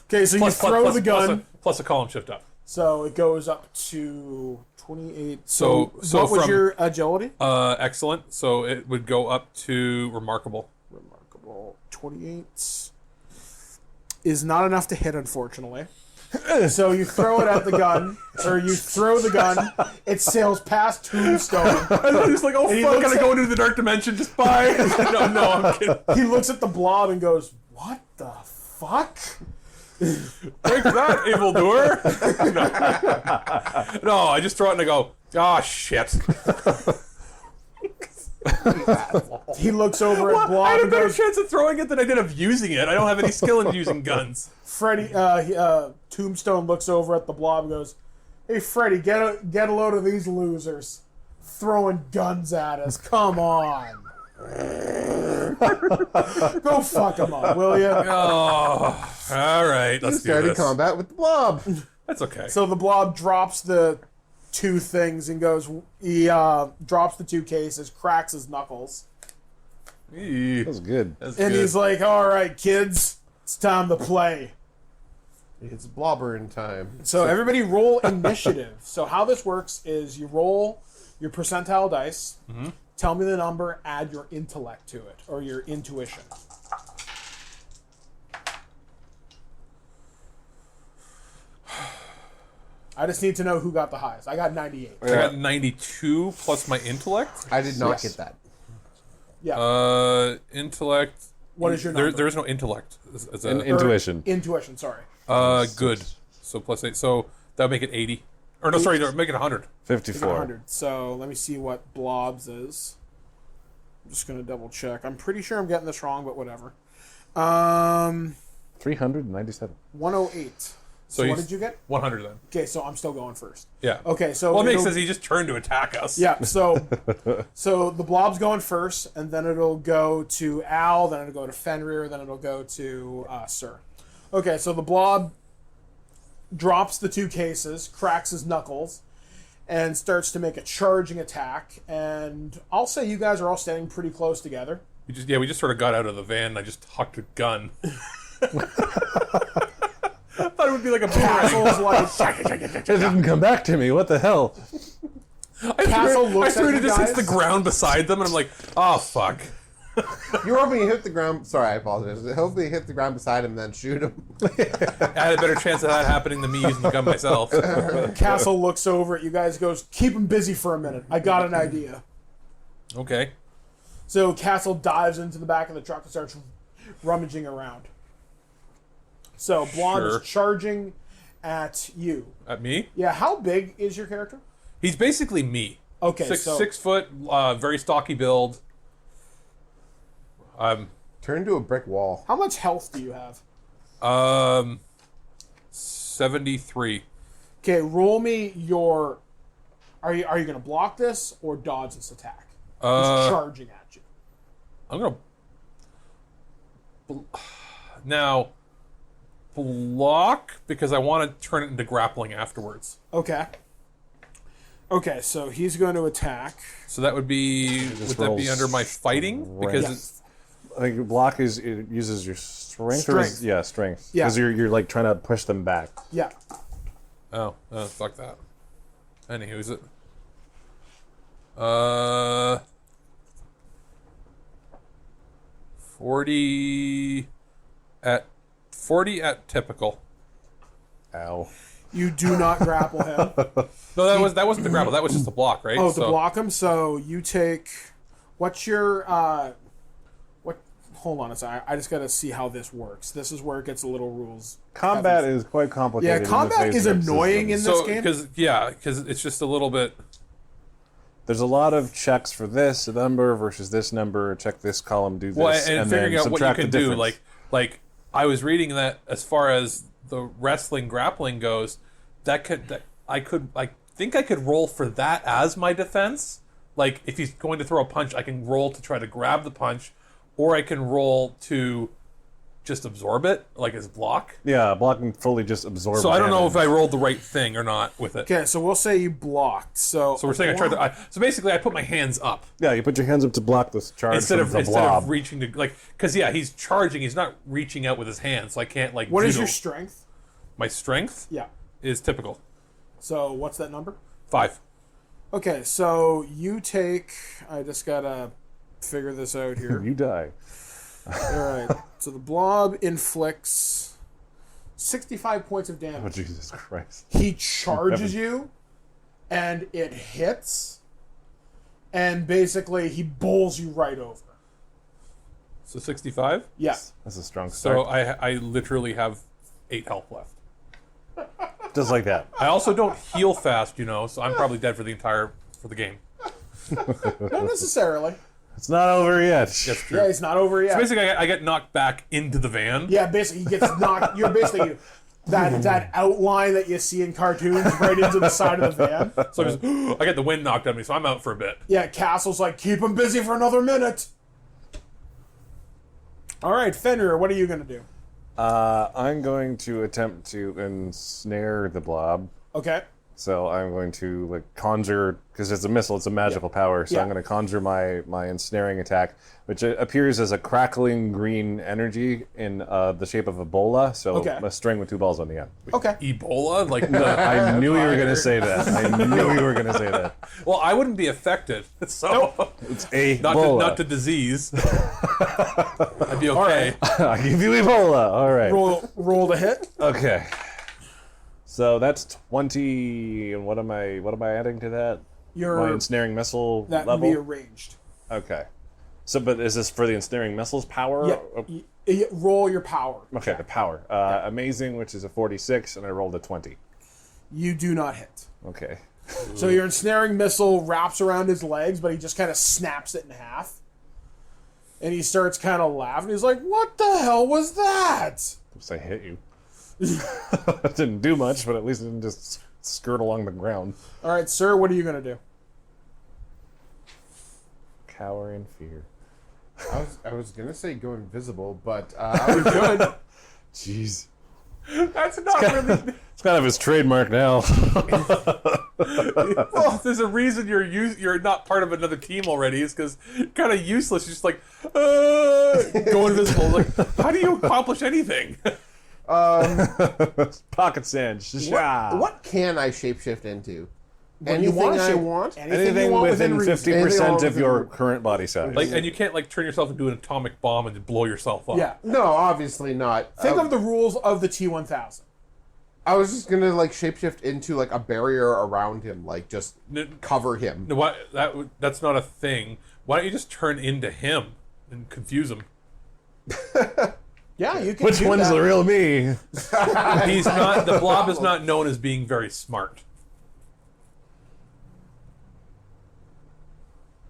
Okay, so you throw the gun. Plus a column shift up. So it goes up to 28. So what was from- your agility? Excellent. So it would go up to remarkable. Remarkable. 28 is not enough to hit, unfortunately. So you throw it at the gun, or you throw the gun, it sails past Tombstone. He's like, oh he fuck, looks gotta at- go into the dark dimension. Just bye. no, I'm kidding. He looks at the blob and goes, "What the fuck?" Break that, evildoer. No, I just throw it and I go, ah, shit. He looks over at I Blob had a and better goes, chance of throwing it than I did of using it. I don't have any skill in using guns. Freddy, Tombstone looks over at the Blob and goes, "Hey, Freddy, get a load of these losers throwing guns at us. Come on." Go fuck him up, will you? Oh, all right. Let's do Started this. combat with the blob. That's okay. So the Blob drops the two things and goes, he drops the two cases, cracks his knuckles, Eee, That was good. that's and good. he's like, "All right, kids, it's time to play." It's blobbering time. So everybody roll initiative. So how this works is you roll your percentile dice, tell me the number, add your intellect to it, or your intuition. I just need to know who got the highest. I got 98. I got 92 plus my intellect. I did not Yes. get that. Yeah. Intellect. What is your number? There is no intellect. As a, Intuition. Intuition, sorry. good. So plus 8. So that would make it 80. Or no, sorry, no, make it 100. 54. 100. So let me see what Blobs is. I'm just going to double check. I'm pretty sure I'm getting this wrong, but whatever. 397. 108. So what did you get? 100 then. Okay, so I'm still going first. Yeah. Okay, so Well, it makes it'll- sense. He just turned to attack us. Yeah, so the Blob's going first, and then it'll go to Al, then it'll go to Fenrir, then it'll go to Sir. Okay, so the Blob drops the two cases, cracks his knuckles, and starts to make a charging attack. And I'll say you guys are all standing pretty close together. We just sort of got out of the van and I just hucked a gun. I thought it would be like a boomerang. Castle's like, It didn't come back to me. What the hell? Castle looks I at it you just hits the guys. ground beside them, and I'm like, oh fuck. You're hoping you hit the ground. Sorry, I apologize. Hopefully, you hit the ground beside him, then shoot him. I had a better chance of that happening than me using the gun myself. Castle looks over at you guys, goes, "Keep him busy for a minute. I got an idea." Okay. So Castle dives into the back of the truck and starts rummaging around. So Blonde Sure. is charging at you. At me? Yeah, how big is your character? He's basically me. Okay, Six so 6 foot, very stocky build. Turn to a brick wall. how much health do you have? 73. Okay, roll me your. Are you going to block this or dodge this attack? He's charging at you. I'm gonna now block because I want to turn it into grappling afterwards. Okay. Okay, so he's going to attack. So that would be would that be rolls under my fighting? Because strength. it's I think block it uses your strength. Strength. Yeah, strength. Yeah. Because you're like trying to push them back. Yeah. oh fuck that. Anywho, is it? 40 at typical. Ow. You do not grapple him. No, that wasn't the grapple. That was just the block, right? Oh, to block him. So you take. What's your what? Hold on a second. I just got to see how this works. This is where it gets a little rules. Combat is quite complicated. Yeah, combat is annoying in this game. Because it's just a little bit. There's a lot of checks for this number versus this number. Check this column, do this, Well, and figuring then out what you subtract the can do, difference. like I was reading that as far as the wrestling grappling goes, I think I could roll for that as my defense. Like if he's going to throw a punch, I can roll to try to grab the punch, or I can roll to just absorb it, like his block. Yeah, blocking fully just absorbs. So I don't know damage. if I rolled the right thing or not with it. Okay, so we'll say you blocked. So So we're saying I tried to. So basically, I put my hands up Yeah, you put your hands up to block this charge instead from of the blob. reaching to because he's charging. He's not reaching out with his hands, so I can't like. What is judo. your strength? My strength Yeah. is typical So what's that number? 5. Okay, so you take. I just gotta figure this out here. You die. All right. So the blob inflicts 65 points of Oh, damage. Jesus Christ. He charges you, and it hits, and basically he bowls you right over. So 65. Yeah. That's a strong So start. I literally have 8 health left. Just like that. I also don't heal fast, so I'm probably dead for the game. Not necessarily. It's not over yet. That's true. Yeah, it's not over yet. Basically, I get knocked back into the van. Yeah, basically he gets knocked. You're basically that outline that you see in cartoons right into the side of the van. So I get the wind knocked out of me, so I'm out for a bit. Yeah, Castle's like, keep him busy for another minute. All right, Fenrir, what are you going to do? I'm going to attempt to ensnare the blob. Okay. So I'm going to conjure, because it's a missile, it's a magical power. So Yeah. I'm going to conjure my ensnaring attack, which appears as a crackling green energy in the shape of a bola. So Okay. a string with 2 balls on the end. Okay. Ebola, like I knew you were going to say that. I knew you were going to say that. well, I wouldn't be affected, so It's a not to disease. I'd be okay. I give you Ebola. All right. Roll the hit. Okay. So that's 20. And what am I adding to that? My ensnaring missile That level. would be arranged. Okay. So, but is this for the ensnaring missile's power? Yeah. Roll your power. Okay, the power. Amazing, which is a 46, and I rolled a 20. You do not hit. Okay. So your ensnaring missile wraps around his legs, but he just kind of snaps it in half. And he starts kind of laughing. He's like, what the hell was that? Oops, I hit you. It didn't do much, but at least it didn't just skirt along the ground. All right, sir, what are you going to do? Cower in fear. I was gonna say go invisible, but You could. Jeez. That's not really. It's kind of his trademark now. Well, there's a reason you're not part of another team already. Is because you're kind of useless. You're just like go invisible. Like, how do you accomplish anything? Pocket sand. what can I shapeshift into? What you Anything want, I shape- want? Anything you want within reason. 50% of your within- current body size. And you can't turn yourself into an atomic bomb and blow yourself up. Yeah. No, obviously not. Think of the rules of the T-1000. I was just gonna shapeshift into a barrier around him, just cover him. No, what? That's not a thing. Why don't you just turn into him and confuse him? Yeah, you can Which do one's that. the real me? He's not. The blob is not known as being very smart.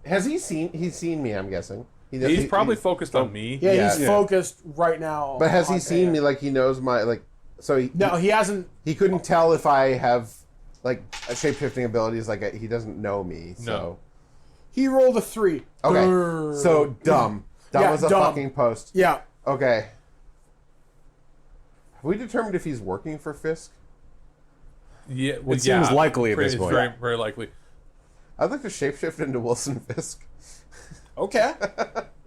Has he seen? He's seen me. I'm guessing. He's probably focused on me. Yeah, Yeah. he's focused right now. But has he on seen Pear. me? He knows my So he, No, he hasn't. he couldn't tell if I have shape-shifting abilities. He doesn't know me. So No. He rolled a 3. okay. Grrr. So dumb. That Yeah, was a dumb. fucking post. Yeah. Okay. Have we determined if he's working for Fisk? Yeah, It seems likely at this It's point. very, very likely. I'd like to shapeshift into Wilson Fisk. Okay.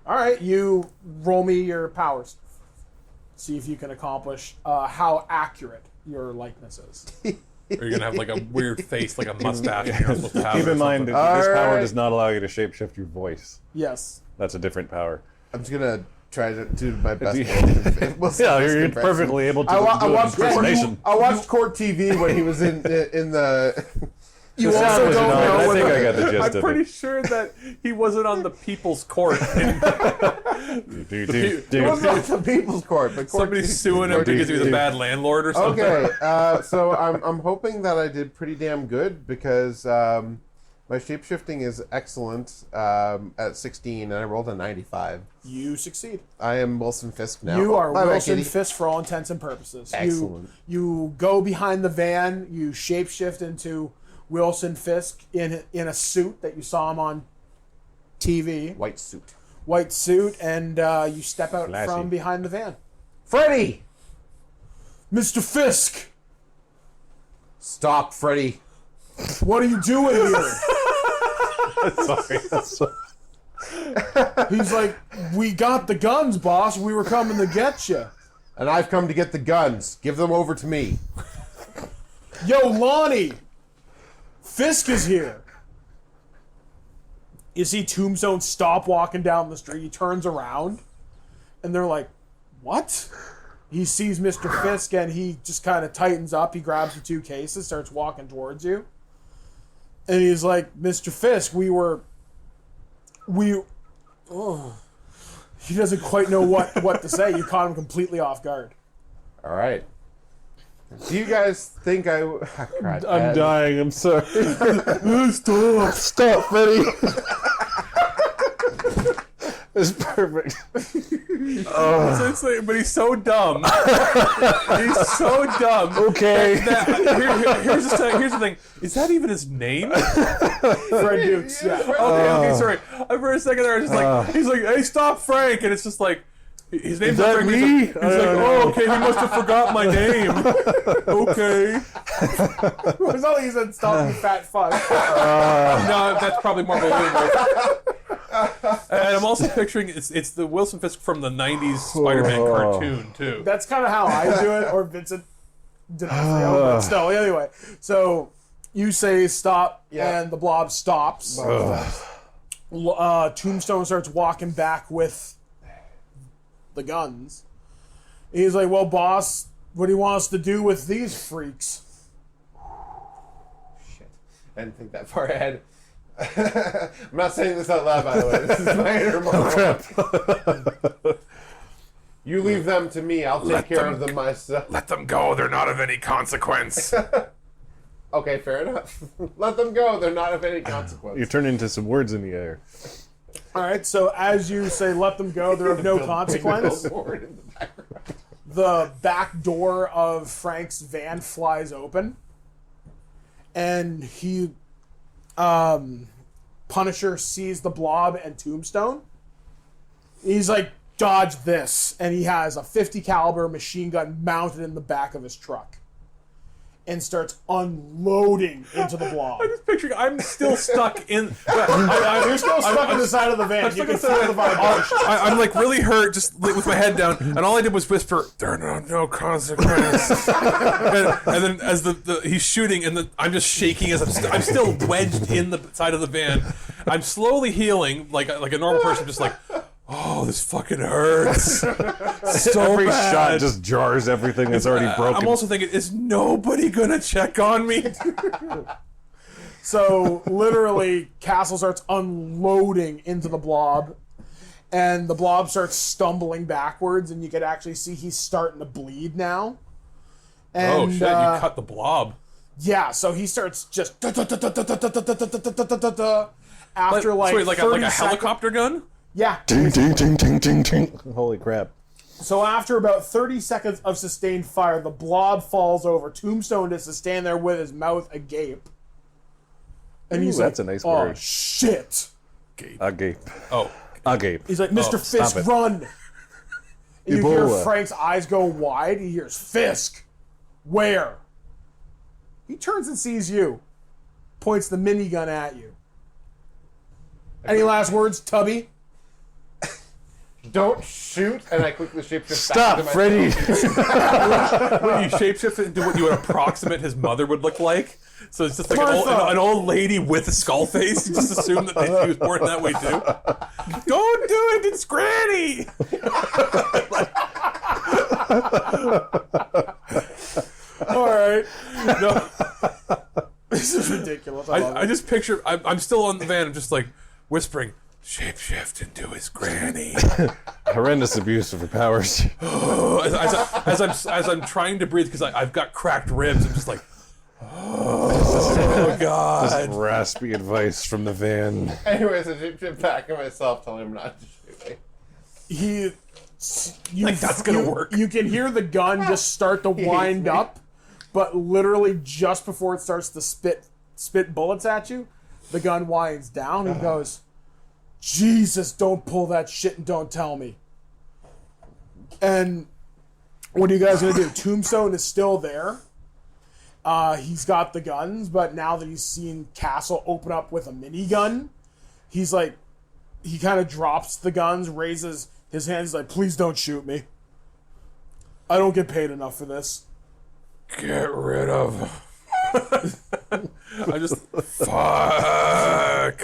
All right, you roll me your powers. See if you can accomplish how accurate your likeness is. Or you're gonna have a weird face, like a mustache. And you're not supposed to have Keep it or in mind, something. this power Alright. does not allow you to shapeshift your voice. Yes. That's a different power. I'm just gonna try to do my best. Yeah, you're perfectly able to do an impersonation. I watched Court TV when he was in the. You also don't know I think whether- I got the gist I'm of pretty it. sure that he wasn't on the People's Court. It was not the People's Court, but Court Somebody's TV. suing him because he was a bad landlord or something. Okay, so I'm hoping that I did pretty damn good because my shapeshifting is excellent at 16, and I rolled a 95. You succeed. I am Wilson Fisk now. You are Bye-bye, Wilson kitty. Fisk for all intents and purposes. Excellent. You go behind the van. You shapeshift into Wilson Fisk in a suit that you saw him on TV, White suit. white suit, and you step out Flashy. from behind the van. Freddy! Mr. Fisk, Stop, Freddy. what are you doing here? Sorry. He's like, we got the guns, boss. We were coming to get you. And I've come to get the guns. Give them over to me. Yo, Lonnie, Fisk is here. You see Tombstone stop walking down the street. He turns around, and they're like, what? He sees Mr. Fisk, and he just kind of tightens up. He grabs the two cases, starts walking towards you. And he's like, Mr. Fisk, He doesn't quite know what to say. You caught him completely off guard. All right. Do you guys think I'm dying. I'm sorry. Stop, Freddy. It's perfect. So it's like, but he's so dumb. He's so dumb. Okay. Here's the thing. Is that even his name? Fred Dukes, yeah. Okay, sorry. For a second there, I was just like, he's like, hey, stop, Frank, and it's just like, his name's not that Frank. me? He's like, oh, okay, he must have forgot my name. Okay. It's not like he said, stop, you fat fuck. No, that's probably more believable. And I'm also picturing it's the Wilson Fisk from the '90s Spider-Man cartoon too. That's kind of how I do it, or Vincent D'Onofrio, but still, anyway. So you say stop, Yeah. and the blob stops. Tombstone starts walking back with the guns. He's like, well, boss, what do you want us to do with these freaks? Shit. I didn't think that far ahead. I'm not saying this out loud, by the way. This is my inner monologue. You leave them to me. I'll take care of them myself. Let them go. They're not of any consequence. Okay, fair enough. Let them go. They're not of any consequence. You turn into some words in the air. All right, so as you say, let them go, they're of no consequence. Billboard in the background. The back door of Frank's van flies open, and Punisher sees the blob and Tombstone. He's like, dodge this, and he has a .50 caliber machine gun mounted in the back of his truck and starts unloading into the blob. I'm just picturing. I'm still stuck in. You're still stuck in the side of the van. You can feel the vibration. I'm like really hurt, just with my head down, and all I did was whisper, "There are no consequence." and then as he's shooting, and I'm just shaking as I'm still wedged in the side of the van. I'm slowly healing, like a normal person, just like, oh, this fucking hurts. So Every bad. shot just jars everything that's already broken. I'm also thinking, is nobody gonna check on me? So literally, Castle starts unloading into the blob, and the blob starts stumbling backwards, and you can actually see he's starting to bleed now. And, Oh shit! You cut the blob. Yeah, so he starts just after Sorry, like a 30 helicopter gun. Yeah. Ding, ding, ding, ding, ding, ding. Holy crap. So after about 30 seconds of sustained fire, the blob falls over. Tombstone is to stand there with his mouth agape. And he's that's like, a nice oh, word. shit. Agape. Oh, Agape. He's like, Mr. stop Fisk, it. run. And you hear Ebola. Frank's eyes go wide. He hears, Fisk, where? He turns and sees you. Points the minigun at you. Any last words, Tubby? Don't shoot, and I quickly shapeshift Stop, back into Freddy. when you shapeshift into what you would approximate his mother would look like, So it's just like an old lady with a skull face. You just assume that she was born that way too. Don't do it, it's Granny. All right. No, This is ridiculous. I just picture. I'm still on the van. I'm just like whispering, "Shapeshift into his Granny." Horrendous abuse of her powers. as I'm trying to breathe because I've got cracked ribs. I'm just like, oh god. Just raspy advice from the van. Anyways, I should back at myself, telling him not to shoot me. Like, that's gonna work. You can hear the gun just start to wind up, but literally just before it starts to spit bullets at you, the gun winds down and goes, Jesus, don't pull that shit and don't tell me. And what are you guys going to do? Tombstone is still there. He's got the guns, but now that he's seen Castle open up with a minigun, he's like, he kind of drops the guns, raises his hands like, please don't shoot me. I don't get paid enough for this. Get rid of. I just fuck.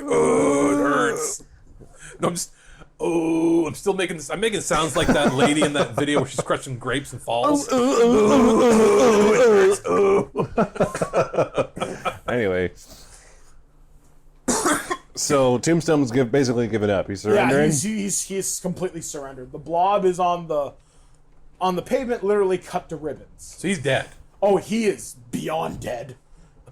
Oh, it hurts. No, I'm still making this. I'm making sounds like that lady in that video where she's crushing grapes and falls. Anyway. So Tombstone's basically given up. He's surrendering. Yeah, he's completely surrendered. The blob is on the pavement, literally cut to ribbons. So he's dead. Oh, he is beyond dead.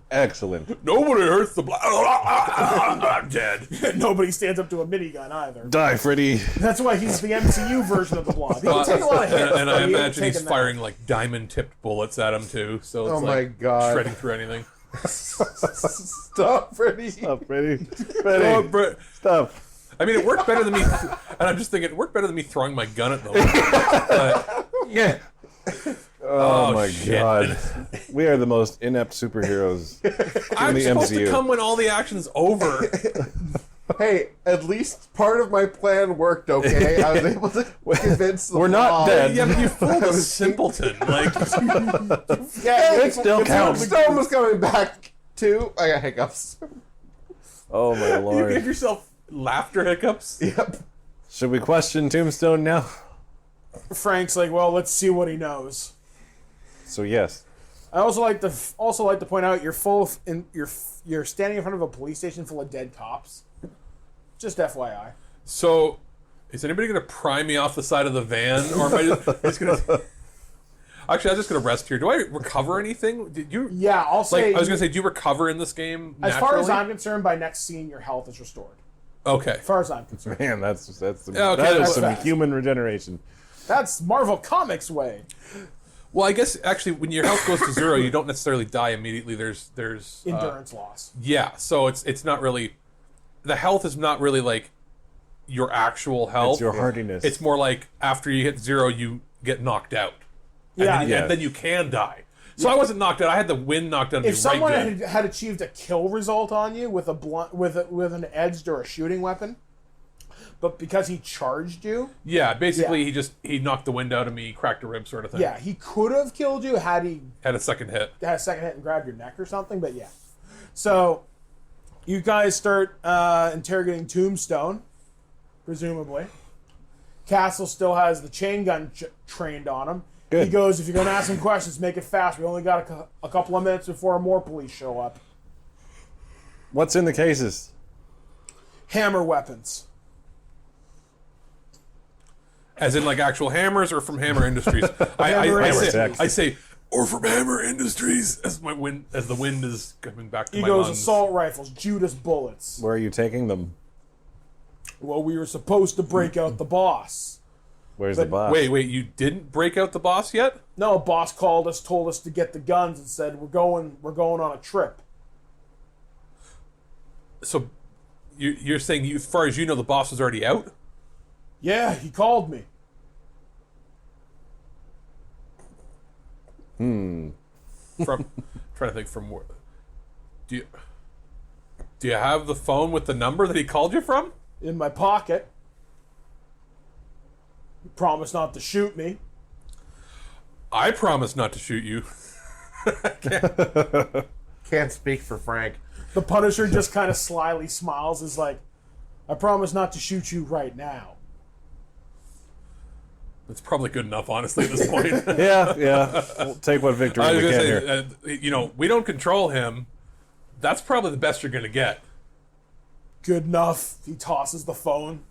Excellent. Nobody hurts the blob. I'm dead. Nobody stands up to a minigun either. Die, Freddy. That's why he's the MCU version of the blob. He can take a lot of hits. And but I he ain't imagine he's taking that. firing like diamond-tipped bullets at him too. So it's Oh like my God. shredding through anything. Stop, Freddy. Stop, Freddy. Oh, Freddy. Brett. Stop. I mean, it worked better than me. And I'm just thinking, it worked better than me throwing my gun at them. But, Yeah. Oh my shit. god. We are the most inept superheroes I'm in the supposed MCU. to come when all the action's over. Hey, at least part of my plan worked, okay? I was able to convince the We're not mob. dead. Yeah, but you fooled a simpleton. Like, Yeah, It still counts. Stone was coming back too. I got hiccups. Oh my you give lord. yourself laughter hiccups. Yep. Should we question Tombstone now? Frank's like, well, let's see what he knows. So yes. I also like to point out you're standing in front of a police station full of dead cops. Just FYI. So, is anybody going to pry me off the side of the van, or am I just going to? Actually, I'm just going to rest here. Do I recover anything? Did you? Yeah, I'll say. I was going to say, do you recover in this game? as far as naturally? I'm concerned, by next scene, your health is restored. Okay. As far as I'm concerned, Man, that's Yeah, okay, that that's is some fast. human regeneration. that's Marvel Comics way. Well, I guess actually, when your health goes to 0, you don't necessarily die immediately. There's Endurance loss. yeah. So it's not really, the health is not really like your actual health. It's your hardiness. It's more like after you hit 0, you get knocked out. Yeah, And then you can die. So I wasn't knocked out. I had the wind knocked out of me. If someone right good. had achieved a kill result on you with a blunt, with an edged or a shooting weapon, but because he charged you, Yeah, basically Yeah. he knocked the wind out of me, cracked a rib sort of thing. yeah, he could have killed you had he Had a second hit. had a second hit and grabbed your neck or something. But yeah, so you guys start interrogating Tombstone, presumably. Castle still has the chain gun trained on him. Good. He goes, if you're going to ask him questions, make it fast. We only got a couple of minutes before more police show up. What's in the cases? Hammer weapons. As in like actual hammers or from Hammer Industries. Hammer I say, or from Hammer Industries as the wind is coming back to He my goes, lungs. assault rifles, Judas bullets. Where are you taking them? Well, we were supposed to break out the boss. Where's But- the boss? Wait, you didn't break out the boss yet? No, boss called us, told us to get the guns, and said we're going on a trip. So you're saying, as far as you know, the boss was already out? Yeah, he called me. From trying to think from where. Do you have the phone with the number that he called you from? In my pocket. He promised not to shoot me. I promise not to shoot you. Can't speak for Frank. The Punisher just kind of slyly smiles, is like, I promise not to shoot you right now. It's probably good enough, honestly, at this point. Yeah. We'll take what victory I was we going can to here. say, we don't control him. That's probably the best you're going to get. Good enough. He tosses the phone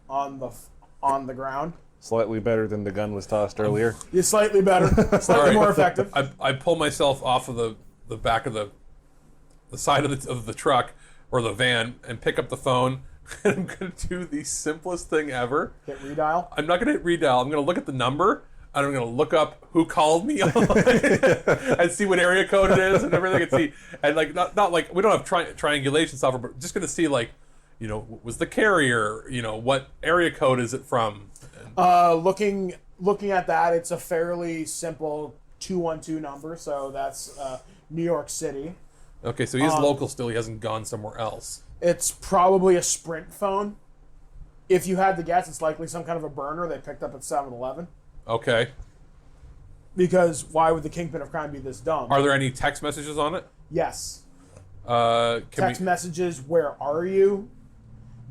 on the ground. Slightly better than the gun was tossed earlier. It's slightly better, slightly Right. more effective. I pull myself off of the back of the side of the truck or the van and pick up the phone. And I'm going to do the simplest thing ever. Hit redial. I'm not going to hit redial. I'm going to look at the number, and I'm going to look up who called me and see what area code it is and everything. And see, and like not like we don't have triangulation software, but just going to see like, was the carrier? What area code is it from? Looking at that, it's a fairly simple 212 number, so that's New York City. Okay, so he is local still. He hasn't gone somewhere else. It's probably a Sprint phone. If you had to guess, it's likely some kind of a burner they picked up at 7-Eleven. Okay. Because why would the Kingpin of Crime be this dumb? Are there any text messages on it? Yes. Text Messages, where are you?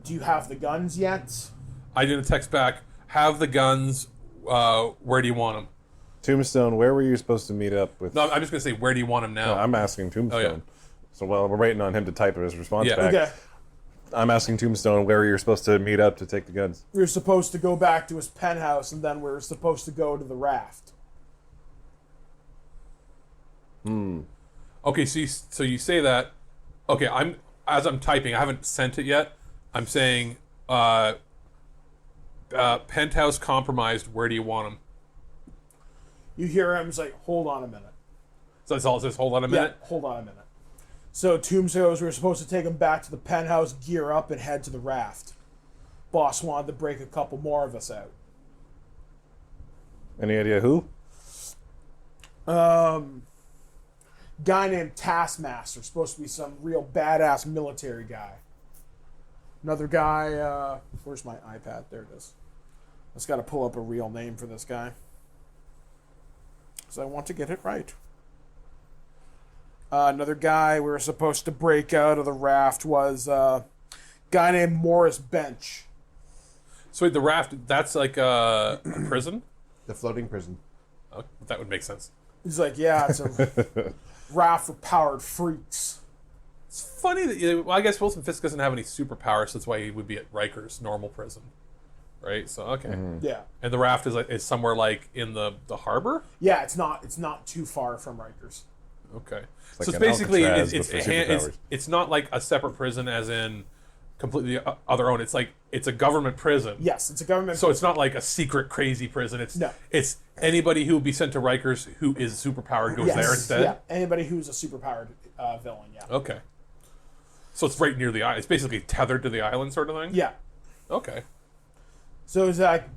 Do you have the guns yet? I did a text back. Have the guns. Where do you want them? Tombstone, where were you supposed to meet up with? No, I'm just going to say, where do you want them now? No, I'm asking Tombstone. Oh, yeah. So while we're waiting on him to type his response Yeah. back, Okay. I'm asking Tombstone where you're supposed to meet up to take the guns. We were supposed to go back to his penthouse, and then we were supposed to go to the raft. Okay, so you say that. Okay, as I'm typing, I haven't sent it yet. I'm saying, penthouse compromised. Where do you want them? You hear him, he's like, hold on a minute. So that's all it says. Hold on a minute. Yeah, hold on a minute. So Tombstone goes, we were supposed to take him back to the penthouse, gear up, and head to the raft. Boss wanted to break a couple more of us out. Any idea who? Guy named Taskmaster, supposed to be some real badass military guy. Another guy, where's my iPad? There it is. I just got to pull up a real name for this guy. Because I want to get it right. Another guy we were supposed to break out of the raft was a guy named Morris Bench. So wait, the raft, that's like a prison? The floating prison. Oh, that would make sense. He's like, yeah, it's a raft for powered freaks. It's funny that, well, I guess Wilson Fisk doesn't have any superpowers, so that's why he would be at Rikers normal prison. Right? So, okay. Yeah. And the raft is somewhere like in the harbor? Yeah, it's not too far from Rikers. Okay. like So it's an basically, Alcatraz, but for superpowers. it's not like a separate prison as in completely other own. It's like, it's a government prison. Yes, it's a government. So it's not like a secret crazy prison. No. It's anybody who would be sent to Rikers who is superpowered goes Yes, there instead? Yeah, anybody who's a superpowered villain, yeah. Okay. So it's right near the island. It's basically tethered to the island sort of thing? Yeah. Okay. So it's like,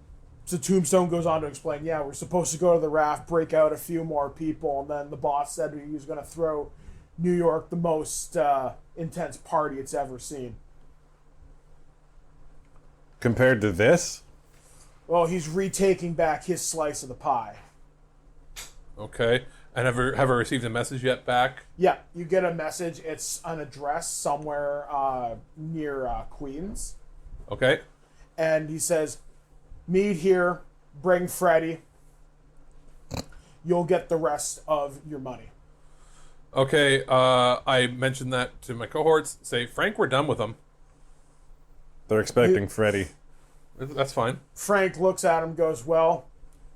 so Tombstone goes on to explain, yeah, we're supposed to go to the raft, break out a few more people, and then the boss said he was going to throw New York the most intense party it's ever seen. Compared to this? Well, he's retaking back his slice of the pie. Okay. And have I received a message yet back? Yeah, you get a message. It's an address somewhere near Queens. Okay. And he says, meet here, bring Freddy. You'll get the rest of your money. Okay, I mentioned that to my cohorts. Say, Frank, we're done with him. They're expecting Freddy. That's fine. Frank looks at him, goes, well,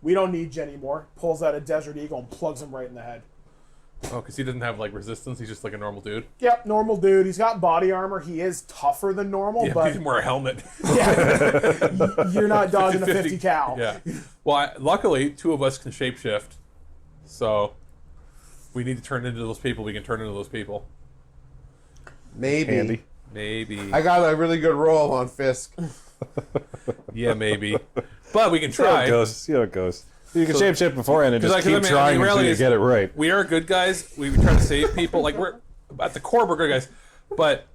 we don't need you anymore. Pulls out a Desert Eagle and plugs him right in the head. Oh, because he doesn't have, like, resistance. He's just like a normal dude. Yep, normal dude. He's got body armor. He is tougher than normal, Yeah, but he can wear a helmet. yeah, you're not dodging a 50 cal. Yeah. Well, luckily, two of us can shapeshift. So, if we need to turn into those people, we can turn into those people. Maybe. Handy. Maybe. I got a really good roll on Fisk. Yeah, maybe. But we can See how try. it goes. See how it goes. You can shapeshift beforehand and just Because, keep trying until reality you is get it right. We are good guys. We try to save people. Like, we're at the core, we're good guys. But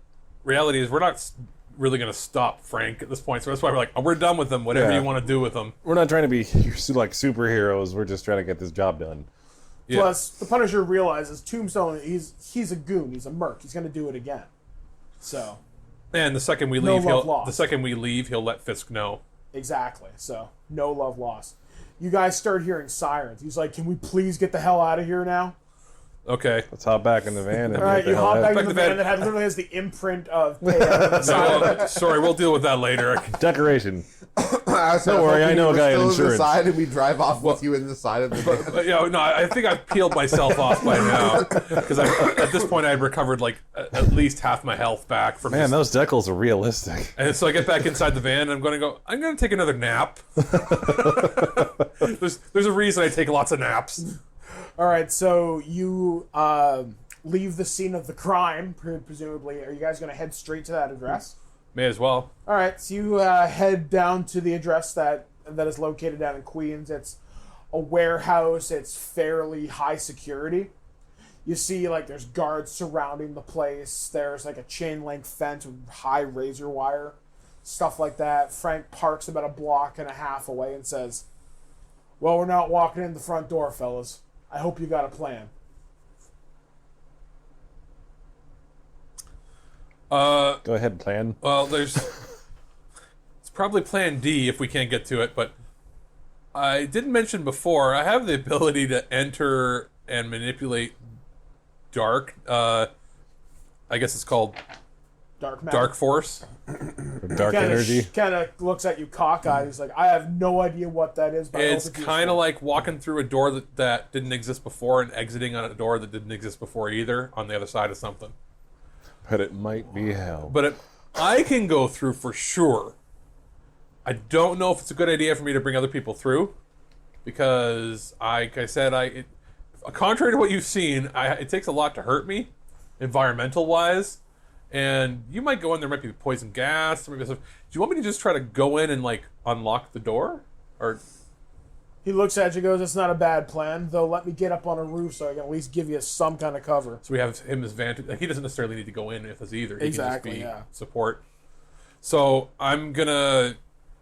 reality is, we're not really going to stop Frank at this point. So that's why we're like, oh, we're done with them. Whatever Yeah. you want to do with them. We're not trying to be like superheroes. We're just trying to get this job done. Yeah. Plus, the Punisher realizes Tombstone, he's a goon, he's a merc, he's going to do it again. So, And the second we No leave, love lost. he'll let Fisk know. exactly. So, no love lost. You guys start hearing sirens. He's like, can we please get the hell out of here now? Okay. Let's hop back in the van and All right, get the you hell hop out. back Back in the to van bed. that literally has the imprint of Payhead on the side of it. Sorry, we'll deal with that later. Decoration. Don't worry, I know a guy in insurance. Side and we drive off with you in the side of the van. But, no, I think I've peeled myself off by now because at this point I'd recovered like at least half my health back from. Man, those decals are realistic. And so I get back inside the van and I'm going to take another nap. There's a reason I take lots of naps. All right, so you leave the scene of the crime, presumably. Are you guys going to head straight to that address? May as well. All right, so you head down to the address that is located down in Queens. It's a warehouse. It's fairly high security. You see, like, there's guards surrounding the place. There's, like, a chain-link fence with high razor wire, stuff like that. Frank parks about a block and a half away and says, well, we're not walking in the front door, fellas. I hope you got a plan. Go ahead, plan. Well, it's probably plan D if we can't get to it, but I didn't mention before, I have the ability to enter and manipulate dark, I guess it's called Dark matter. dark force. Dark energy. Kind of looks at you cockeyed. He's like, I have no idea what that is, but I It's hope it's kind useful." of like walking through a door that didn't exist before and exiting on a door that didn't exist before either on the other side of something. But it might be hell. But I can go through for sure. I don't know if it's a good idea for me to bring other people through because, like I said, contrary to what you've seen, it takes a lot to hurt me, environmental-wise. And you might go in, there might be poison gas. Maybe stuff. Do you want me to just try to go in and, like, unlock the door? Or He looks at you and goes, it's not a bad plan, though let me get up on a roof so I can at least give you some kind of cover. so we have him as vantage. Like, he doesn't necessarily need to go in with us either. He Exactly, can just be yeah. support. So I'm gonna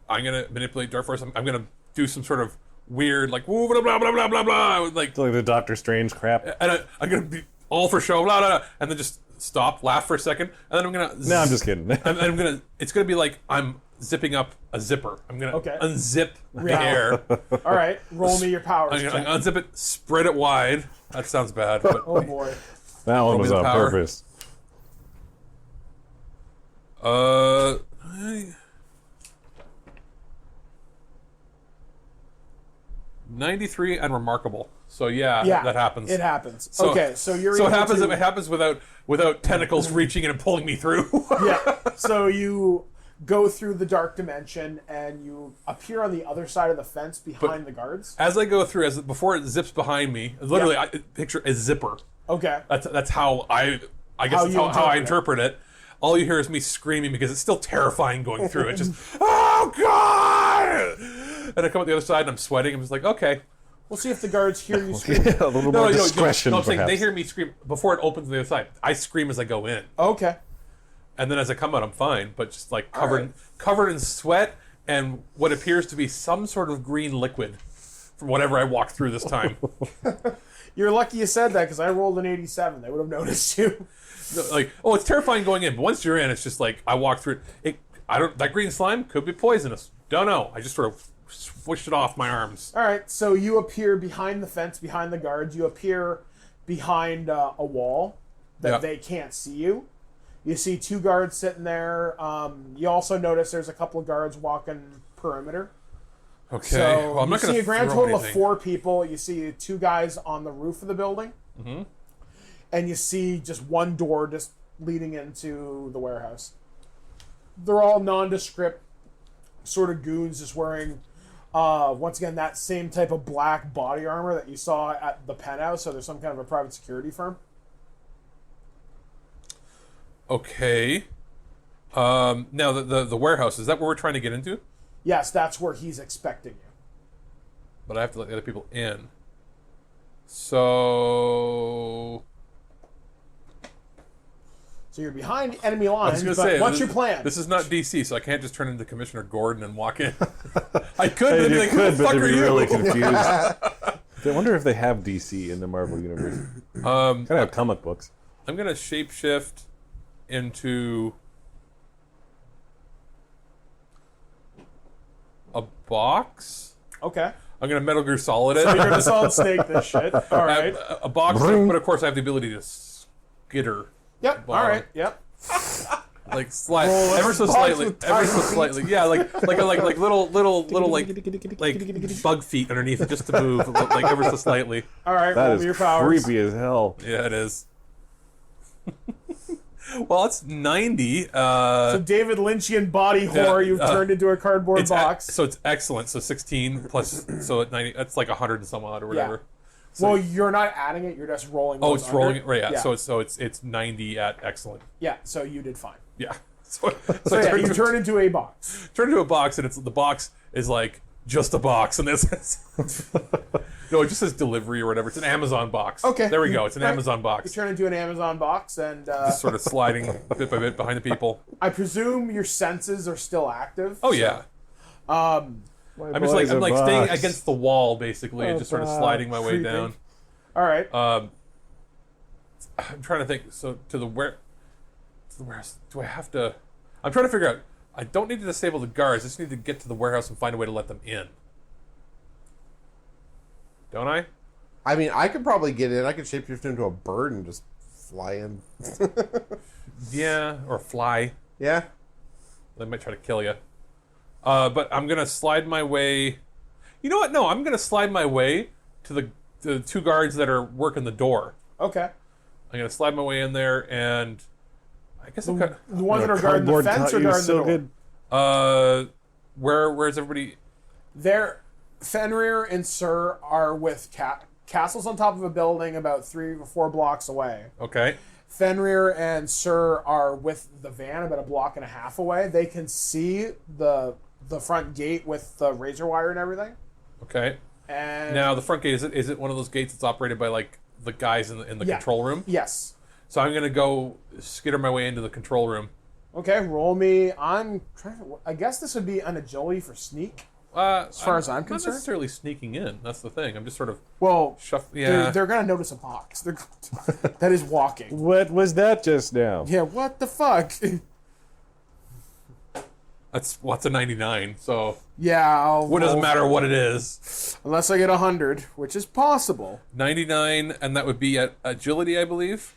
manipulate dark force. I'm gonna do some sort of weird, like, woo, blah, blah, blah, blah, blah, blah, like, It's like the Doctor Strange crap. and I'm gonna be all for show, blah, blah, blah, and then just stop, laugh for a second, and then I'm gonna. No, I'm just kidding. It's gonna be like I'm zipping up a zipper. I'm gonna unzip the Yeah. air. All right, roll me your powers. I'm gonna check. unzip it, spread it wide. That sounds bad, but Oh boy. That one was the on power. purpose. 93 and remarkable. So yeah, Yeah, that happens. It happens. So- okay, so you're So it able happens. to- It happens without tentacles reaching in and pulling me through. Yeah. So you go through the dark dimension and you appear on the other side of the fence behind the guards. As I go through, before it zips behind me, literally, Yeah. I picture a zipper. Okay. That's how I guess How that's you how I interpret interpret it. All you hear is me screaming because it's still terrifying going through it. Just, oh God! And I come out the other side and I'm sweating. I'm just like, okay. We'll see if the guards hear you scream. A little more discretion, no, I'm saying perhaps. they hear me scream before it opens on the other side. I scream as I go in. Okay. And then as I come out, I'm fine, but just like right. covered in sweat and what appears to be some sort of green liquid from whatever I walked through this time. You're lucky you said that because I rolled an 87. They would have noticed you. Like, oh, it's terrifying going in, but once you're in, it's just like I walk through it. That green slime could be poisonous. Don't know. I just sort of swished it off my arms. All right, so you appear behind the fence, behind the guards. You appear behind a wall that Yeah. they can't see you. You see two guards sitting there. You also notice there's a couple of guards walking perimeter. Okay. So well, I'm you not going see to a grand throw total anything. of 4 people. You see 2 guys on the roof of the building. Mm-hmm. And you see just one door just leading into the warehouse. They're all nondescript sort of goons just wearing, once again, that same type of black body armor that you saw at the penthouse. So there's some kind of a private security firm. Okay. Now the warehouse, is that where we're trying to get into? Yes, that's where he's expecting you. But I have to let the other people in. So So you're behind enemy I was lines, going but to say, what's your plan? This is not DC, so I can't just turn into Commissioner Gordon and walk in. I could, Hey, but I'd be you like, who could, the but fuck they'd are be you? really confused. I wonder if they have DC in the Marvel universe. Kind of have comic books. I'm gonna shapeshift into a box. Okay. I'm gonna Metal Gear Solid it. You're gonna Solid Snake this shit. All right. A box, but of course I have the ability to skitter. Yep. All right. Yep. Like slide Roll ever so box slightly, with ever tiny so feet. slightly. Yeah, like little like bug feet underneath it just to move, like ever so slightly. All right. That Roll is me your powers. creepy as hell. Yeah, it is. Well, it's 90. So David Lynchian body horror. You've turned into a cardboard box. So it's excellent. So 16 plus, so at 90, that's like 100 and some odd or whatever. Well, you're not adding it. You're just rolling. Oh, those it's under. rolling it, right? Yeah. So it's 90 at excellent. Yeah. So you did fine. Yeah. So So yeah, I you turn into a box. turn into a box, and the box is like just a box, and this no, it just says delivery or whatever. It's an Amazon box. Okay. There we go. It's an Right. Amazon You box. turn into an Amazon box, and Just sort of sliding bit by bit behind the people. I presume your senses are still active. Oh yeah. I'm just like staying against the wall basically, and just sort of sliding my way Creepy. down. All right. I'm trying to think. So to the warehouse. Do I have to? I'm trying to figure out. I don't need to disable the guards. I just need to get to the warehouse and find a way to let them in. Don't I? I mean, I could probably get in. I could shapeshift into a bird and just fly in. Yeah, or fly. Yeah. They might try to kill you. But I'm gonna slide my way. You know what? No, I'm gonna slide my way to the two guards that are working the door. Okay. I'm gonna slide my way in there, and I guess I'm kind The ones that are guarding the fence or guarding the door? of. Where's everybody? There, Fenrir and Sir are with castles on top of a building about 3 or 4 blocks away. Okay. Fenrir and Sir are with the van about a block and a half away. They can see the front gate with the razor wire and everything. Okay. And Now the front gate is it one of those gates that's operated by like the guys in the Yeah. control room? yes. So I'm gonna go skitter my way into the control room. Okay, roll me. I guess this would be an agility for sneak. As far as I'm not concerned? necessarily sneaking in. That's the thing. I'm just sort of Well, Yeah. they're gonna notice a box. That is walking. What was that just now? Yeah, what the fuck? That's what's a 99. So Yeah, what doesn't matter what it is. unless I get 100, which is possible. 99, and that would be at agility, I believe,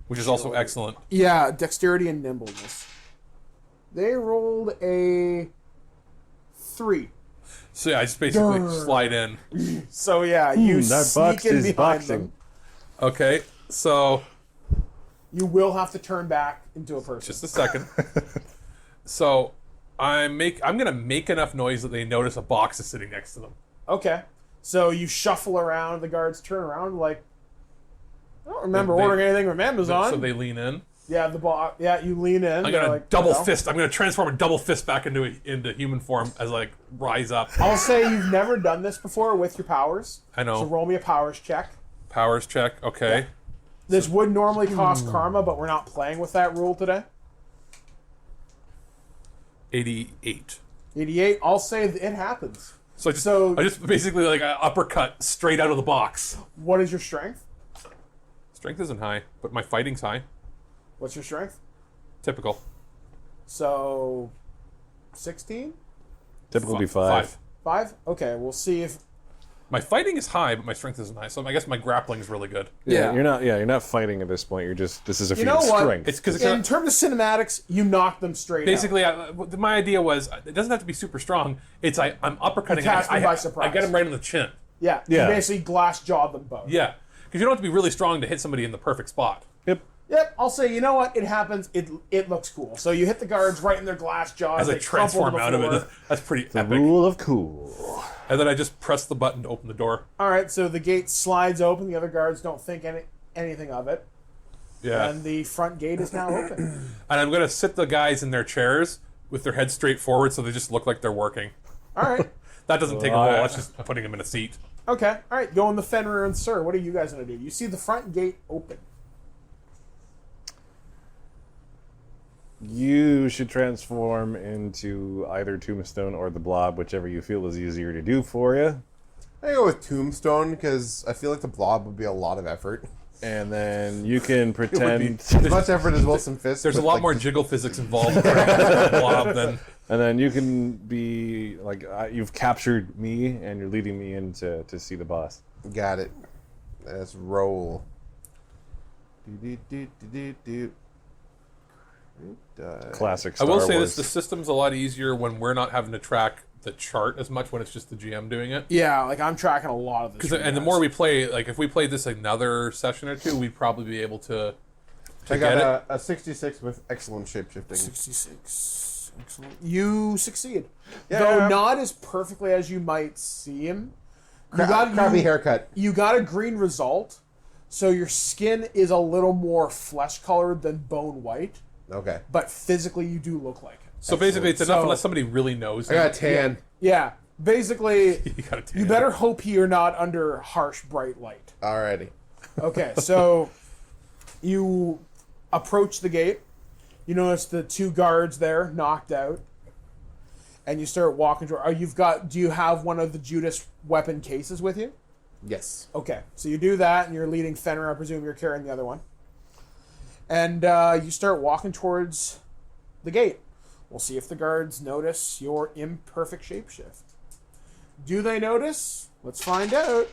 which is also excellent. Yeah, dexterity and nimbleness. They rolled a 3. So yeah, I just basically slide in. So yeah, you that sneak box in is behind boxing. them. Okay, so You will have to turn back into a person. just a second. So I'm gonna make enough noise that they notice a box is sitting next to them. Okay. So you shuffle around, the guards turn around like, I don't remember They- ordering anything from Amazon. So they lean in. Yeah, you lean in. I'm they're gonna like, double "No." fist. I'm gonna transform and double fist back into human form as I like rise up. I'll say you've never done this before with your powers. I know. So roll me a powers check. Powers check. Okay. This would normally cost karma, but we're not playing with that rule today. 88. 88. I'll say it happens. So I just basically like an uppercut straight out of the box. What is your strength? Strength isn't high, but my fighting's high. What's your strength? Typical. So, 16? Typically be 5. 5? Okay, we'll see if... My fighting is high, but my strength isn't high. So I guess my grappling is really good. Yeah. You're not fighting at this point. This is a feat know of what? strength. It's because In terms of cinematics, you knock them straight basically my idea was it doesn't have to be super strong. It's I'm uppercutting. You catch them by surprise. I get them right in the chin. Yeah, Yeah. you basically glass jaw them both. Yeah, because you don't have to be really strong to hit somebody in the perfect spot. Yep. Yep, I'll say, you know what? It happens. It looks cool. So you hit the guards right in their glass jaws. As I they crumple to transform the out of floor. it, that's pretty The epic. rule of cool. And then I just press the button to open the door. All right, so the gate slides open. The other guards don't think anything of it. Yeah. And the front gate is now open. And I'm gonna sit the guys in their chairs with their heads straight forward, so they just look like they're working. All right. That doesn't take a roll. That's just putting them in a seat. Okay. All right. Going the Fenrir and Sir. What are you guys going to do? You see the front gate open. You should transform into either Tombstone or the Blob, whichever you feel is easier to do for you. I go with Tombstone because I feel like the blob would be a lot of effort. And then you can pretend. As much effort as Wilson Fisk. There's a but, lot like, more jiggle physics involved with the blob than... And then you can be like, you've captured me, and you're leading me in to see the boss. Got it. Let's roll. Classic I Star will say Wars. this: the system's a lot easier when we're not having to track the chart as much when it's just the GM doing it. Yeah, like I'm tracking a lot of this. And the more we play, like if we played this another session or two, we'd probably be able to I get got a 66 with excellent shapeshifting. 66. Excellent. You succeed. Yeah. Though not as perfectly as you might see him. Crappy haircut. You got a green result, so your skin is a little more flesh colored than bone white, Okay. but physically you do look like it. So basically, it's enough So- unless somebody really knows. I got a tan. Yeah, basically, You got a tan. you better hope you're not under harsh bright light. Alrighty. Okay, so you approach the gate. You notice the two guards there knocked out, and you start walking toward. Do you have one of the Judas weapon cases with you? Yes. Okay, so you do that, and you're leading Fenrir. I presume you're carrying the other one, and you start walking towards the gate. We'll see if the guards notice your imperfect shapeshift. Do they notice? Let's find out.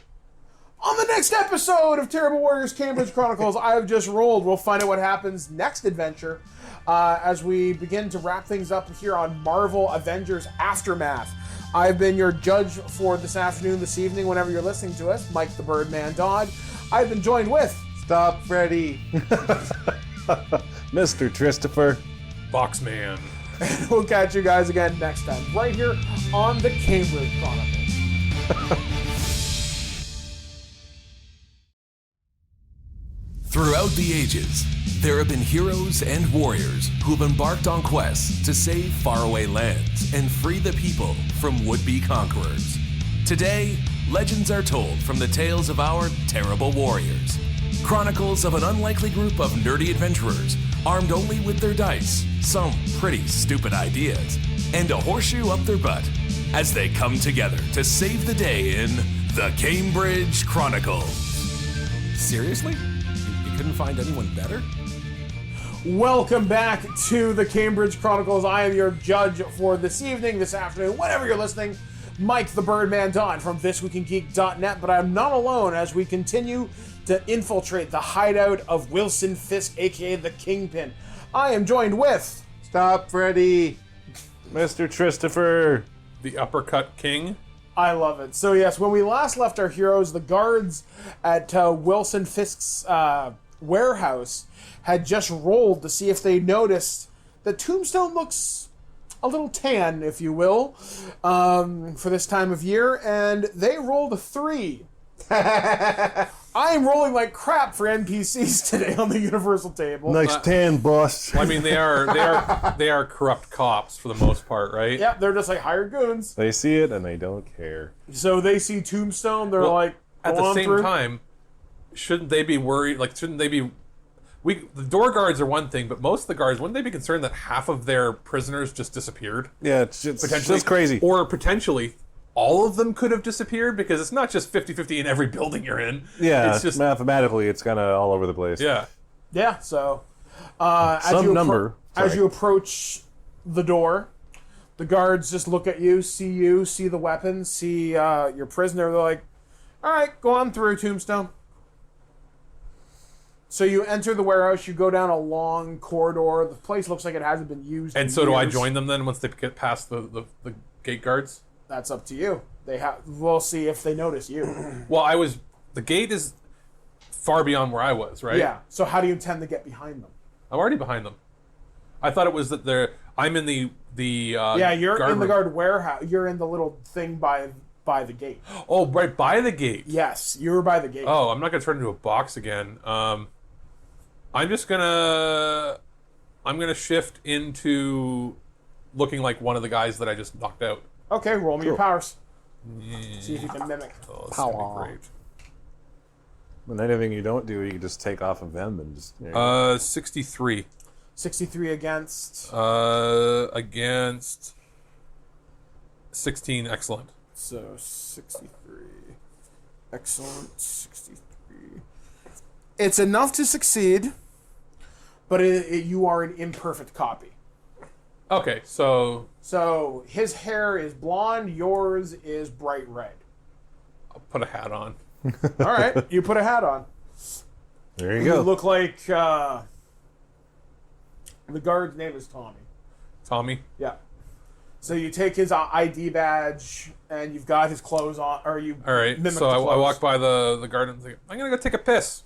On the next episode of Terrible Warriors Cambridge Chronicles, I have just rolled. We'll find out what happens next adventure as we begin to wrap things up here on Marvel Avengers Aftermath. I've been your judge for this afternoon, this evening, whenever you're listening to us, Mike the Birdman Dodd. I've been joined with... Stop, Freddy. Mr. Christopher. Boxman. We'll catch you guys again next time, right here on the Cambridge Chronicles. Throughout the ages, there have been heroes and warriors who have embarked on quests to save faraway lands and free the people from would-be conquerors. Today, legends are told from the tales of our terrible warriors. Chronicles of an unlikely group of nerdy adventurers armed only with their dice, some pretty stupid ideas, and a horseshoe up their butt as they come together to save the day in the Cambridge Chronicles. Seriously? You couldn't find anyone better? Welcome back to the Cambridge Chronicles. I am your judge for this evening, this afternoon, whenever you're listening. Mike the Birdman Don from ThisWeekInGeek.net, but I'm not alone as we continue to infiltrate the hideout of Wilson Fisk, aka the Kingpin. I am joined with... Stop, Freddy. Mr. Christopher. The Uppercut King. I love it. So yes, when we last left our heroes, the guards at Wilson Fisk's warehouse had just rolled to see if they noticed that Tombstone looks a little tan, if you will, for this time of year, and they rolled a 3. I am rolling like crap for NPCs today on the Universal table. Nice tan, boss. Well, I mean, they are corrupt cops for the most part, right? Yep, they're just like hired goons. They see it and they don't care. So they see Tombstone, they're Well, like, at go the on same through. time, shouldn't they be worried? Like, shouldn't they be? The door guards are one thing, but most of the guards, wouldn't they be concerned that half of their prisoners just disappeared? Yeah, it's Potentially, just crazy. Or potentially, all of them could have disappeared because it's not just 50-50 in every building you're in. Yeah, it's just mathematically, it's kind of all over the place. yeah. Yeah, so Some number. as Sorry. you approach the door, the guards just look at you, see the weapons, see your prisoner. They're like, "All right, go on through, Tombstone." So you enter the warehouse. You go down a long corridor. The place looks like it hasn't been used. And in so do I years. join them then once they get past the gate guards? That's up to you. We'll see if they notice you. Well, the gate is far beyond where I was, right? Yeah. So how do you intend to get behind them? I'm already behind them. I thought it was that I'm in the Yeah, you're guard in the room. guard warehouse. You're in the little thing by the gate. Oh, right by the gate. Yes, you were by the gate. Oh, I'm not gonna turn into a box again. I'm gonna shift into looking like one of the guys that I just knocked out. Okay, roll me your powers. See if you can mimic. Oh, this is gonna be great. And anything you don't do, you can just take off of them and just... 63. 63 against. Against 16. Excellent. So 63. Excellent. 63. It's enough to succeed, but you are an imperfect copy. Okay, so So his hair is blonde, yours is bright red. I'll put a hat on. All right, you put a hat on. There you You go. look like the guard's name is Tommy. Tommy. Yeah. So you take his ID badge and you've got his clothes on, or you All right. mimic So the I clothes. walk by the garden. And think, I'm gonna go take a piss.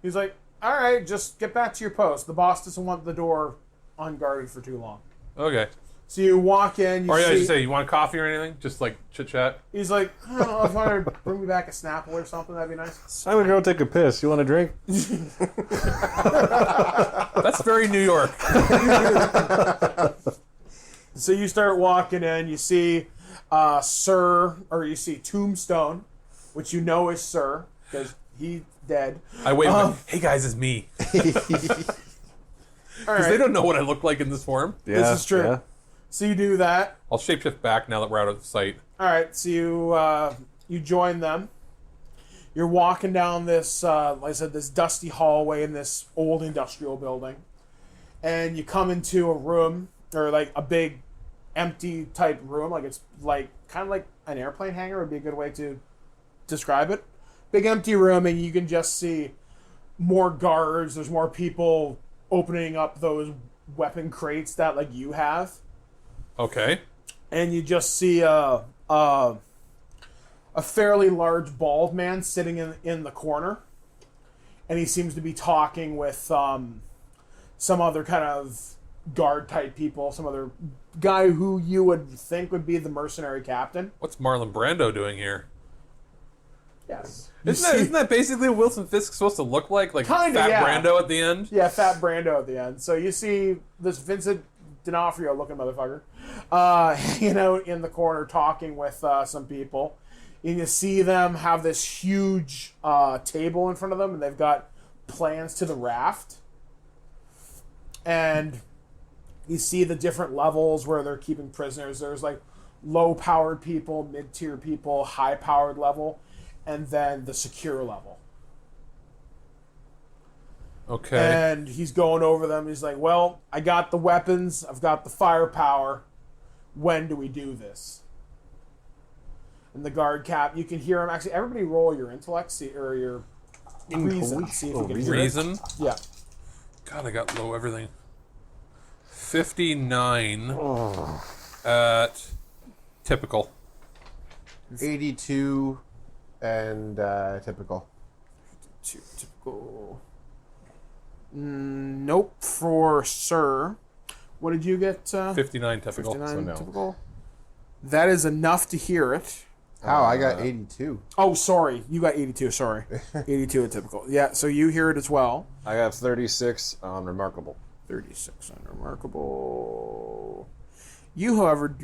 He's like, all right, just get back to your post. The boss doesn't want the door unguarded for too long. Okay. So you walk in. Or I should say, you want coffee or anything? Just like chit chat. He's like, I don't know if I want to bring me back a Snapple or something. That'd be nice. I'm gonna go take a piss. You want a drink? That's very New York. So you start walking in. You see Sir, or you see Tombstone, which you know is Sir because he's dead. I wave. Hey guys, it's me. All Because right. they don't know what I look like in this form. Yeah, This is true. yeah. So you do that. I'll shapeshift back now that we're out of sight. All right, so you join them. You're walking down this, like I said, this dusty hallway in this old industrial building, and you come into a room, or like a big, empty type room. Like it's like kind of like an airplane hangar would be a good way to describe it. Big empty room, and you can just see more guards. There's more people opening up those weapon crates that like you have. Okay. And you just see a fairly large bald man sitting in the corner, and he seems to be talking with some other kind of guard type people, some other guy who you would think would be the mercenary captain. What's Marlon Brando doing here? Yes. Isn't that basically what Wilson Fisk's supposed to look like? Like Kinda, Fat yeah. Brando at the end? Yeah, Fat Brando at the end. So you see this Vincent D'Onofrio looking motherfucker hanging out in the corner talking with some people. And you see them have this huge table in front of them, and they've got plans to the raft. And you see the different levels where they're keeping prisoners. There's like low-powered people, mid-tier people, high-powered level, and then the secure level. Okay. And he's going over them. He's like, well, I got the weapons. I've got the firepower. When do we do this? And the guard cap, you can hear him. Actually, everybody roll your intellect, or your reason. See if you can hear it. Reason? Yeah. God, I got low everything. 59 at typical. 82 and typical. Typical. Nope. For Sir. What did you get? 59 typical. 59 so no. typical. That is enough to hear it. How? I got 82. Oh, sorry. You got 82. Sorry. 82 at typical. Yeah, so you hear it as well. I have 36 on remarkable. 36 unremarkable. You, however,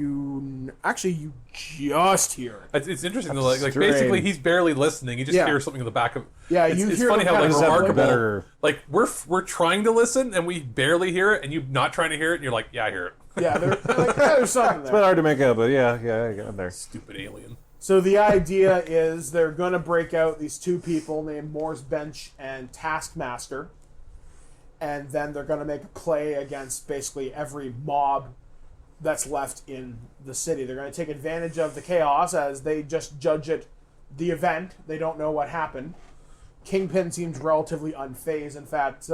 actually, you just hear it. It's interesting though, like strange. basically he's barely listening. He just Yeah. hears something in the back of. Yeah, it's, you it's hear funny them how like kinda remarkable. better- Like we're trying to listen and we barely hear it, and you not trying to hear it, and you're like, yeah, I hear it. Yeah, they're like, yeah, there's something It's there. hard to make out, but yeah, I got there. Stupid alien. So the idea is they're going to break out these two people named Morse Bench and Taskmaster, and then they're going to make a play against basically every mob that's left in the city. They're going to take advantage of the chaos as they just judge it, the event. They don't know what happened. Kingpin seems relatively unfazed. In fact,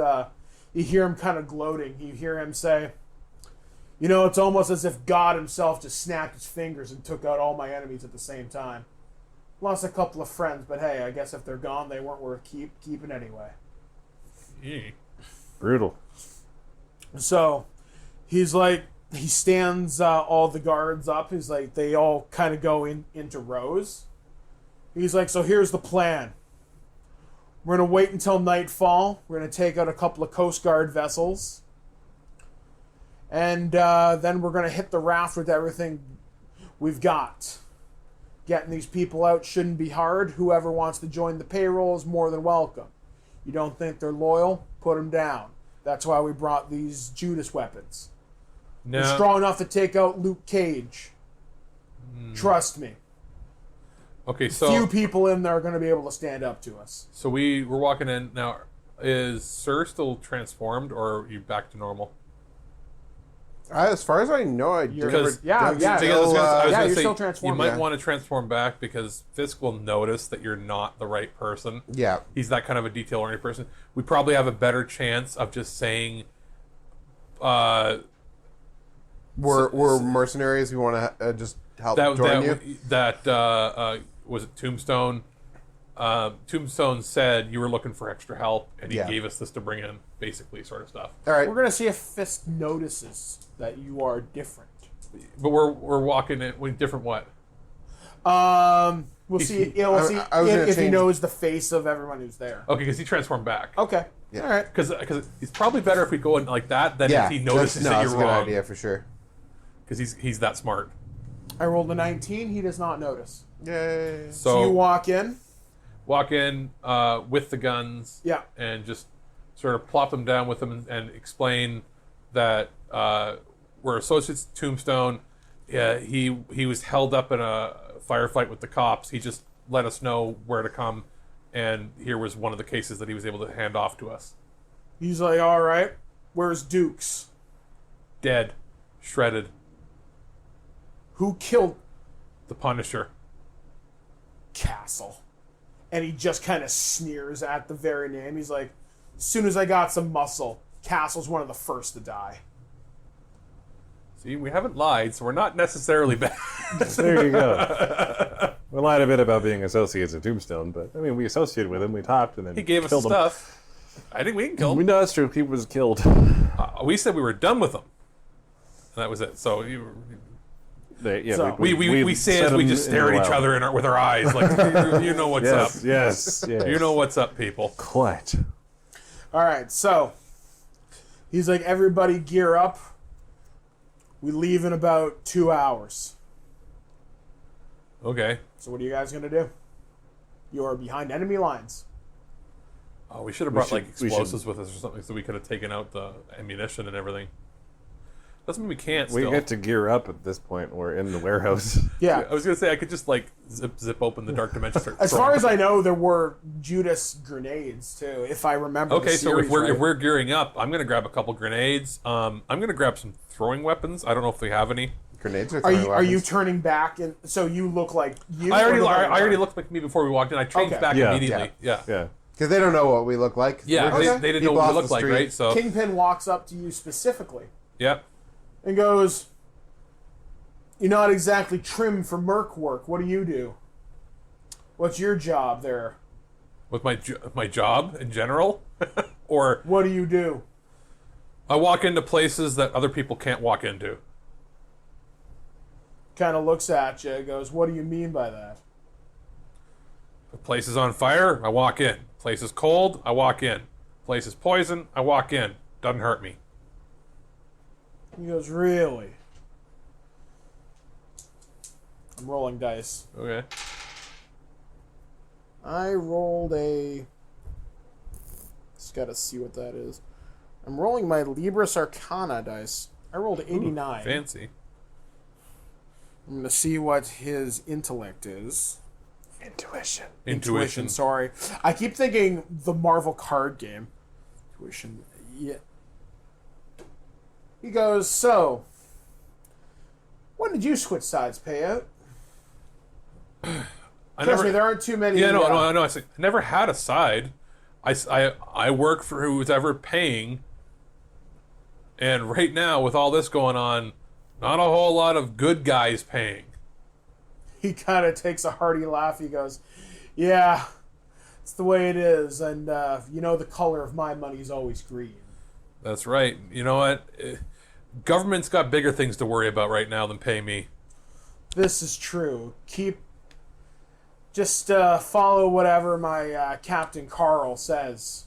you hear him kind of gloating. You hear him say, you know, it's almost as if God himself just snapped his fingers and took out all my enemies at the same time. Lost a couple of friends, but hey, I guess if they're gone, they weren't worth keeping anyway. Yeah. Brutal. So he's like, he stands all the guards up. He's like, they all kind of go into rows. He's like, so here's the plan. We're going to wait until nightfall. We're going to take out a couple of Coast Guard vessels. And then we're going to hit the raft with everything we've got. Getting these people out shouldn't be hard. Whoever wants to join the payroll is more than welcome. You don't think they're loyal? Put them down. That's why we brought these Judas weapons. No. They're strong enough to take out Luke Cage. Trust me. Okay, so few people in there are going to be able to stand up to us. So we're walking in now. Is Sir still transformed, or are you back to normal? As far as I know, I Because- Yeah, yeah. So, I was gonna yeah, say, you're still you transformed. might Yeah. want to transform back because Fisk will notice that you're not the right person. Yeah. He's that kind of a detail-oriented person. We probably have a better chance of just saying, We're mercenaries. We want to just help join you. Was it Tombstone? Tombstone said you were looking for extra help, and he Yeah. gave us this to bring in, basically, sort of stuff. All right. We're going to see if Fisk notices that you are different. But we're walking in with different what? We'll see. I was gonna If he change- knows the face of everyone who's there. Okay, because he transformed back. Okay. Yeah. All right. Because it's probably better if we go in like that than Yeah. if he notices that's that you're a good wrong. idea for sure. Because he's that smart. I rolled a 19. He does not notice. Yay. So you walk in. Walk in with the guns. Yeah. And just sort of plop them down with them and explain that we're associates of Tombstone. He was held up in a firefight with the cops. He just let us know where to come, and here was one of the cases that he was able to hand off to us. He's like, all right. Where's Dukes? Dead, shredded, Who killed the Punisher. Castle? And he just kind of sneers at the very name. He's like, as soon as I got some muscle, Castle's one of the first to die. See, we haven't lied, so we're not necessarily bad. There you go. We lied a bit about being associates of Tombstone, but I mean, we associated with him, we talked, and then He gave us the killed him. stuff. I think we can kill We him. know that's true. He was killed. We said we were done with him. And that was it. So So- we say set as we him just in stare the at each well. other with our eyes, like you know what's Yes, up. yes, yes. You know what's up, people. Quite. All right, so he's like, everybody gear up. We leave in about 2 hours. Okay. So what are you guys going to do? You are behind enemy lines. Oh, we should have brought should- like we explosives with us or something, so we could have taken out the ammunition and everything. Doesn't mean we can't. We Still. get to gear up at this point. We're in the warehouse. Yeah. I was gonna say I could just like zip open the dark dimension. Start As throwing far as them. I know, there were Judas grenades too, if I remember. Okay, the so series if we're right. if we're gearing up, I'm gonna grab a couple grenades. I'm gonna grab some throwing weapons. I don't know if we have any. Grenades are Are throwing you are you weapons. turning back and so you look like you? I or the already other looked like me before we walked in. I changed Okay. back Yeah. immediately. Yeah. Yeah. Because they don't know what we look like. Yeah, We're they didn't know people what we off looked the like, street. right? So Kingpin walks up to you specifically yeah. and goes, "You're not exactly trim for merc work. What do you do? What's your job there? With my job in general, or What do you do?" I walk into places that other people can't walk into. Kind of looks at you, goes, "What do you mean by that?" If place is on fire, I walk in. Place is cold, I walk in. Place is poison, I walk in. Doesn't hurt me. He goes, "Really?" I'm rolling dice. Okay. I rolled a... Just gotta see what that is. I'm rolling my Libris Arcana dice. I rolled 89. Fancy. I'm gonna see what his intellect is. Intuition. Sorry. I keep thinking the Marvel card game. Intuition. Yeah. He goes, "So, when did you switch sides, payout?" Trust me, there aren't too many. Yeah, no. I never had a side. I work for who's ever paying. And right now, with all this going on, not a whole lot of good guys paying. He kind of takes a hearty laugh. He goes, "Yeah, it's the way it is. And, you know, the color of my money is always green." That's right. You know what? Government's got bigger things to worry about right now than pay me. This is true. Just follow whatever my Captain Carl says,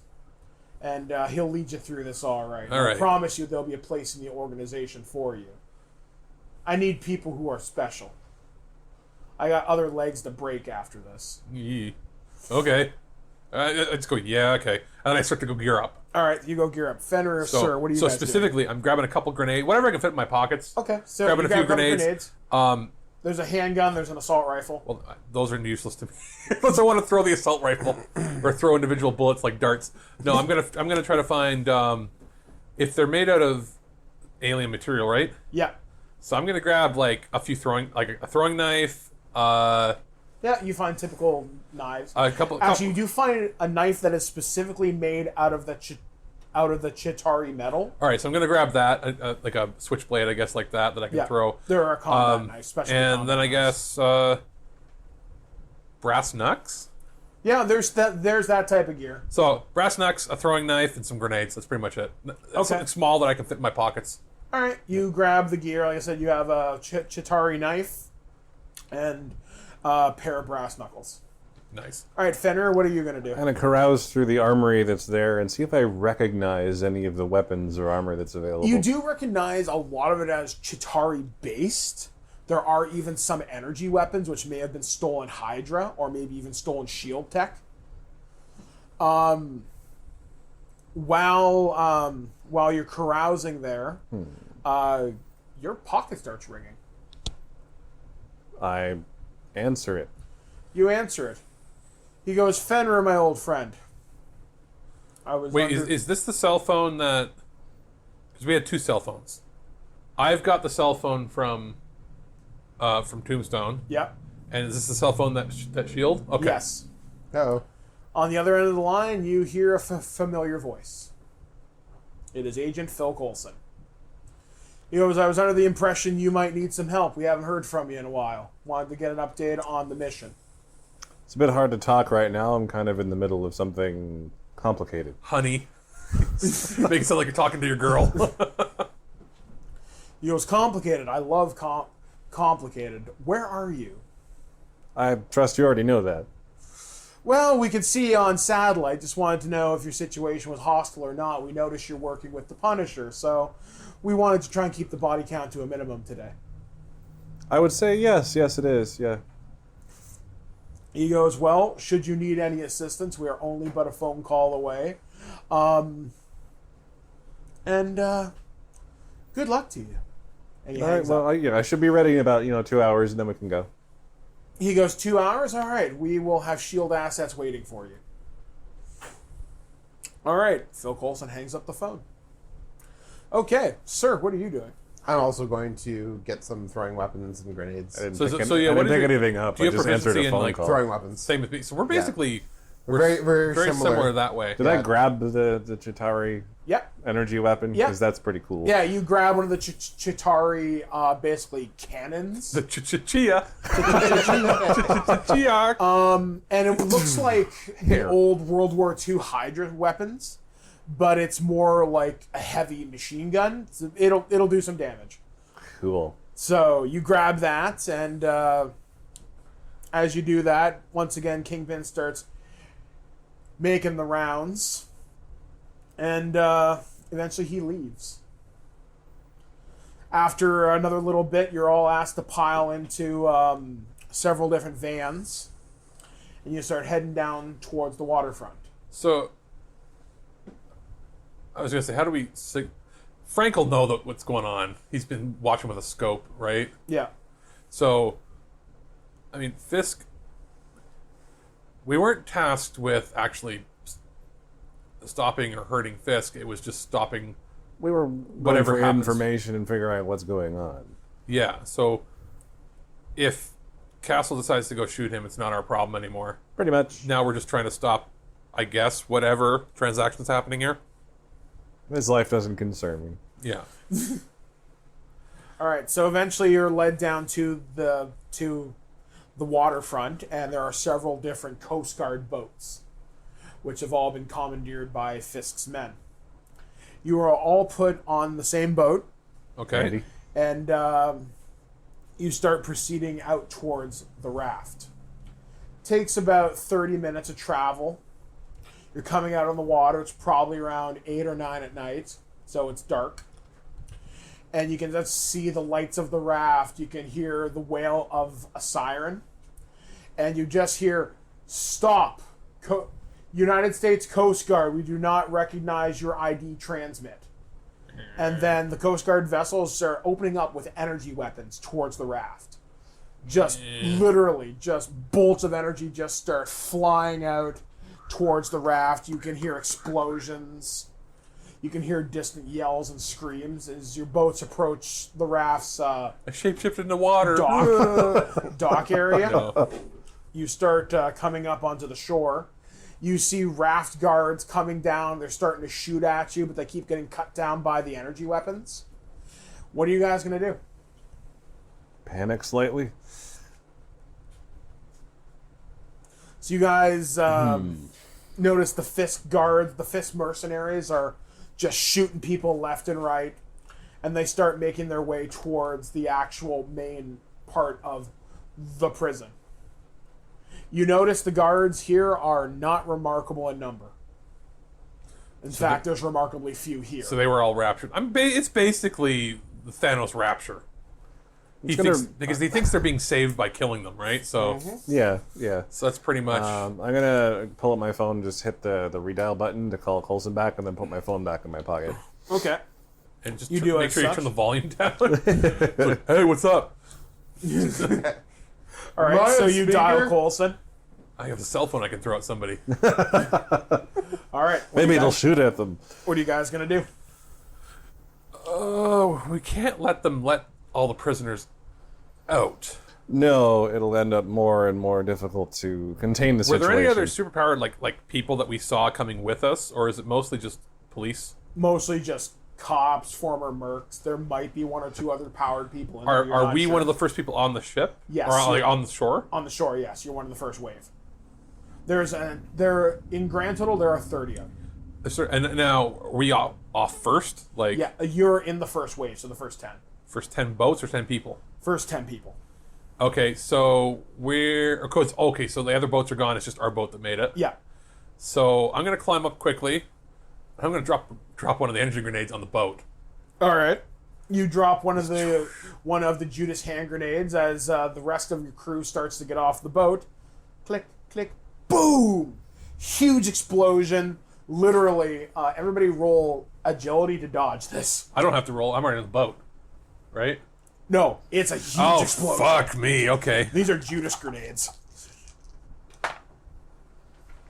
and he'll lead you through this all right. All right. I promise you there'll be a place in the organization for you. I need people who are special. I got other legs to break after this. Yee. Okay. I just go, yeah, okay. And then I start to go gear up. All right, you go gear up. Fenrir, sir, what do you So guys specifically, I'm grabbing a couple grenades, whatever I can fit in my pockets. do? Okay, so grabbing you a few got couple grenades. There's a handgun. There's an assault rifle. Well, those are useless to me. Unless I want to throw the assault rifle or throw individual bullets like darts. No, I'm gonna try to find if they're made out of alien material, right? Yeah. So I'm gonna grab like a throwing knife. Yeah, you find typical knives. A couple. Actually, you do find a knife that is specifically made out of the Chitauri metal. All right, so I'm gonna grab that, like a switchblade, I guess, like that I can Yeah, throw. there are combat knives, especially. And then I knives. guess brass knucks. Yeah, there's that type of gear. So brass knucks, a throwing knife, and some grenades. That's pretty much it. Something small that I can fit in my pockets. All right, you grab the gear. Like I said, you have a Chitauri knife and a pair of brass knuckles. Nice. All right, Fenrir, what are you going to do? I'm going to carouse through the armory that's there and see if I recognize any of the weapons or armor that's available. You do recognize a lot of it as Chitauri based. There are even some energy weapons which may have been stolen Hydra or maybe even stolen Shield tech. While you're carousing there, your pocket starts ringing. I answer it. You answer it. He goes, Fenrir, my old friend. Wait, is this the cell phone that... Because we had two cell phones. I've got the cell phone from Tombstone. Yep. And is this the cell phone that Shield? Okay. Yes. Oh. On the other end of the line, you hear a familiar voice. It is Agent Phil Coulson. He goes, I was under the impression you might need some help. We haven't heard from you in a while. Wanted to get an update on the mission. It's a bit hard to talk right now. I'm kind of in the middle of something complicated. Honey. Make it sound like you're talking to your girl. He goes, complicated. I love complicated. Where are you? I trust you already know that. Well, we could see you on satellite. Just wanted to know if your situation was hostile or not. We noticed you're working with the Punisher, so we wanted to try and keep the body count to a minimum today. I would say yes. Yes, it is. Yeah. He goes, well, should you need any assistance, we are only but a phone call away. Good luck to you. And he All right. hangs up. Well, I should be ready in about 2 hours, and then we can go. He goes, 2 hours? All right. We will have S.H.I.E.L.D. assets waiting for you. All right. Phil Coulson hangs up the phone. Okay. Sir, what are you doing? I'm also going to get some throwing weapons and grenades. I didn't So, pick, so yeah, I what didn't is pick your- anything up. do you I have just answered proficiency a in, phone like, call. Throwing weapons. Same with me. So we're basically... We're very similar that way. Did I grab the Chitauri Yep. energy weapon? Yep. Because that's pretty cool. Yeah, you grab one of the Chitauri, basically, cannons. The chia. And it looks like the old World War II Hydra weapons, but it's more like a heavy machine gun. So it'll do some damage. Cool. So you grab that, and as you do that, once again, Kingpin starts making the rounds, and eventually he leaves. After another little bit, you're all asked to pile into several different vans, and you start heading down towards the waterfront. So, I was going to say, how do we... Frank will know what's going on. He's been watching with a scope, right? Yeah. So, I mean, Fisk... We weren't tasked with actually stopping or hurting Fisk. It was just stopping... We were Whatever going for happens. information and figuring out what's going on. Yeah, so if Castle decides to go shoot him, it's not our problem anymore. Pretty much. Now we're just trying to stop, I guess, whatever transaction's happening here. His life doesn't concern me. Yeah. All right. So eventually, you're led down to the waterfront, and there are several different Coast Guard boats, which have all been commandeered by Fisk's men. You are all put on the same boat, Okay. Andy? and you start proceeding out towards the raft. Takes about 30 minutes of travel. You're coming out on the water. It's probably around 8 or 9 at night, so it's dark. And you can just see the lights of the raft. You can hear the wail of a siren. And you just hear, "Stop! United States Coast Guard, we do not recognize your ID transmit." And then the Coast Guard vessels start opening up with energy weapons towards the raft. just literally just bolts of energy just start flying out towards the raft. You can hear explosions. You can hear distant yells and screams as your boats approach the raft's I shapeshifted into water. dock area. No. You start coming up onto the shore. You see raft guards coming down. They're starting to shoot at you, but they keep getting cut down by the energy weapons. What are you guys going to do? Panic slightly. So you guys notice the Fisk guards, the Fisk mercenaries are just shooting people left and right, and they start making their way towards the actual main part of the prison. You notice the guards here are not remarkable in number. In fact, there's remarkably few here. So they were all raptured. It's basically the Thanos rapture. Because he thinks they're being saved by killing them, right? So Yeah. so that's pretty much. I'm gonna pull up my phone and just hit the redial button to call Coulson back, and then put my phone back in my pocket. Okay. and just You do make as sure you such? turn the volume down. It's like, hey, what's up? All right, Mine so is you speaker. dial Coulson. I have a cell phone I can throw at somebody. All right. Maybe it'll shoot at them. What are you guys going to do? Oh, we can't let them let all the prisoners out. No, it'll end up more and more difficult to contain the Were situation. there any other superpowered like people that we saw coming with us, or is it mostly just police? Mostly just cops, former mercs. There might be one or two other powered people in there. You're Are not we sure. one of the first people on the ship? Yes. Or like on the shore? On the shore, yes. You're one of the first wave. In grand total, there are 30 of you. And now, are we off first? Like, Yeah, you're in the first wave, so the first 10. first 10 boats or 10 people? First 10 people. Okay, so okay, so the other boats are gone. It's just our boat that made it. Yeah. So I'm gonna climb up quickly. I'm gonna drop one of the energy grenades on the boat. All right. You drop one of the Judas hand grenades as the rest of your crew starts to get off the boat. Click, click, boom! Huge explosion. Literally, everybody roll agility to dodge this. I don't have to roll. I'm already on the boat, right? No, it's a huge Oh, explosion. fuck me. Okay. These are Judas grenades.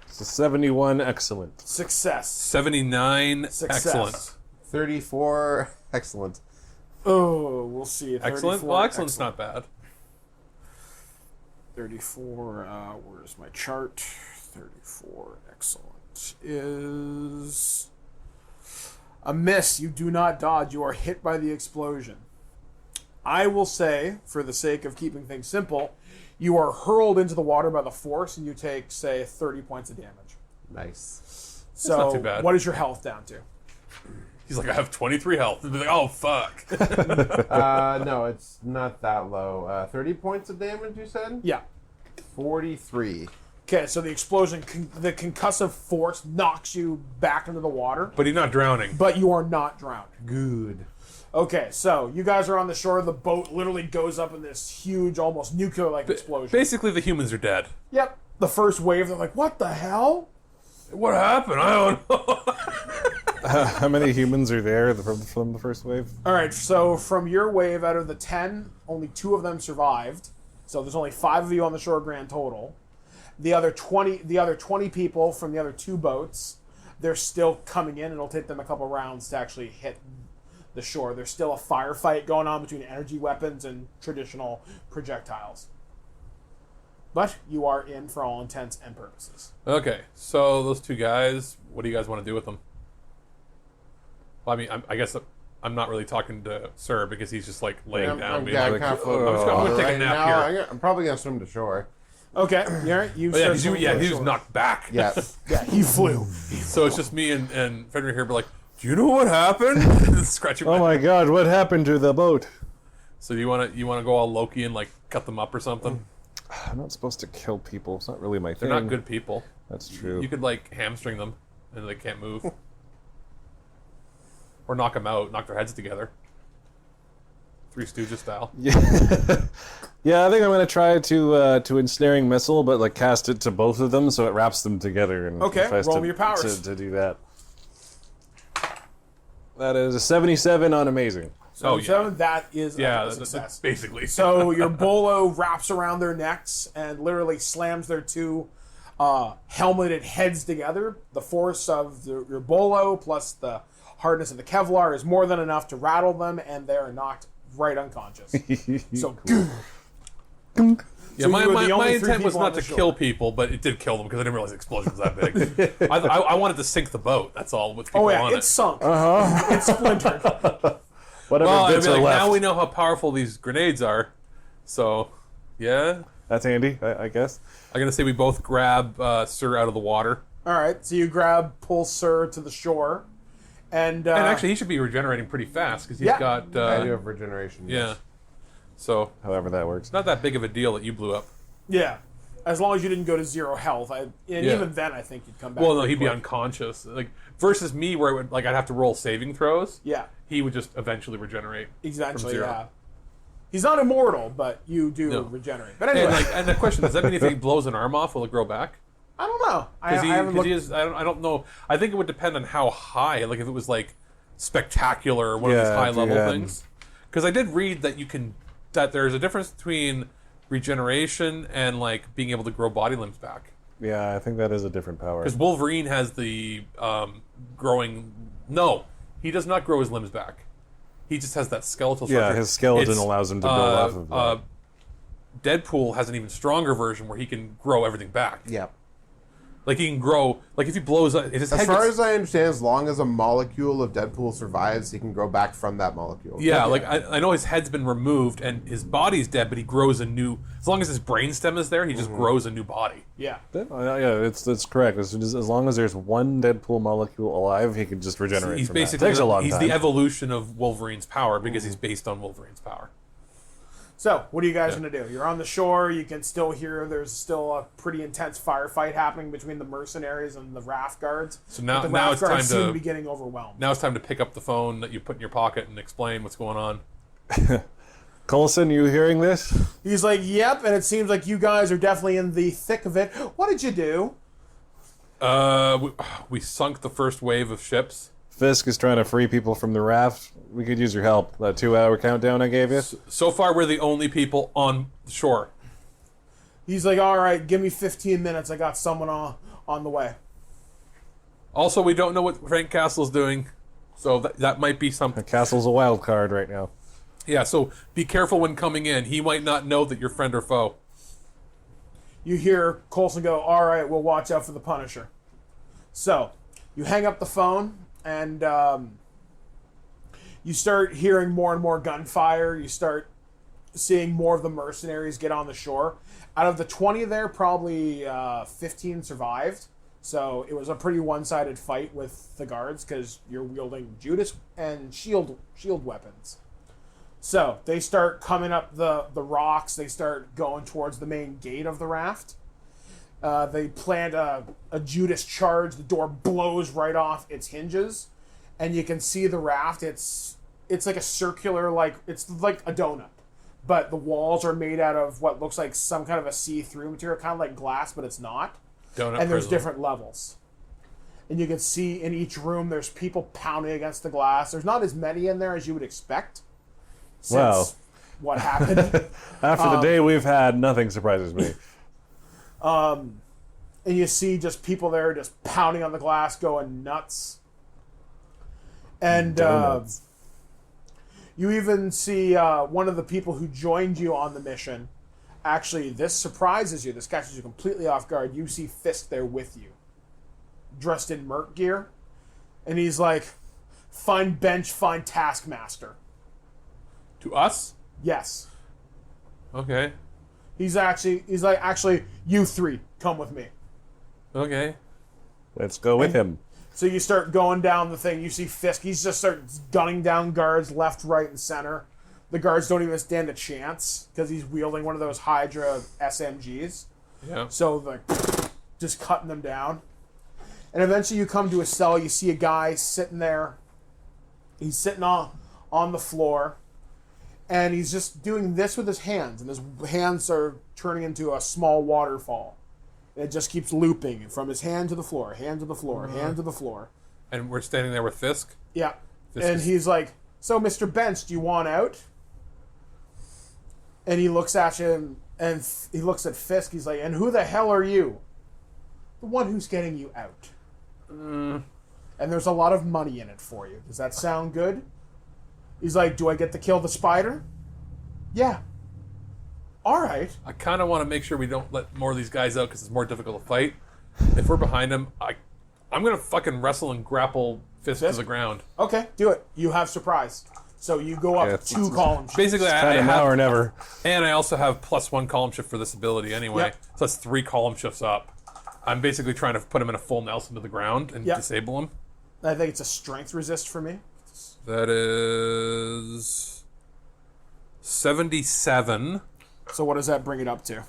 It's a 71, excellent. Success. 79. Success. Excellent. 34. Excellent. Oh, we'll see. Excellent. 34, Well, excellent's not bad. 34, where's my chart? 34, excellent, is a miss. You do not dodge. You are hit by the explosion. I will say, for the sake of keeping things simple, you are hurled into the water by the force and you take, say, 30 points of damage. Nice. So, not too bad. what is your health down to? He's like, I have 23 health. And be like, oh, fuck. No, it's not that low. 30 points of damage, you said? Yeah. 43. Okay, so the explosion, the concussive force knocks you back into the water, But he's not drowning. but you are not drowned. Good. Okay, so you guys are on the shore. The boat literally goes up in this huge, almost nuclear-like explosion. Basically, the humans are dead. Yep. The first wave, they're like, what the hell? What happened? I don't know. How many humans are there from the first wave? All right, so from your wave, out of the 10, only 2 of them survived. So there's only 5 of you on the shore grand total. The other 20 people from the other 2 boats, they're still coming in. It'll take them a couple rounds to actually hit the shore. There's still a firefight going on between energy weapons and traditional projectiles. But you are in for all intents and purposes. Okay, so those 2 guys, what do you guys want to do with them? Well, I mean, I guess I'm not really talking to Sir because he's just like laying down. I'm being kind like, of floating I'm just gonna take a nap here. I'm probably going to swim to shore. Okay, yeah, you. Oh, yeah, start he swimming to the was shore. knocked back. Yeah. Yeah, he flew. So it's just me and Frederick here, but like, do you know what happened? Scratching Oh my god, what happened to the boat? So you want to go all Loki and like cut them up or something? I'm not supposed to kill people. It's not really my thing. They're not good people. That's true. You could like hamstring them and they can't move, or knock them out, knock their heads together, Three Stooges style. Yeah. Yeah, I think I'm gonna try to ensnaring missile, but like cast it to both of them so it wraps them together and Okay, tries roll to, me your powers. to do that. That is a 77 on amazing. So Oh, yeah. that is Yeah, a that's success. basically. So your bolo wraps around their necks and literally slams their two helmeted heads together. The force of your bolo plus the hardness of the Kevlar is more than enough to rattle them, and they are knocked right unconscious. So, Yeah, So my you were the only three intent was people on not the to shore. kill people, but it did kill them because I didn't realize the explosion was that big. I wanted to sink the boat. That's all with people oh yeah, on it's it. sunk. It's splintered. Whatever Well, I bits mean, are like, left. now we know how powerful these grenades are. So, yeah. That's handy, I guess. I'm going to say we both grab Sir out of the water. All right, so you pull Sir to the shore, and And actually, he should be regenerating pretty fast because he's Yeah. got... I do have regeneration. yeah. So, However that works. it's not that big of a deal that you blew up. yeah, as long as you didn't go to 0 health, and Yeah. even then, I think you'd come back. Well, no, pretty he'd be quick. unconscious. Like versus me, where it would, like I'd have to roll saving throws. Yeah, He would just eventually regenerate. exactly. From 0. Yeah, he's not immortal, but you do No. regenerate. But anyway, And the question, does that mean if he blows an arm off, will it grow back? I don't know. I Because haven't looked. he is. I don't know. I think it would depend on how high. Like if it was like spectacular or one of these Yeah, high level yeah. things. Because I did read that there's a difference between regeneration and like being able to grow body limbs back. Yeah, I think that is a different power. Because Wolverine has the growing. No, he does not grow his limbs back. He just has that skeletal structure. Yeah, his skeleton It's, allows him to build off of that. Deadpool has an even stronger version where he can grow everything back. Yeah. Like he can grow. Like if he blows up, if his As head far gets- as I understand, as long as a molecule of Deadpool survives, he can grow back from that molecule. yeah, like I know his head's been removed and his body's dead, but he grows a new. As long as his brainstem is there, he just grows a new body. Yeah, Yeah, it's correct. As long as there's one Deadpool molecule alive, he can just regenerate. He's from that. basically It takes a long he's time. the evolution of Wolverine's power because he's based on Wolverine's power. So, what are you guys going to do? You're on the shore. You can still hear there's still a pretty intense firefight happening between the mercenaries and the raft guards. So now- But the now raft it's guards time seem to- to be getting overwhelmed. Now it's time to pick up the phone that you put in your pocket and explain what's going on. Coulson, you hearing this? He's like, "Yep," and it seems like you guys are definitely in the thick of it. What did you do? We sunk the first wave of ships. Fisk is trying to free people from the raft. We could use your help. That 2-hour countdown I gave you. So far, we're the only people on the shore. He's like, "All right, give me 15 minutes. I got someone on the way." Also, we don't know what Frank Castle's doing, so that might be something. The castle's a wild card right now. Yeah, so be careful when coming in. He might not know that you're friend or foe. You hear Coulson go, "All right, we'll watch out for the Punisher." So, you hang up the phone, and you start hearing more and more gunfire. You start seeing more of the mercenaries get on the shore. Out of the 20 there, probably 15 survived. So it was a pretty one-sided fight with the guards because you're wielding Judas and shield weapons. So they start coming up the rocks. They start going towards the main gate of the raft. They plant a Judas charge. The door blows right off its hinges, and you can see the raft. It's like a circular, it's like a donut, but the walls are made out of what looks like some kind of a see-through material, kind of like glass, but it's not. Donut And there's prism. different levels. And you can see in each room there's people pounding against the glass. There's not as many in there as you would expect. Since Well. what happened. After the day we've had, nothing surprises me. And you see just people there just pounding on the glass, going nuts. And Donuts. you even see one of the people who joined you on the mission. Actually, this surprises you. This catches you completely off guard. You see Fisk there with you, dressed in merc gear. And he's like, "Find bench, find taskmaster." To us? Yes. Okay. He's like, "Actually, you three, come with me." Okay. Let's go with him. So you start going down the thing. You see Fisk. He's just starts gunning down guards left, right, and center. The guards don't even stand a chance because he's wielding one of those Hydra SMGs. Yeah. So like, just cutting them down. And eventually you come to a cell. You see a guy sitting there. He's sitting on the floor. And he's just doing this with his hands. And his hands are turning into a small waterfall. And it just keeps looping from his hand to the floor, hand to the floor, hand to the floor. And we're standing there with Fisk. Yeah. Fisk And is- he's like, So, Mr. Bench, do you want out? And he looks at him, and he looks at Fisk. He's like, and who the hell are you? The one who's getting you out. And there's a lot of money in it for you. Does that sound good? He's like, do I get to kill the spider? Yeah. All right. I kind of want to make sure we don't let more of these guys out because it's more difficult to fight. If we're behind them, I'm going to fucking wrestle and grapple Fisk to the ground. Okay, do it. You have surprise. So you go up Yeah, 2 columns. Basically, I Kind of now or have, never. and I also have +1 column shift for this ability anyway. Yep. So that's 3 column shifts up. I'm basically trying to put him in a full Nelson to the ground and Yep. disable him. I think it's a strength resist for me. That is 77. So what does that bring it up to?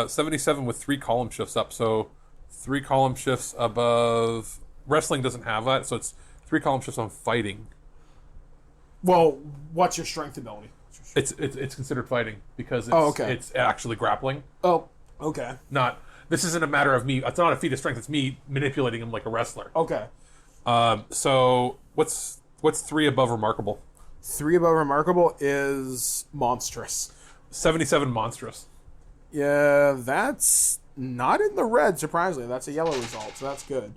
77 with 3 column shifts up. So 3 column shifts above. Wrestling doesn't have that, so it's 3 column shifts on fighting. Well, what's your strength ability? It's considered fighting because it's actually grappling. Oh, okay. This isn't a matter of me. It's not a feat of strength. It's me manipulating him like a wrestler. Okay. So what's 3 above remarkable? 3 above remarkable is monstrous. 77 monstrous. Yeah, that's not in the red, surprisingly. That's a yellow result, so that's good.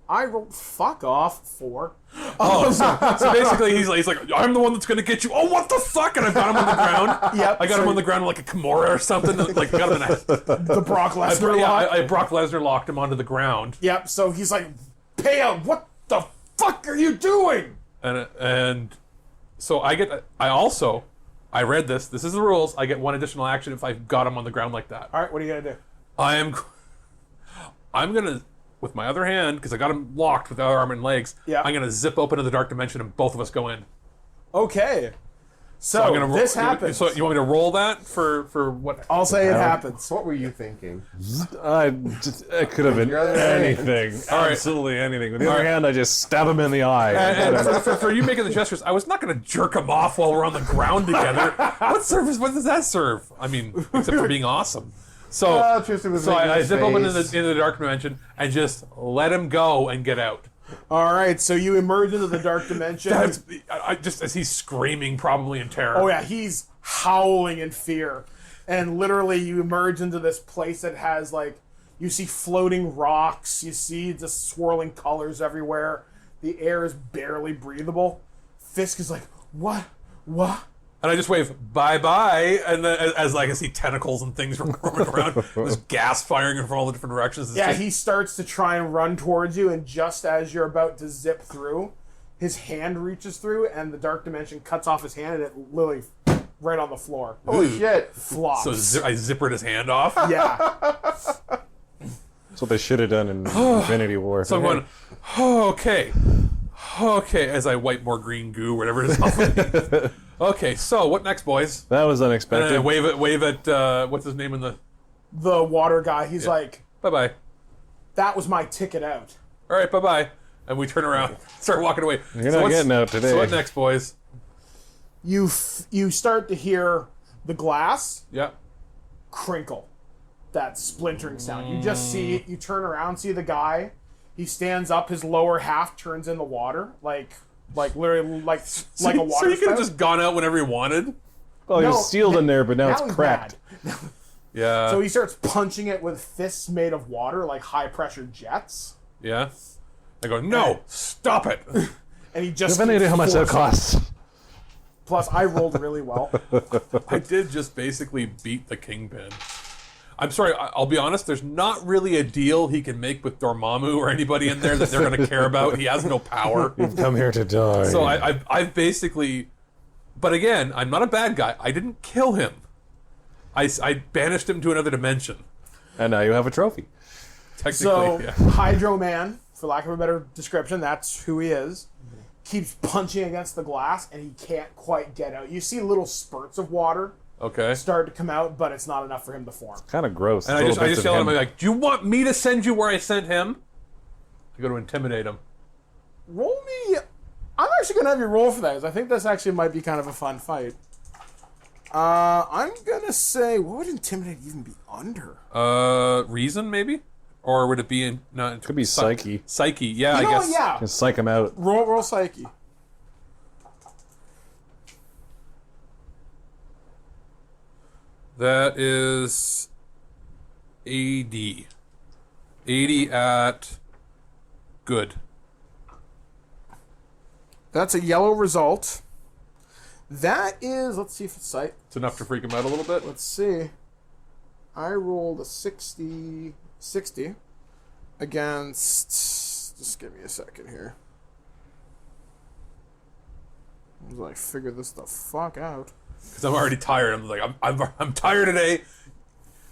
I rolled fuck off 4. Oh, so basically he's like, I'm the one that's gonna get you. Oh, what the fuck? And I got him on the ground. Yep. I got him on the ground like a Kimura or something. Like got him in The Brock Lesnar lock. I Brock Lesnar locked him onto the ground. Yep, so he's like, Pale, what the fuck are you doing? And so I read this. This is the rules. I get 1 additional action if I've got him on the ground like that. All right, what are you going to do? I'm gonna, with my other hand, because I got him locked with the other arm and legs. Yeah. I'm gonna zip open to the dark dimension and both of us go in. Okay. So I'm gonna this happens. So you want me to roll that for what? I'll say it happens. What were you thinking? It could have been Your other hand. anything. All right. Absolutely anything. With the other hand, I just stab him in the eye. And for you making the gestures, I was not going to jerk him off while we're on the ground together. What does that serve? I mean, except for being awesome. So, Tristan was so making I his zip open into face. the dark dimension and just let him go and get out. All right, so you emerge into the dark dimension. Just as he's screaming, probably in terror. Oh yeah, he's howling in fear. And literally you emerge into this place that has like, you see floating rocks, you see just swirling colors everywhere. The air is barely breathable. Fisk is like, what? And I just wave bye-bye, and then as I see tentacles and things roaming around, there's gas firing from all the different directions. It's Yeah, just- he starts to try and run towards you, and just as you're about to zip through, his hand reaches through, and the dark dimension cuts off his hand, and it literally right on the floor. Holy shit. Flops. So I zippered his hand off. Yeah. That's what they should have done in Infinity War. So I'm going, oh, okay, as I wipe more green goo, whatever it is. off me. Okay, so what next, boys? That was And unexpected. I wave at what's his name in the The water guy, he's like, bye-bye. that was my ticket out. All right, bye-bye. And we turn around, start walking away. You're not getting out today. So what next, boys? You start to hear the glass Yeah. crinkle, that splintering sound. You just see it. You turn around, see the guy. He stands up. His lower half turns in the water, like literally like a water. So you could have spout. just gone out whenever you wanted. Well, he No, was sealed in there, but now, he's it's cracked. mad. Yeah. So he starts punching it with fists made of water, like high pressure jets. Yeah. I go, no, stop it. And he Do just you have any idea how much that forces- costs? Plus, I rolled really well. I did just basically beat the Kingpin. I'm sorry, I'll be honest, there's not really a deal he can make with Dormammu or anybody in there that they're going to care about. He has no power. You've come here to die. So I've basically... But again, I'm not a bad guy. I didn't kill him. I banished him to another dimension. And now you have a trophy. Technically, So, yeah. Hydro Man, for lack of a better description, that's who he is, keeps punching against the glass, and he can't quite get out. You see little spurts of water Okay. start to come out, but it's not enough for him to form. Kind of gross. And I just yell at him, like, do you want me to send you where I sent him? I go to intimidate him. Roll me... I'm actually going to have you roll for that, because I think this actually might be kind of a fun fight. I'm going to say... What would Intimidate even be under? Reason, maybe? Or would it be in... No, Could be psyche. Psyche, yeah, You I know guess. what? Yeah. Just psych him out. Roll Psyche. That is 80. 80 at good. That's a yellow result. That is, let's see if it's sight. It's enough to freak him out a little bit. Let's see. I rolled a 60 against. Just give me a second here. As I figure this the fuck out. Because I'm already tired. I'm like, I'm tired today.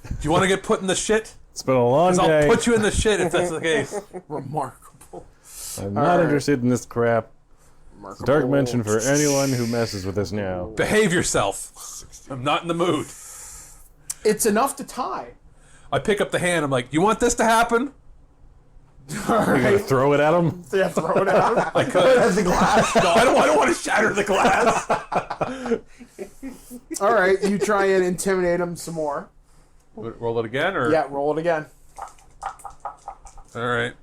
Do you want to get put in the shit? It's been a long day. I'll put you in the shit if that's the case. Remarkable. I'm not interested in this crap. It's a dark mention for anyone who messes with us now. Behave yourself. I'm not in the mood. It's enough to tie. I pick up the hand. I'm like, you want this to happen? All You're gonna throw it at him? Yeah, throw it out. I could. The glass. No, I don't want to shatter the glass. All right, you try and intimidate him some more. Roll it again, or Yeah, roll it again. all right.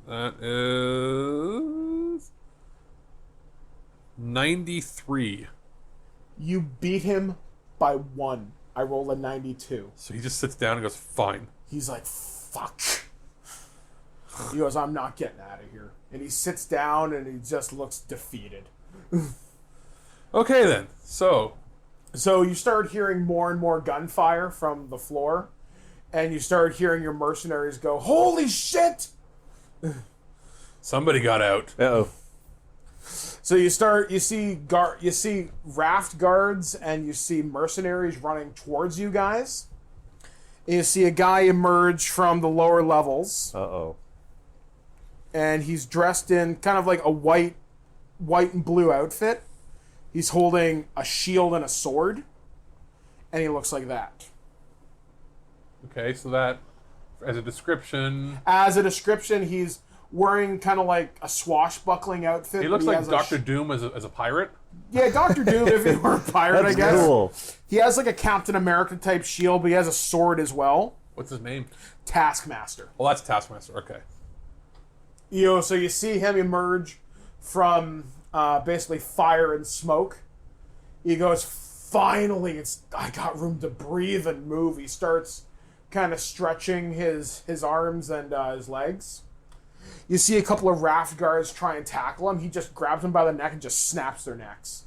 That is 93. You beat him by 1. I rolled a 92. So he just sits down and goes, "Fine." He's like, fuck. He goes, I'm not getting out of here. And he sits down and he just looks defeated. Okay then. So So you start hearing more and more gunfire from the floor. And you start hearing your mercenaries go, holy shit! somebody got out. Uh-oh. So you see raft guards and you see mercenaries running towards you guys. And you see a guy emerge from the lower levels. Uh-oh. And he's dressed in kind of like a white and blue outfit. He's holding a shield and a sword. And he looks like that. Okay, so that as a description, As a description, he's wearing kind of like a swashbuckling outfit. he looks but like has a Doctor Doom as a pirate. Yeah, Doctor Doom if he were a pirate, That's I guess. cool. He has like a Captain America type shield, but he has a sword as well. What's his name? Taskmaster. Well, that's Taskmaster. Okay. So you see him emerge from basically fire and smoke. He goes, finally, I got room to breathe and move. He starts kind of stretching his arms and his legs. You see a couple of raft guards try and tackle him. He just grabs them by the neck and just snaps their necks.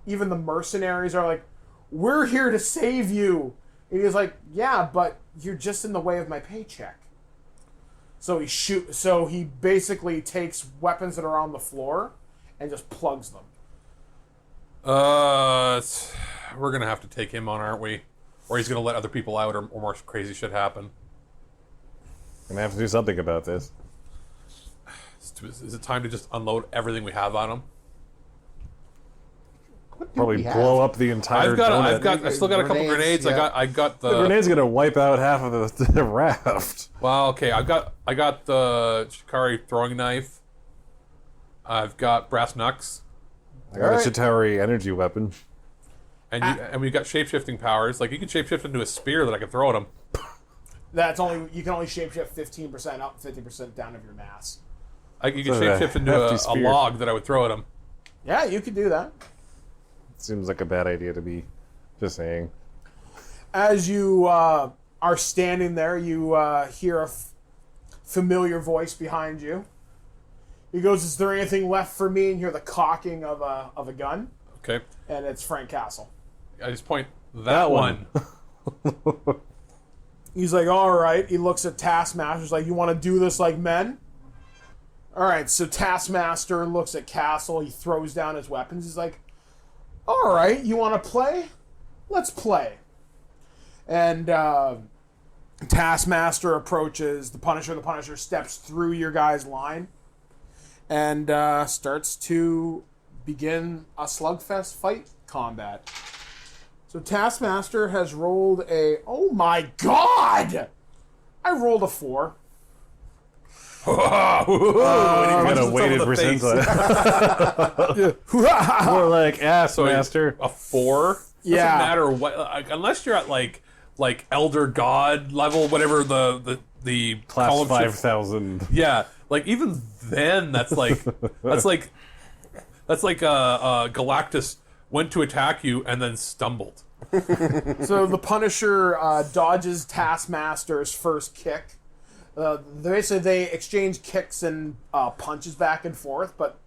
Even the mercenaries are like, we're here to save you. And he's like, yeah, but you're just in the way of my paycheck. So he basically takes weapons that are on the floor and just plugs them. We're gonna have to take him on, aren't we? Or he's gonna let other people out, or more crazy shit happen. Gonna have to do something about this. Is it time to just unload everything we have on him? What do Probably we have? blow up the entire donut. I still got a couple Grenades, grenades. yeah. I got The grenade's gonna wipe out half of the raft. Well, okay. I got the Shikari throwing knife. I've got brass knucks, I got a Chitauri energy weapon. and we got shapeshifting powers. Like you can shapeshift into a spear that I can throw at him. You can only shapeshift 15% up, 50% down of your mass. You can So a shapeshift into hefty a spear. log that I would throw at him. Yeah, you could do that. Seems like a bad idea to be. Just saying. As you are standing there, you hear a familiar voice behind you. He goes, "Is there anything left for me?" And you hear the cocking of a gun, Okay. and it's Frank Castle. I just point that one. He's like, "All right." He looks at Taskmaster. He's like, "You want to do this like men?" All right. So Taskmaster looks at Castle. He throws down his weapons. He's like, "All right, you want to play? Let's play." And Taskmaster approaches the Punisher. The Punisher steps through your guys' line and starts to begin a slugfest fight combat. So Taskmaster has rolled oh my god! I rolled a 4. Got a weighted percentile. More like ass master. A 4. Yeah. Doesn't matter what, unless you're at like Elder God level, whatever the Class column shift- 5,000. Yeah, like even then, that's like Galactus went to attack you and then stumbled. So the Punisher dodges Taskmaster's first kick. They exchange kicks and punches back and forth, but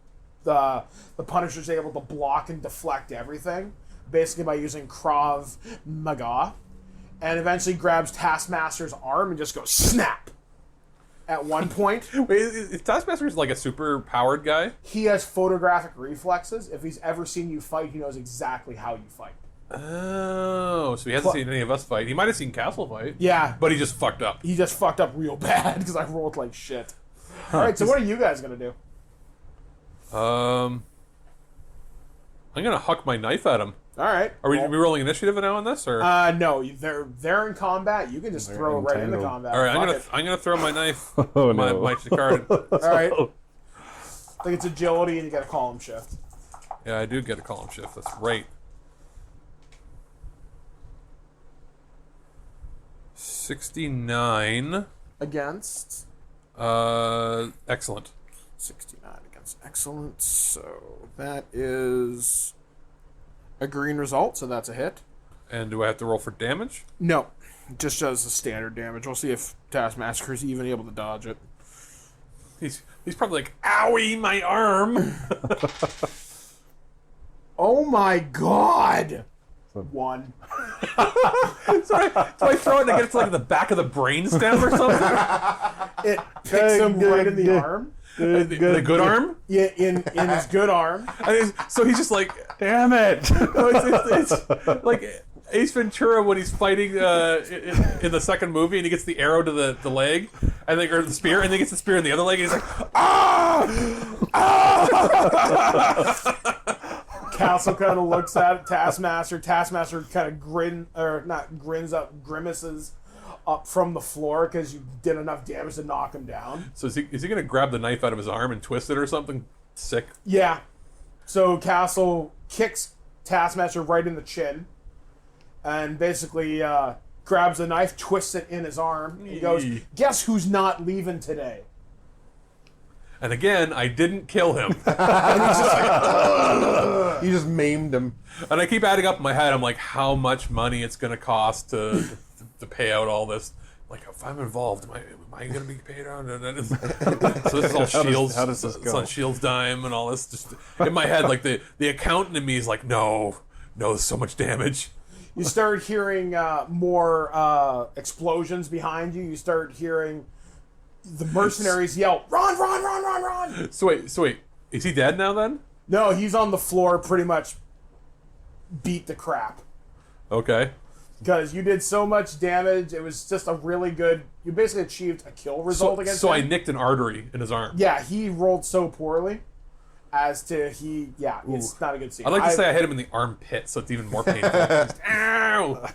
the Punisher's able to block and deflect everything, basically by using Krav Maga, and eventually grabs Taskmaster's arm and just goes snap. At one point, Wait, is Taskmaster like a super powered guy? he has photographic reflexes. If he's ever seen you fight, he knows exactly how you fight. Oh, so he hasn't seen any of us fight. He might have seen Castle fight. Yeah, But he just fucked up. he just fucked up real bad because I rolled like shit. All right, so what are you guys gonna do? I'm gonna huck my knife at him. All right. Are we rolling initiative now on this, or? No, they're in combat. You can just throw it right into entangled. combat. All right, Fuck I'm gonna throw my knife. Oh, my no. my card. it. All right. I think it's agility, and you got a column shift. Yeah, I do get a column shift. That's right. 69. Against Excellent. 69 against excellent. So that is a green result. So that's a hit. And do I have to roll for damage? No, just does the standard damage. We'll see if Taskmaster is even able to dodge it. He's probably like, owie, my arm. Oh my god! One. Sorry, do I throw it and get it to like the back of the brainstem or something? It picks him right in the arm. The good arm? Yeah, in his good arm. So he's just like, Damn it! it's like Ace Ventura when he's fighting in the second movie and he gets the arrow to the leg and then or the spear and then he gets the spear in the other leg and he's like, Castle kind of looks at Taskmaster. Taskmaster kind of grimaces up from the floor because you did enough damage to knock him down. So is he gonna grab the knife out of his arm and twist it or something sick? Yeah. So Castle kicks Taskmaster right in the chin and basically grabs the knife, twists it in his arm. He goes, "Guess who's not leaving today?" And again, I didn't kill him. You just maimed him. And I keep adding up in my head. I'm like, how much money it's going to cost to pay out all this? Like, if I'm involved, am I going to be paid out? So this is all Shields. how does this It's go? on Shields' dime and all this. Just in my head, like the accountant in me is like, no, there's so much damage. You start hearing more explosions behind you. You start hearing the mercenaries yell, "Run, run, run, run, run!" So wait, is he dead now then? No, he's on the floor, pretty much beat the crap. Okay. Because you did so much damage, it was just a really good. You basically achieved a kill result against him. I nicked an artery in his arm. Yeah, he rolled so poorly as to it's not a good scene. I'd like to say I hit him in the armpit, so it's even more painful. Just, ow!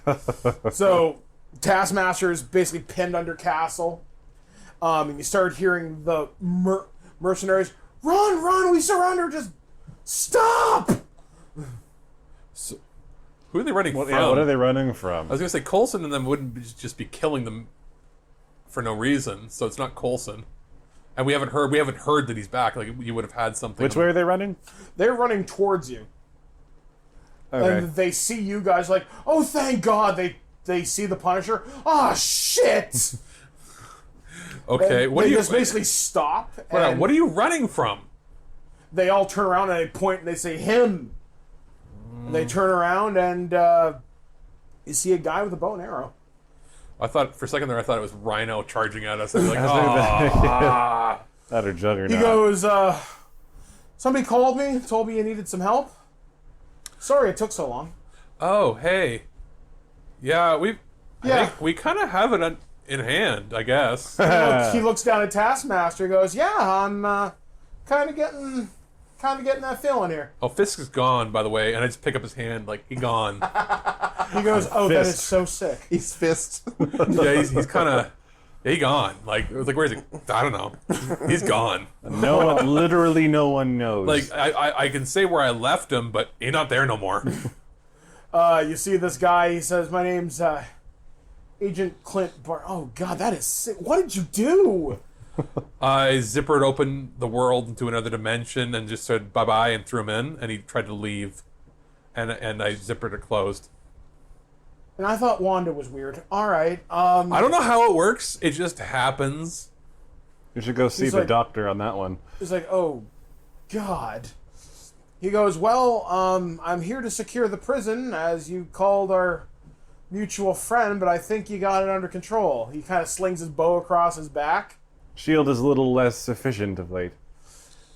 So Taskmaster is basically pinned under Castle. And you start hearing the mercenaries, "Run, run, we surrender, just stop!" So, who are they running from? Yeah, what are they running from? I was going to say Coulson and them wouldn't just be killing them for no reason, so it's not Coulson. And we haven't heard that he's back. Like you would have had something. Which way are they running? They're running towards you. Okay. And they see you guys like, "Oh, thank God." They see the Punisher. "Ah, shit!" Okay, They just basically stop. And what are you running from? they all turn around and they point and they say, "Him." And they turn around and you see a guy with a bow and arrow. I thought for a second there, I thought it was Rhino charging at us. I was like, ah. That or Juggernaut. He goes, "Somebody called me, told me you needed some help. Sorry it took so long." Oh, hey. Yeah, I think we kind of have it in hand, I guess. He looks down at Taskmaster. He goes, "Yeah, I'm kind of getting that feeling here." Oh, Fisk is gone, by the way, and I just pick up his hand like he gone. He goes, "Oh, that Fist. is so sick." He's fist. Yeah, he's kind of he gone. Like where is he? I don't know. He's gone. No one, literally no one knows. Like I can say where I left him, but he's not there no more. You see this guy. He says, "My name's Agent Clint Bar." Oh God, that is sick. What did you do? I zippered open the world into another dimension and just said bye bye and threw him in, and he tried to leave, and I zippered it closed. And I thought Wanda was weird. All right. I don't know how it works. It just happens. You should go see He's the like- doctor on that one. He's like, oh, God. He goes, well, I'm here to secure the prison, as you called our mutual friend, but I think you got it under control. He kind of slings his bow across his back. Shield is a little less efficient of late.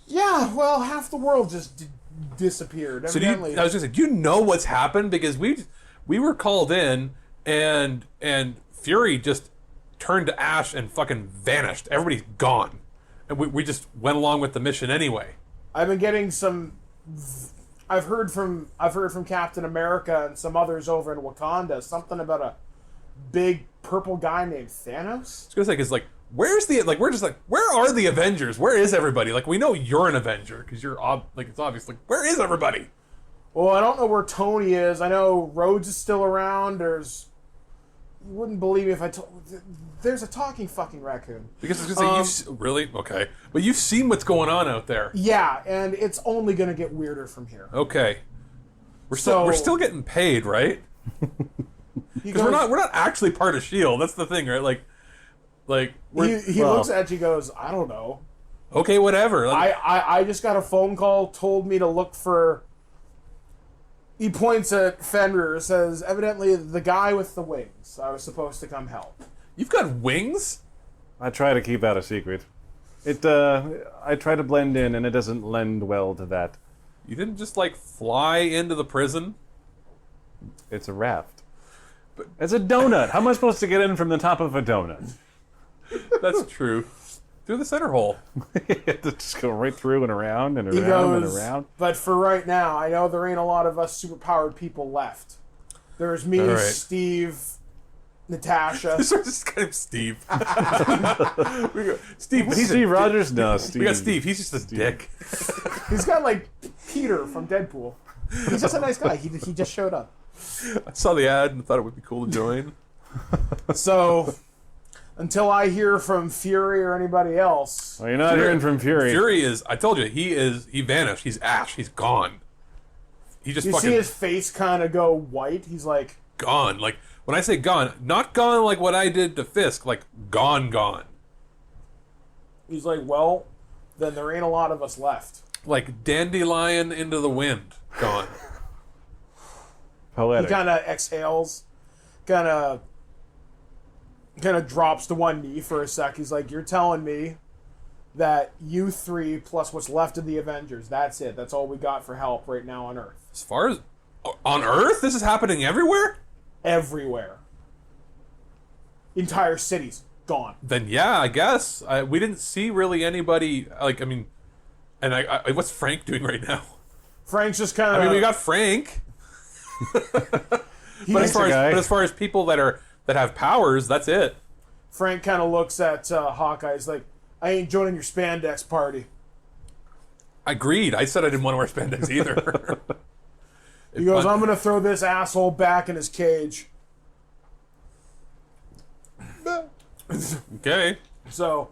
Yeah, well, half the world just disappeared. So Evidently. I was just say, do you know what's happened? Because we were called in, and Fury just turned to ash and fucking vanished. Everybody's gone, and we just went along with the mission anyway. I've been getting some. I've heard from Captain America and some others over in Wakanda something about a big purple guy named Thanos. I was gonna say, because like, where's the like? We're just like, where are the Avengers? Where is everybody? Like, we know you're an Avenger because you're like, it's obvious. Like, where is everybody? Well, I don't know where Tony is. I know Rhodes is still around. You wouldn't believe me if I told. There's a talking fucking raccoon. Because I was gonna say, really okay, but you've seen what's going on out there. Yeah, and it's only gonna get weirder from here. Okay, we're still getting paid, right? Because we're not actually part of Shield. That's the thing, right? Like He looks at you, goes, I don't know. Okay, whatever. Like, I just got a phone call, told me to look for. He points at Fenrir, says, evidently the guy with the wings. I was supposed to come help. you've got wings? I try to keep that a secret. I try to blend in, and it doesn't lend well to that. You didn't just like fly into the prison? It's a raft. But it's a donut. How am I supposed to get in from the top of a donut? That's true. Through the center hole. Just go right through and around and He around and goes, around. but for right now, I know there ain't a lot of us superpowered people left. There's me, All right. Steve, Natasha. This is just kind of Steve. We go, Steve, but he's Steve Rogers? No, Steve. We got Steve. He's just a dick. He's got like Peter from Deadpool. He's just a nice guy. He just showed up. I saw the ad and thought it would be cool to join. So, until I hear from Fury or anybody else, Well, you're not hearing from Fury. Fury is, I told you, he vanished. He's ash. He's gone. He just you fucking see his face kind of go white. He's like, gone. Like, when I say gone, not gone like what I did to Fisk, like gone. he's like, well, then there ain't a lot of us left. Like dandelion into the wind. Gone. Poetic. He kind of exhales, kind of drops to one knee for a sec. He's like, you're telling me that you three plus what's left of the Avengers, that's it. That's all we got for help right now on Earth. As far as on Earth, this is happening everywhere? Everywhere. Entire cities gone. Then yeah, I guess. We didn't see really anybody, like, I mean, and I what's Frank doing right now? Frank's just kind of. I mean, we got Frank. But as far as people that have powers, that's it. Frank kind of looks at Hawkeye. He's like, I ain't joining your spandex party. Agreed. I said I didn't want to wear spandex either. He goes, I'm going to throw this asshole back in his cage. Okay. So,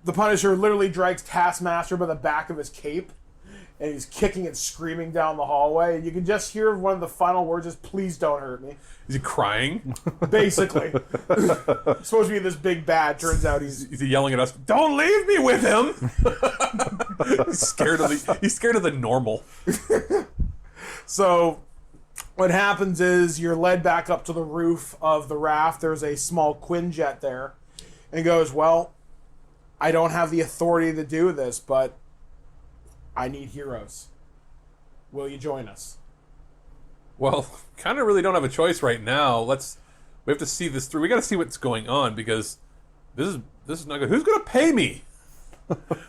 the Punisher literally drags Taskmaster by the back of his cape, and he's kicking and screaming down the hallway. And you can just hear one of the final words is, please don't hurt me. Is he crying? Basically. He's supposed to be this big bad. Turns out he's... Is he yelling at us? Don't leave me with him! He's scared of the normal. So, what happens is you're led back up to the roof of the raft. There's a small Quinjet there. And he goes, well, I don't have the authority to do this, but I need heroes. Will you join us? Well, kind of really don't have a choice right now. We have to see this through. We got to see what's going on because this is not good. Who's going to pay me?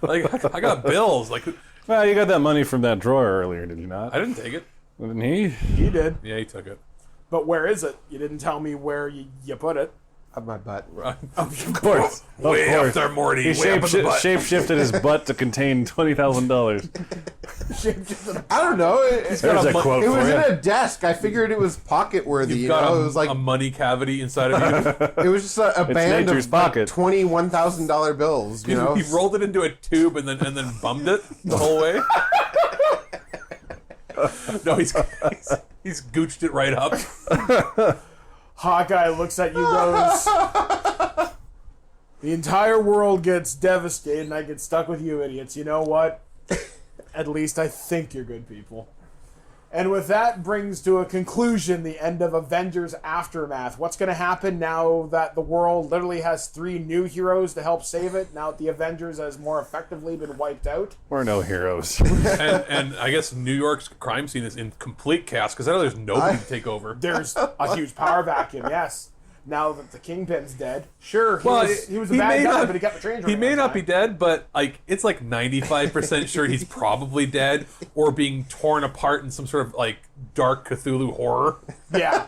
Like, I got bills. Like, Well, you got that money from that drawer earlier, did you not? I didn't take it. Didn't he? He did. Yeah, he took it. But where is it? You didn't tell me where you put it. Up my butt. Of course. Way of up course. there, Morty. He Way up in the butt. shape-shifted his butt to contain $20,000. I don't know. There's a quote It was for in you. a desk. I figured it was pocket worthy. You've got It was like a money cavity inside of you. it was just a band nature's of like pocket. $21,000 bills. You know, He rolled it into a tube and then bummed it the whole way. No, he's gooched it right up. Hawkeye looks at you, goes, the entire world gets devastated and I get stuck with you idiots. You know what? At least I think you're good people. And with that brings to a conclusion the end of Avengers Aftermath. What's going to happen now that the world literally has 3 new heroes to help save it, now that the Avengers has more effectively been wiped out? We're no heroes. and I guess New York's crime scene is in complete chaos because I know there's nobody to take over. There's a huge power vacuum, yes. Now that the Kingpin's dead. Sure, he was a bad guy, but he got the train. He may not be dead, but like it's like 95% sure he's probably dead or being torn apart in some sort of like dark Cthulhu horror. Yeah.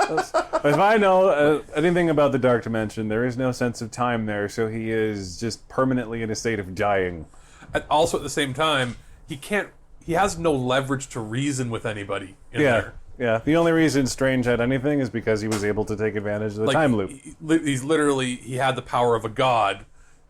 If I know anything about the Dark Dimension, there is no sense of time there, so he is just permanently in a state of dying. And also at the same time, he has no leverage to reason with anybody in there. Yeah, the only reason Strange had anything is because he was able to take advantage of the time loop. He had the power of a god.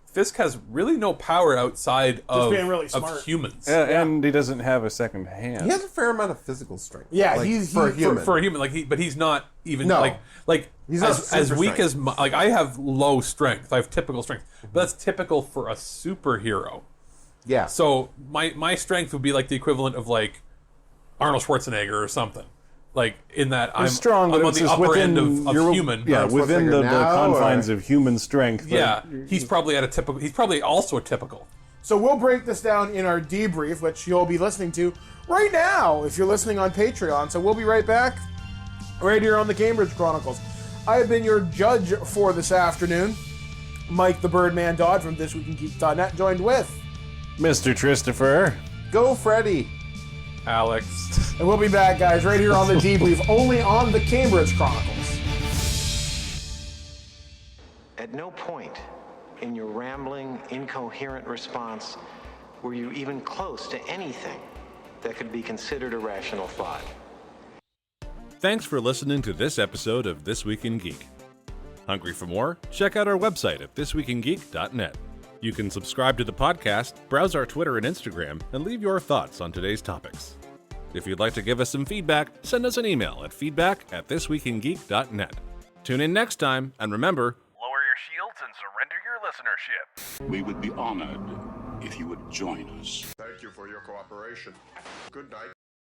Fisk has really no power outside of, being really smart. of humans. And he doesn't have a second hand. He has a fair amount of physical strength. Yeah, like, for For a human, but he's not even No. like He's not as super weak strength. as I have low strength. I have typical strength, but that's typical for a superhero. Yeah. So my strength would be like the equivalent of like Arnold Schwarzenegger or something. Like in that I'm strong, but I'm on it's the just upper end within of human. Yeah, Arnold within the Schwarzenegger now, confines or- of human strength. Yeah, he's probably at a typical. He's probably also a typical. So we'll break this down in our debrief, which you'll be listening to right now if you're listening on Patreon. So we'll be right back, right here on the Cambridge Chronicles. I have been your judge for this afternoon, Mike the Birdman Dodd from ThisWeekInGeek.net, joined with Mr. Christopher. Go, Freddy. Alex. And we'll be back, guys, right here on the debrief, only on the Cambridge Chronicles. At no point in your rambling, incoherent response were you even close to anything that could be considered a rational thought. Thanks for listening to this episode of This Week in Geek. Hungry for more? Check out our website at ThisWeekInGeek.net. You can subscribe to the podcast, browse our Twitter and Instagram, and leave your thoughts on today's topics. If you'd like to give us some feedback, send us an email at feedback@thisweekingeek.net. Tune in next time, and remember, Lower your shields and surrender your listenership. We would be honored if you would join us. Thank you for your cooperation. Good night.